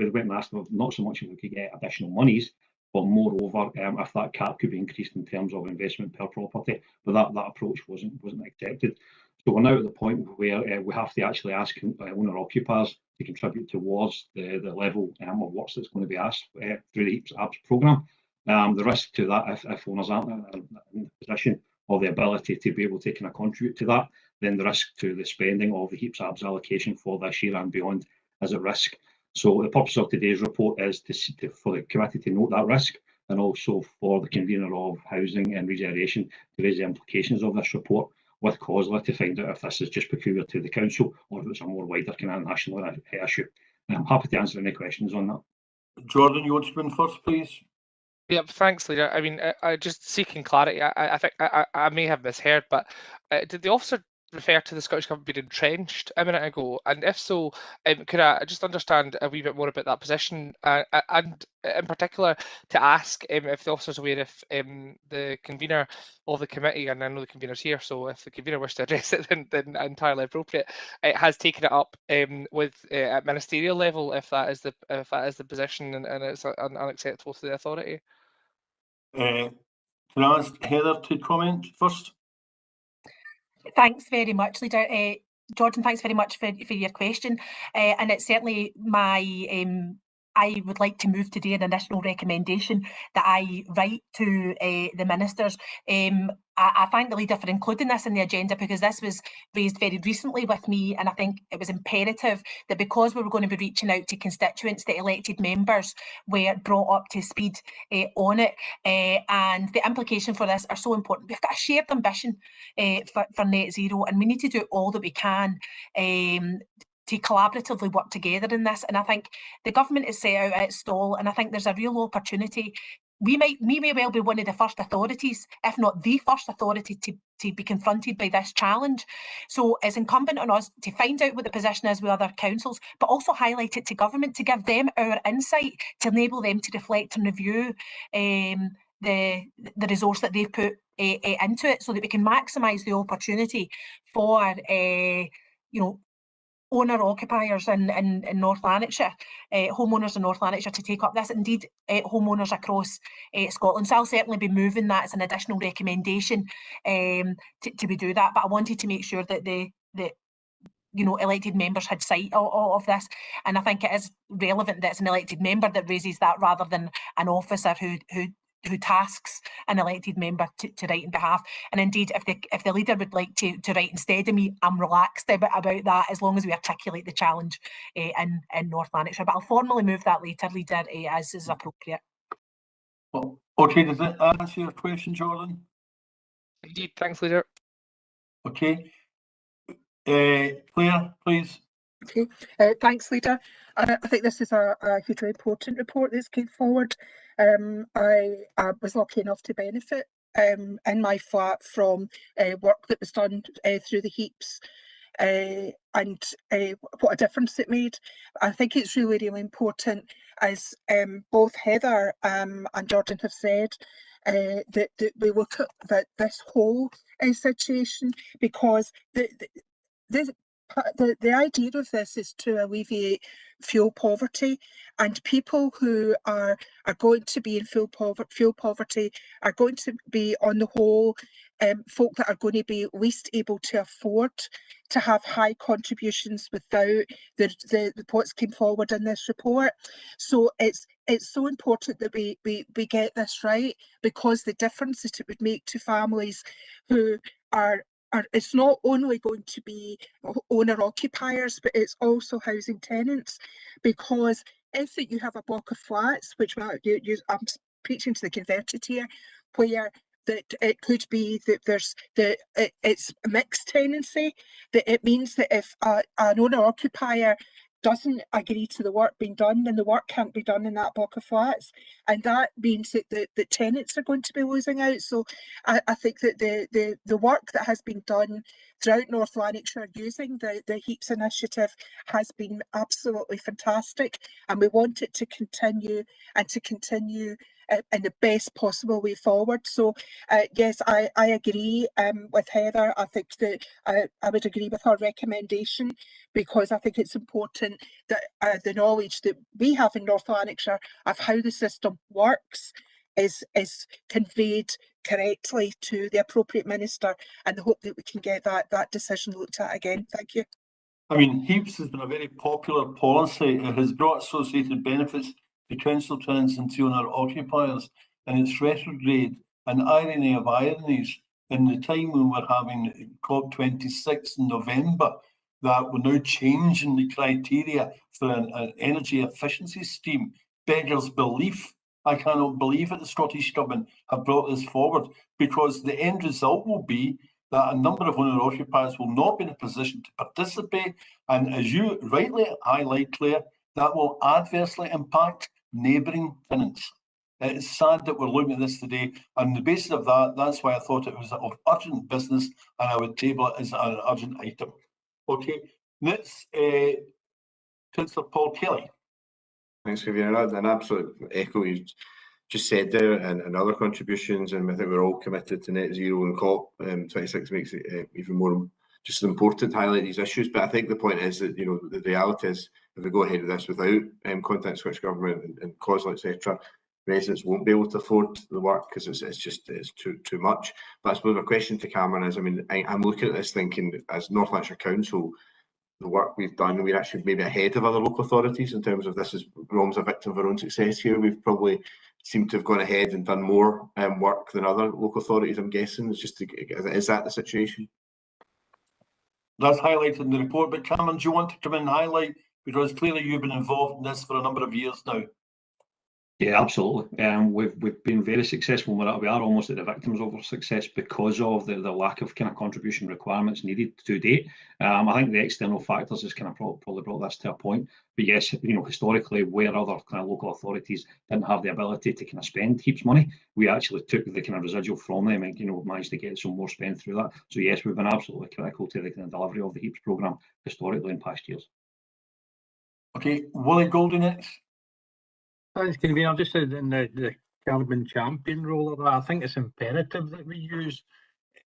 Speaker 18: went and asked them not so much if we could get additional monies, but moreover, if that cap could be increased in terms of investment per property, but that approach wasn't accepted. So we're now at the point where we have to actually ask owner occupiers to contribute towards the level of works that's going to be asked through the HEAPS ABS programme. The risk to that, if owners aren't in the position or the ability to be able to kind of contribute to that, then the risk to the spending of the HEAPS ABS allocation for this year and beyond is at risk. So the purpose of today's report is for the committee to note that risk, and also for the convener of housing and regeneration to raise the implications of this report with COSLA to find out if this is just peculiar to the council or if it's a more wider kind of national issue. I'm happy to answer any questions on that.
Speaker 1: Jordan, you want to come in first, please?
Speaker 17: Yep, thanks, Leader. I mean, I just seeking clarity. I think I may have misheard, but did the officer refer to the Scottish Government being entrenched a minute ago? And if so, could I just understand a wee bit more about that position, and in particular to ask if the officer's aware if the convener of the committee, and I know the convener's here, so if the convener wishes to address it, then entirely appropriate, it has taken it up with at ministerial level, if that is the position and it's unacceptable to the authority.
Speaker 1: Can I ask Heather to comment first?
Speaker 16: Thanks very much, Leader. Jordan, thanks very much for your question. And it's certainly my I would like to move today an additional recommendation that I write to the ministers. I thank the leader for including this in the agenda, because this was raised very recently with me, and I think it was imperative that, because we were going to be reaching out to constituents, that elected members were brought up to speed on it. And the implication for this are so important. We've got a shared ambition for net zero, and we need to do all that we can to collaboratively work together in this. And I think the government is set out at its stall, and I think there's a real opportunity. We may well be one of the first authorities, if not the first authority, to be confronted by this challenge. So it's incumbent on us to find out what the position is with other councils, but also highlight it to government, to give them our insight, to enable them to reflect and review the resource that they've put into it, so that we can maximise the opportunity for owner-occupiers in North Lanarkshire, homeowners in North Lanarkshire, to take up this, indeed homeowners across Scotland. So I'll certainly be moving that as an additional recommendation to be do that. But I wanted to make sure that the elected members had sight of this, and I think it is relevant that it's an elected member that raises that, rather than an officer who tasks an elected member to write in behalf. And indeed, if the leader would like to write instead of me, I'm relaxed about that, as long as we articulate the challenge in North Lanarkshire. But I'll formally move that later, Leader, as is appropriate.
Speaker 1: Okay, does that answer your question, Jordan?
Speaker 17: Indeed, thanks, Leader.
Speaker 1: Okay. Claire, please.
Speaker 14: Okay, thanks, Leader. I think this is a hugely important report that's came forward. I was lucky enough to benefit in my flat from work that was done through the HEAPS, and what a difference it made. I think it's really, really important, as both Heather and Jordan have said, that we look at this whole situation, because the idea of this is to alleviate fuel poverty, and people who are going to be in fuel poverty are going to be, on the whole, folk that are going to be least able to afford to have high contributions without the what's came forward in this report. So it's so important that we get this right, because the difference that it would make to families who are it's not only going to be owner-occupiers, but it's also housing tenants. Because if you have a block of flats, which I'm preaching to the converted here, where that it could be that it's mixed tenancy, that it means that if an owner-occupier doesn't agree to the work being done, then the work can't be done in that block of flats, and that means that the tenants are going to be losing out. So I think that the work that has been done throughout North Lanarkshire using the HEAPS initiative has been absolutely fantastic, and we want it to continue, and to continue in the best possible way forward. So yes, I agree with Heather. I think that I would agree with her recommendation, because I think it's important that the knowledge that we have in North Lanarkshire of how the system works is conveyed correctly to the appropriate minister, and I hope that we can get that decision looked at again. Thank you.
Speaker 1: I mean, HEAPS has been a very popular policy. It has brought associated benefits to council tenants and to owner occupiers, and its retrograde and irony of ironies in the time when we're having COP26 in November, that we're now changing the criteria for an energy efficiency scheme beggars belief. I cannot believe that the Scottish Government have brought this forward, because the end result will be that a number of owner occupiers will not be in a position to participate, and as you rightly highlight, Claire, that will adversely impact neighbouring tenants. It's sad that we're looking at this today, and on the basis of that, that's why I thought it was of urgent business, and I would table it as an urgent item. Okay, next, Councillor Paul Kelly.
Speaker 21: Thanks, Convener. And absolute echo you just said there, and other contributions, and I think we're all committed to net zero, and COP26 makes it even more just important to highlight these issues. But I think the point is that, you know, the reality is, if we go ahead with this without contacting Scottish Government and COSLA, etc., residents won't be able to afford the work because it's too much. But I suppose my question to Cameron is, I mean, I'm looking at this thinking, as North Lanarkshire Council, the work we've done, we're actually maybe ahead of other local authorities in terms of this is, we're almost a victim of our own success here. We've probably seemed to have gone ahead and done more work than other local authorities, I'm guessing. It's just, is that the situation?
Speaker 1: That's highlighted in the report, but Cameron, do you want to come in and highlight, because clearly you've been involved in this for a number of years now?
Speaker 18: Yeah, absolutely. We've been very successful. We are almost at the victims of our success because of the lack of kind of contribution requirements needed to date. I think the external factors has kind of probably brought this to a point. But yes, you know, historically, where other kind of local authorities didn't have the ability to kind of spend heaps money, we actually took the kind of residual from them and, you know, managed to get some more spend through that. So yes, we've been absolutely critical to the kind of delivery of the HEAPS programme historically in past years.
Speaker 1: Okay, Willie Goldie next.
Speaker 15: Thanks, Convener. Just in the carbon champion role of that, I think it's imperative that we use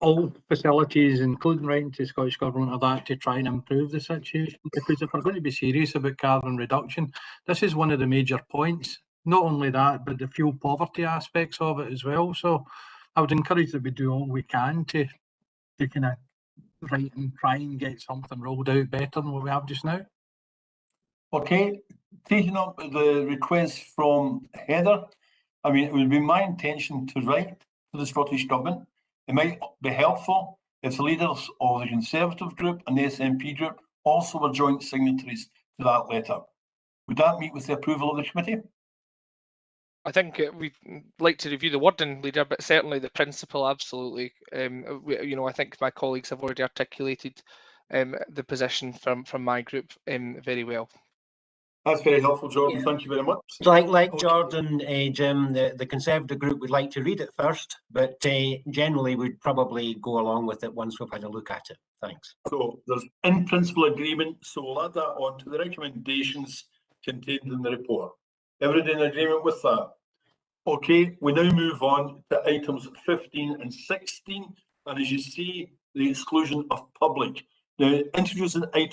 Speaker 15: all facilities, including writing to the Scottish Government of that, to try and improve the situation. Because if we're going to be serious about carbon reduction, this is one of the major points. Not only that, but the fuel poverty aspects of it as well. So I would encourage that we do all we can to kind of write and try and get something rolled out better than what we have just now.
Speaker 1: Okay, taking up the request from Heather, I mean, it would be my intention to write to the Scottish Government. It might be helpful if the leaders of the Conservative group and the SNP group also were joint signatories to that letter. Would that meet with the approval of the committee?
Speaker 17: I think we'd like to review the wording, Leader, but certainly the principle, absolutely. You know, I think my colleagues have already articulated the position from my group very well.
Speaker 1: That's very helpful, Jordan. Thank you very much.
Speaker 7: Like Jordan, Jim, the Conservative group would like to read it first, but generally we'd probably go along with it once we've had a look at it. Thanks.
Speaker 1: So there's in principle agreement, so we'll add that on to the recommendations contained in the report. Everybody in agreement with that? Okay, we now move on to items 15 and 16, and as you see, the exclusion of public. Now, introducing item